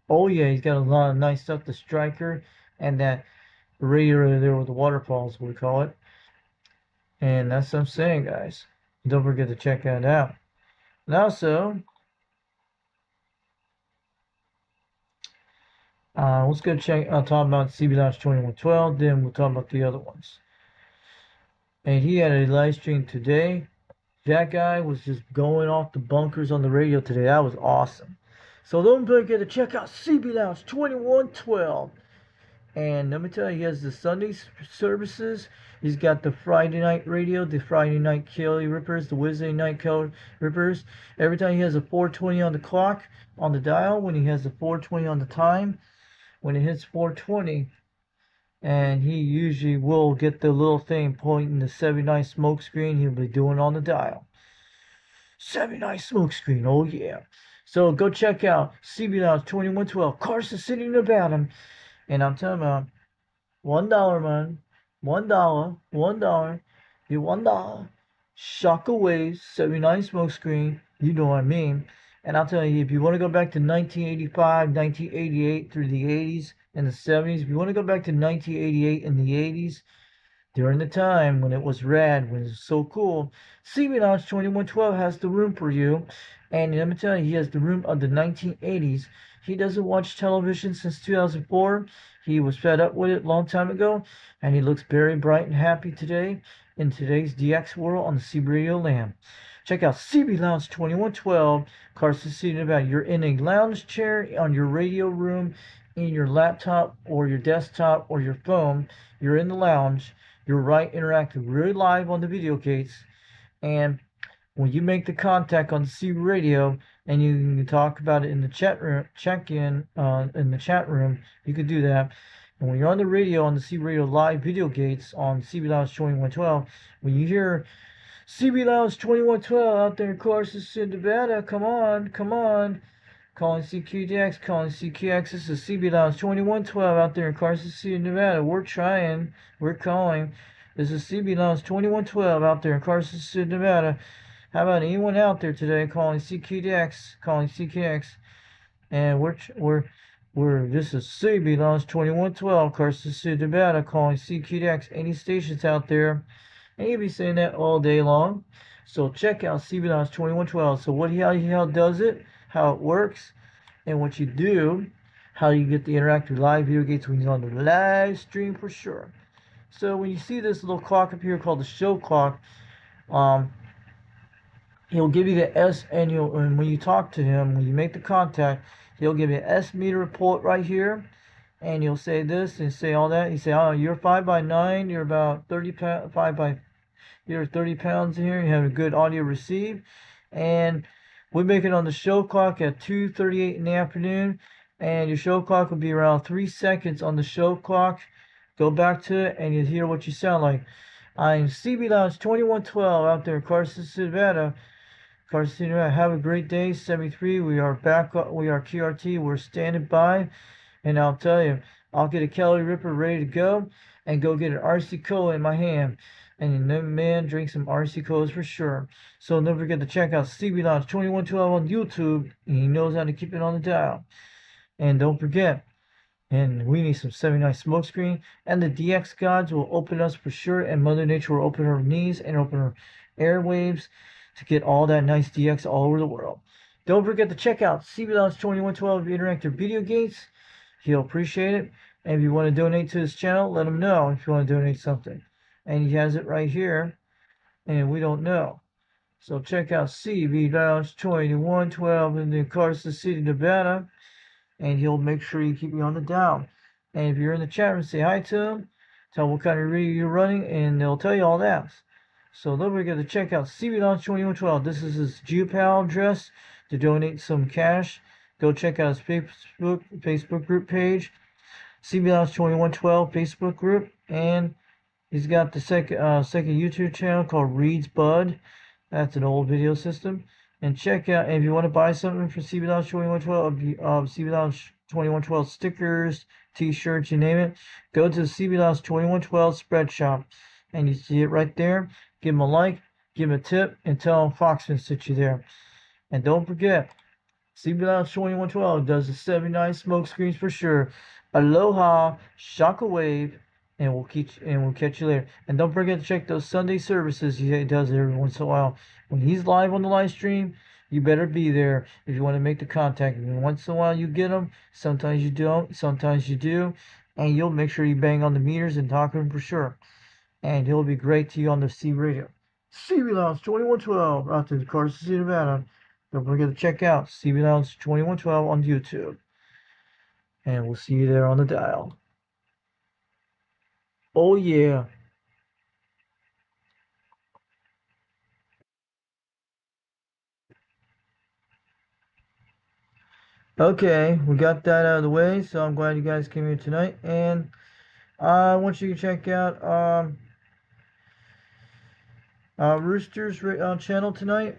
Oh yeah, he's got a lot of nice stuff. The Striker and that radio there with the waterfalls, we call it. And that's what I'm saying, guys. Don't forget to check that out. And also, let's go check. I'll talk about CB Launch 2112. Then we'll talk about the other ones. And he had a live stream today. That guy was just going off the bunkers on the radio today. That was awesome. So don't forget to check out CB Lounge 2112. And let me tell you, he has the Sunday services. He's got the Friday night radio, the Friday night Kelly Rippers, the Wednesday night Kelly Rippers. Every time he has a 420 on the clock, on the dial, when he has the 420 on the time, when it hits 420, and he usually will get the little thing pointing the 79 smoke screen he'll be doing on the dial. 79 smoke screen, oh yeah. So go check out CB Lounge 2112, Carson City, Nevada. And I'm telling you, $1, man. $1. The $1. Shockwaves, 79 smoke screen. You know what I mean. And I'll tell you, if you want to go back to 1985, 1988 through the 80s and the 70s, if you want to go back to 1988 and the 80s, during the time when it was rad, when it was so cool, CB Lounge 2112 has the room for you. And let me tell you, he has the room of the 1980s. He doesn't watch television since 2004. He was fed up with it a long time ago, and he looks very bright and happy today in today's DX world on the CB Radio land. Check out CB Lounge 2112, Carson City, Nevada. You're in a lounge chair on your radio room, in your laptop or your desktop or your phone. You're in the lounge. You're right interactive, really live on the video gates. And when you make the contact on the CB radio and you can talk about it in the chat room, check in the chat room, you can do that. And when you're on the radio on the CB radio live video gates on CB Lounge 2112, when you hear CB Lounge 2112 out there in Carson City, Nevada, come on. Calling CQDX, calling CQX. This is CB Lounge 2112 out there in Carson City, Nevada. We're trying. We're calling. This is CB Lounge 2112 out there in Carson City, Nevada. How about anyone out there today calling CQDX, calling CQX? And this is CB Lounge 2112, Carson City, Nevada, calling CQDX. Any stations out there? And you'll be saying that all day long. So check out CB Lounge 2112. So how he does it, how it works, and what you do, how you get the interactive live video gates when you're on the live stream for sure. So when you see this little clock up here called the show clock, he'll give you the S, and when you talk to him, when you make the contact, he'll give you an S meter report right here, and you'll say this and say all that. You say, oh, you're 5x9, you're about 30 pounds here. You have a good audio receive, and we make it on the show clock at 2:38 in the afternoon, and your show clock will be around 3 seconds on the show clock. Go back to it, and you'll hear what you sound like. I'm CB Lounge 2112 out there in Carson City, Nevada. Carson City, Nevada. Have a great day. 73. We are back. We are QRT. We're standing by, and I'll tell you, I'll get a Kelly Ripper ready to go, and go get an RC Cola in my hand. And then, man, drink some RC Colas for sure. So don't forget to check out CB Lounge 2112 on YouTube. He knows how to keep it on the dial. And don't forget, and we need some 79 smokescreen. And the DX gods will open us for sure. And Mother Nature will open her knees and open her airwaves to get all that nice DX all over the world. Don't forget to check out CB Lounge 2112 Interactive Video Gates. He'll appreciate it. And if you want to donate to his channel, let him know if you want to donate something. And he has it right here. And we don't know. So check out CB Lounge 2112 in the Carson City, Nevada. And he'll make sure you keep me on the dial. And if you're in the chat room, say hi to him. Tell him what kind of radio you're running. And they'll tell you all that. So don't forget to check out CB Lounge 2112. This is his GPAL address to donate some cash. Go check out his Facebook group page. CB Lounge 2112 Facebook group, and he's got the second YouTube channel called Reed's Bud. That's an old video system. And check out, if you want to buy something for CB Lounge 2112, CB Lounge 2112 stickers, t-shirts, you name it, go to the CB Lounge 2112 spread shop, and you see it right there. Give him a like, give him a tip, and tell him Foxman sent you there. And don't forget, CB Lounge 2112 does the 79 smoke screens for sure. Aloha, shockwave, and we'll catch you later. And don't forget to check those Sunday services he does every once in a while. When he's live on the live stream, you better be there if you want to make the contact. And once in a while you get them, sometimes you don't, sometimes you do, and you'll make sure you bang on the meters and talk to him for sure. And he'll be great to you on the C Radio. CB Lounge 2112 out to Carson City, Nevada. Don't forget to check out CB Lounge 2112 on YouTube. And we'll see you there on the dial. Oh, yeah. Okay, we got that out of the way, so I'm glad you guys came here tonight. And I want you to check out Rooster's channel tonight.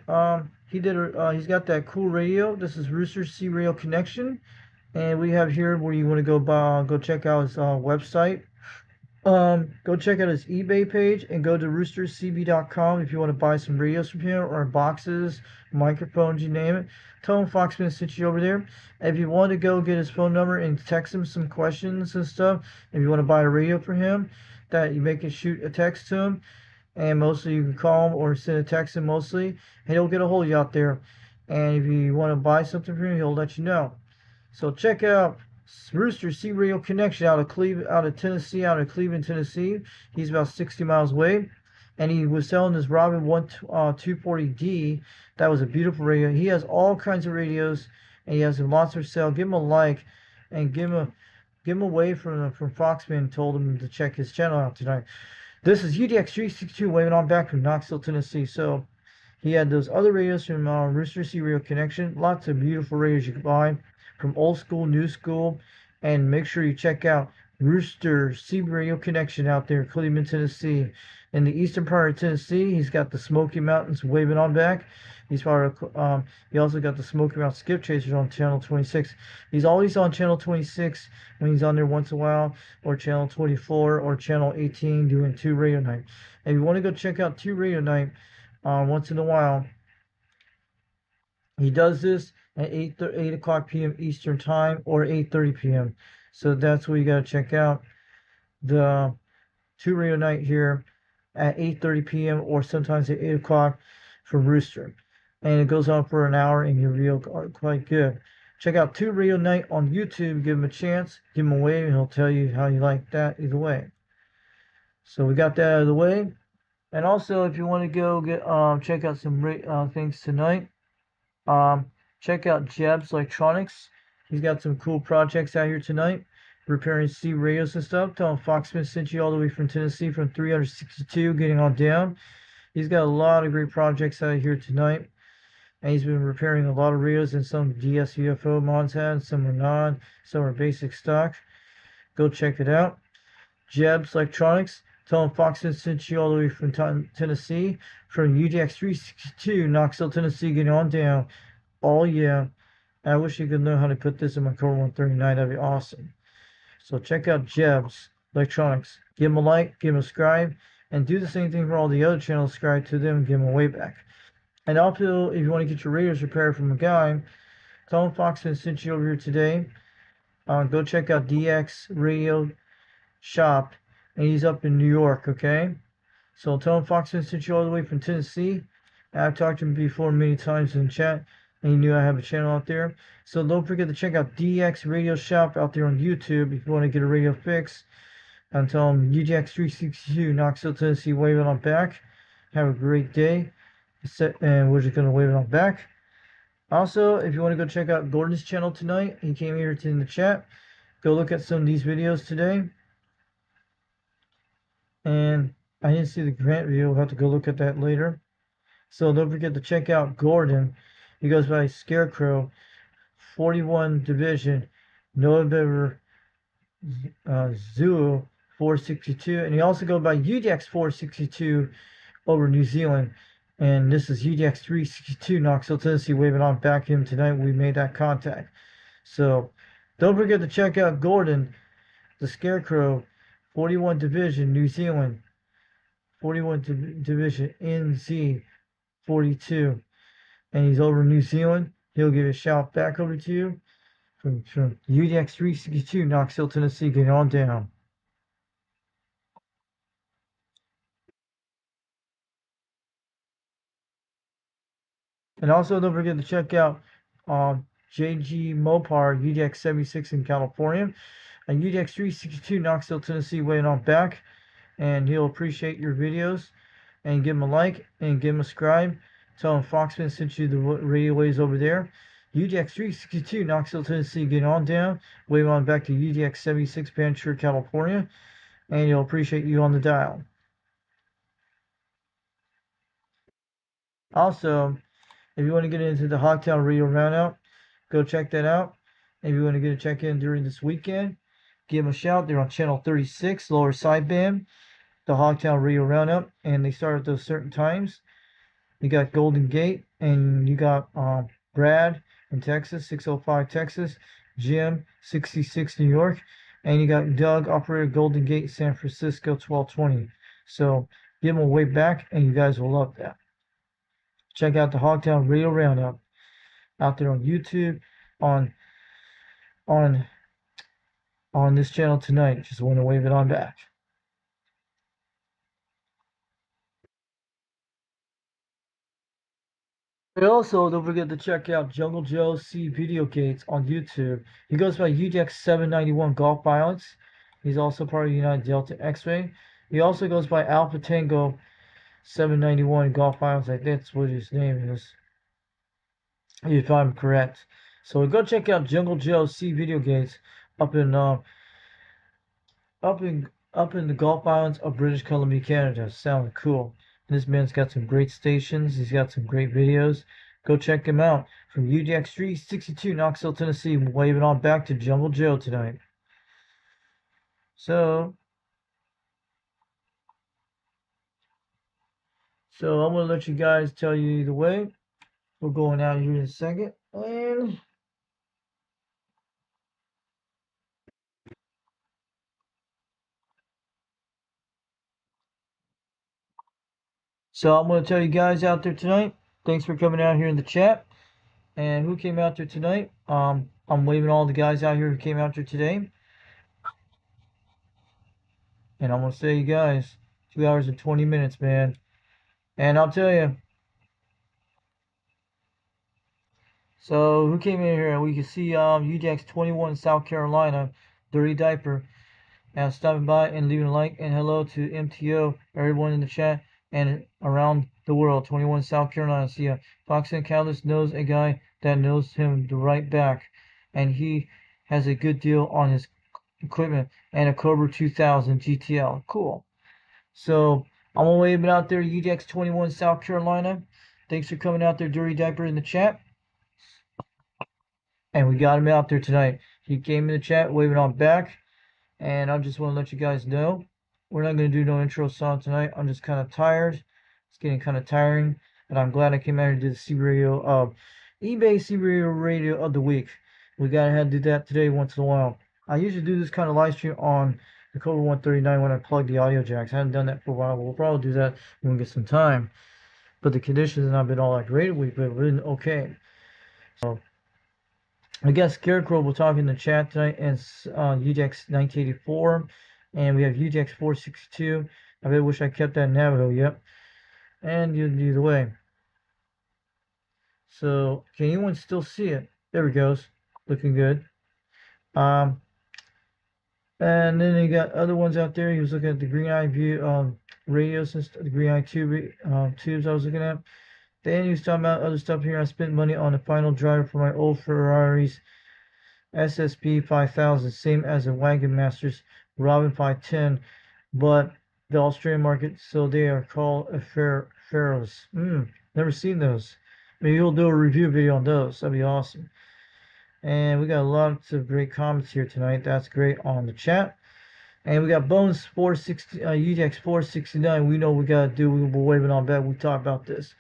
He's got that cool radio. This is Rooster's C Radio Connection. And we have here where you want to go check out his website. Go check out his eBay page and go to roostercb.com if you want to buy some radios from him or boxes, microphones, you name it. Tell him Foxman sent you over there. If you want to go get his phone number and text him some questions and stuff, if you want to buy a radio for him, that you make it shoot a text to him, and mostly you can call him or send a text him mostly, and he'll get a hold of you out there. And if you want to buy something from him, he'll let you know. So check out Rooster C Radio Connection out of Cleveland, Tennessee. He's about 60 miles away, and he was selling this Robin 240D. That was a beautiful radio. He has all kinds of radios, and he has them lots for sale. Give him a like, and give him a wave from Foxman. Told him to check his channel out tonight. This is UDX362 waving on back from Knoxville, Tennessee. So he had those other radios from Rooster C Radio Connection. Lots of beautiful radios you can buy from old school, new school, and make sure you check out Rooster C Radio Connection out there in Cleveland, Tennessee. In the eastern part of Tennessee, he's got the Smoky Mountains waving on back. He also got the Smoky Mountain Skip Chasers on channel 26. He's always on channel 26 when he's on there once in a while, or channel 24 or channel 18 doing 2 radio night. If you want to go check out 2 radio night once in a while, he does this at 8 o'clock p.m. Eastern Time or 8:30 p.m. So that's what you got to check out. The 2 radio night here at 8:30 p.m. or sometimes at 8 o'clock for Rooster. And it goes on for an hour and you're real quite good. Check out 2 radio night on YouTube. Give him a chance. Give him a wave and he'll tell you how you like that either way. So we got that out of the way. And also, if you want to go get check out some things tonight, check out Jeb's Electronics. He's got some cool projects out here tonight, repairing C radios and stuff. Tell him Foxman sent you all the way from Tennessee from 362, getting on down. He's got a lot of great projects out here tonight, and he's been repairing a lot of radios, and some DS UFO mods had, some are non, some are basic stock. Go check it out. Jeb's Electronics. Tell him Foxman sent you all the way from Tennessee, from UDX 362, Knoxville, Tennessee, getting on down. Oh, yeah. I wish you could know how to put this in my Core 139. That'd be awesome. So check out Jeb's Electronics. Give him a like, give him a subscribe, and do the same thing for all the other channels. Subscribe to them and give them a way back. And also, if you want to get your radios repaired from a guy, tell him Foxman sent you over here today. Go check out DX Radio Shop, and he's up in New York, okay? So tell him Foxman sent you all the way from Tennessee. I've talked to him before many times in chat, and he knew I have a channel out there. So don't forget to check out DX Radio Shop out there on YouTube if you want to get a radio fix. And tell him UDX 362, Knoxville, Tennessee, wave it on back. Have a great day. And we're just going to wave it on back. Also, if you want to go check out Gordon's channel tonight, he came here in the chat. Go look at some of these videos today. And I didn't see the Grant video. We'll have to go look at that later. So don't forget to check out Gordon. He goes by Scarecrow, 41 Division, November Zulu 462, and he also goes by UDX 462 over New Zealand. And this is UDX 362 Knoxville, Tennessee, waving on back him tonight. We made that contact. So don't forget to check out Gordon, the Scarecrow, 41 Division, New Zealand, 41 Division, NZ 42. And he's over in New Zealand. He'll give a shout back over to you from UDX 362, Knoxville, Tennessee. Get on down. And also don't forget to check out JG Mopar UDX 76 in California and UDX 362 Knoxville, Tennessee, waiting on back. And he'll appreciate your videos. And give him a like and give him a subscribe. Tell him Foxman sent you the radio waves over there. UDX 362 Knoxville, Tennessee, get on down. Wave on back to UDX 76 Ventura, California. And he'll appreciate you on the dial. Also, if you want to get into the Hogtown Radio Roundup, go check that out. If you want to get a check in during this weekend, give them a shout. They're on channel 36, lower sideband, the Hogtown Radio Roundup, and they start at those certain times. You got Golden Gate, and you got Brad in Texas, 605 Texas, Jim, 66 New York, and you got Doug, operator Golden Gate, San Francisco, 1220. So give them a wave back, and you guys will love that. Check out the Hogtown Radio Roundup out there on YouTube, on this channel tonight. Just want to wave it on back. And also, don't forget to check out Jungle Joe C Video Gates on YouTube. He goes by UDX 791 Golf Violence. He's also part of United Delta X-Ray. He also goes by Alpha Tango 791 Golf Violence. I think that's what his name is, if I'm correct. So go check out Jungle Joe C Video Gates up in the Gulf Islands of British Columbia, Canada. Sounding cool. This man's got some great stations. He's got some great videos. Go check him out. From UDX 362, Knoxville, Tennessee. Waving on back to Jungle Joe tonight. So I'm going to let you guys tell you either way. We're going out here in a second. And so I'm going to tell you guys out there tonight. Thanks for coming out here in the chat. And who came out there tonight? I'm waving all the guys out here who came out there today. And I'm going to say, you guys, 2 hours and 20 minutes, man. And I'll tell you. So who came in here? We can see UDX 21 South Carolina, Dirty Diaper, and stopping by and leaving a like and hello to MTO, everyone in the chat and around the world. 21 South Carolina. See ya. Fox and Catalyst knows a guy that knows him the right back, and he has a good deal on his equipment and a Cobra 2000 GTL. Cool. So I'm gonna wave it out there, UDX 21 South Carolina. Thanks for coming out there, Dirty Diaper, in the chat. And we got him out there tonight. He came in the chat, waving on back. And I just want to let you guys know, we're not going to do no intro song tonight. I'm just kind of tired. It's getting kind of tiring. But I'm glad I came out and did the CB Radio, eBay CB Radio of the week. We got to have to do that today once in a while. I usually do this kind of live stream on the Cobra 139 when I plug the audio jacks. I haven't done that for a while. We'll probably do that when we get some time. But the conditions have not been all that great a week, but we're okay. So I guess Scarecrow will talk in the chat tonight, and UDX 1984, and we have UDX 462. I really wish I kept that Navajo, yep. And either way. So, can anyone still see it? There we goes. Looking good. And then you got other ones out there. He was looking at the Green Eye View radios, and the Green Eye tubes I was looking at. Then he was talking about other stuff here. I spent money on the final driver for my old Ferraris SSP 5000, same as the Wagon Masters Robin 510, but the Australian market, so they are called a Pharaohs. Never seen those. Maybe we'll do a review video on those. That'd be awesome. And we got lots of great comments here tonight. That's great on the chat. And we got Bones 460, UJX 469. We know we got to do. We're waving on back. We talk about this.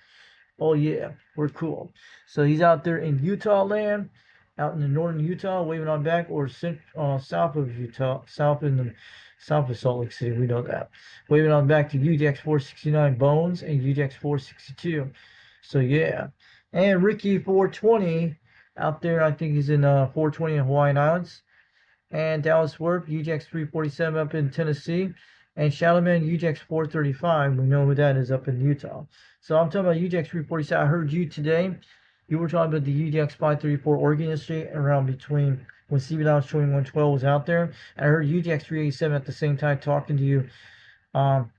Oh yeah, we're cool. So he's out there in Utah land, out in the northern Utah, waving on back, or south of Utah, south of Salt Lake City. We know that. Waving on back to UJX 469 Bones and UJX 462. So yeah, and Ricky 420 out there. I think he's in 420 in Hawaiian Islands. And Dallas Swerve, UJX 347 up in Tennessee. And Shadowman, UJX 435. We know who that is up in Utah. So I'm talking about UJX 347. I heard you today. You were talking about the UJX 534 Oregon yesterday around between when CB Lounge 2112 was out there. And I heard UJX 387 at the same time talking to you on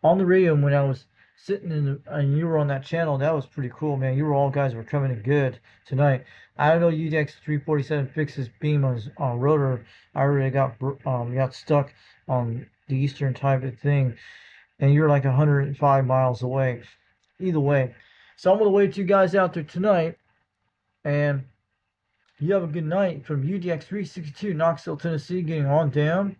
the radio when I was sitting and you were on that channel. That was pretty cool, man. You were all guys were coming in good tonight. I don't know UJX 347 fixes beam on rotor. I already got stuck on the eastern type of thing, and you're like 105 miles away. Either way, so I'm gonna wait you guys out there tonight, and you have a good night from UJX 362 Knoxville, Tennessee, getting on down,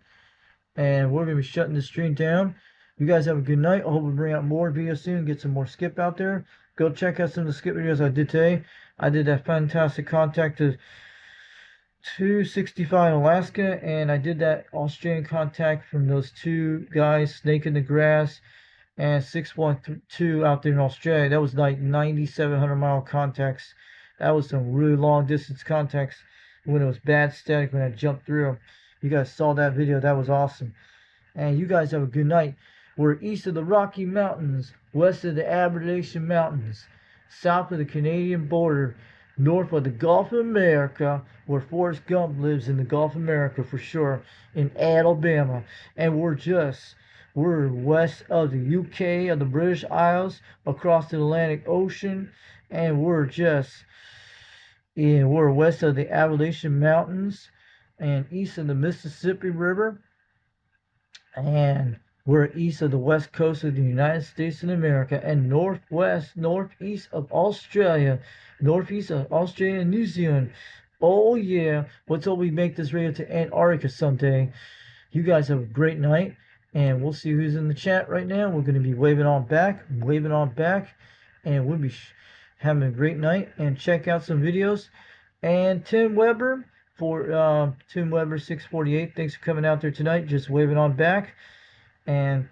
and we're gonna be shutting the stream down. You guys have a good night. I hope we bring out more videos soon, get some more skip out there. Go check out some of the skip videos I did today. I did that fantastic contact to 265 in Alaska, and I did that Australian contact from those two guys, Snake in the Grass and 612 out there in Australia. That was like 9,700 mile contacts. That was some really long distance contacts when it was bad static when I jumped through. You guys saw that video. That was awesome. And you guys have a good night. We're east of the Rocky Mountains, west of the Appalachian Mountains, south of the Canadian border, north of the Gulf of America, where Forrest Gump lives in the Gulf of America for sure, in Alabama. And we're west of the UK, of the British Isles, across the Atlantic Ocean, and we're west of the Appalachian Mountains and east of the Mississippi River, and we're east of the west coast of the United States of America, and northeast of Australia, and New Zealand. Oh yeah, let's hope we make this radio to Antarctica someday. You guys have a great night, and we'll see who's in the chat right now. We're going to be waving on back, and we'll be having a great night. And check out some videos. And Tim Weber for Tim Weber 648. Thanks for coming out there tonight. Just waving on back. And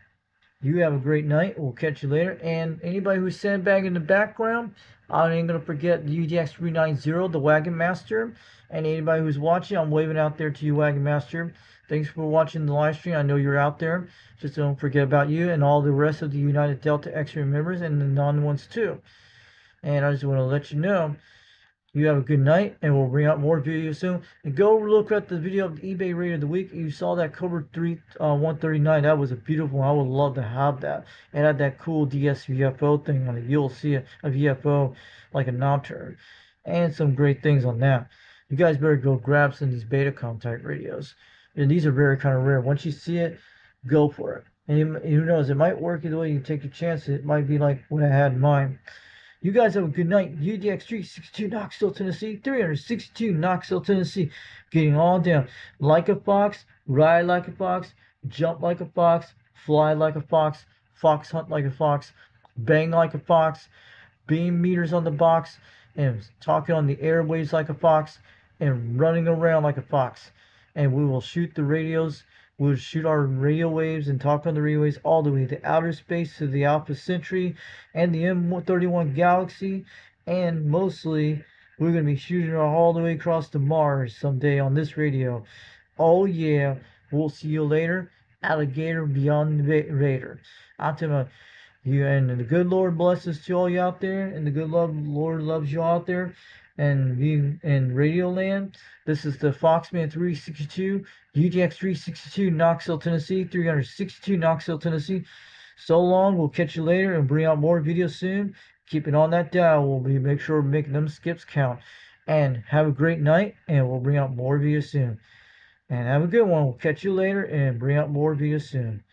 you have a great night. We'll catch you later. And anybody who's sandbagging in the background, I ain't going to forget the UJX 390, the Wagon Master. And anybody who's watching, I'm waving out there to you, Wagon Master. Thanks for watching the live stream. I know you're out there. Just don't forget about you and all the rest of the United Delta X-Ray members and the non-ones too. And I just want to let you know, you have a good night, and we'll bring out more videos soon. And go look at the video of the eBay Radio of the Week. You saw that Cobra 139. That was a beautiful one. I would love to have that. And had that cool DSVFO thing on it. You'll see a VFO like a knob-turn. And some great things on that. You guys better go grab some of these beta contact radios. And these are very kind of rare. Once you see it, go for it. And who knows, it might work either way. You take a chance. It might be like what I had in mind. You guys have a good night. UJX 362 Knoxville, Tennessee. 362 Knoxville, Tennessee. Getting all down. Like a fox, ride like a fox, jump like a fox, fly like a fox hunt like a fox, bang like a fox, beam meters on the box, and talking on the airwaves like a fox, and running around like a fox. And we will shoot the radios. We'll shoot our radio waves and talk on the radio waves all the way to outer space, to the Alpha Centauri and the M31 Galaxy. And mostly, we're going to be shooting all the way across to Mars someday on this radio. Oh yeah, we'll see you later. Alligator beyond the Raider. I'm telling you, and the good Lord blesses to all you out there, and the good Lord loves you out there. And being in Radio Land, this is the Foxman 362, UJX 362, Knoxville, Tennessee, 362, Knoxville, Tennessee. So long, we'll catch you later and bring out more videos soon. Keep it on that dial. We'll make sure we're making them skips count. And have a great night, and we'll bring out more videos soon. And have a good one. We'll catch you later and bring out more videos soon.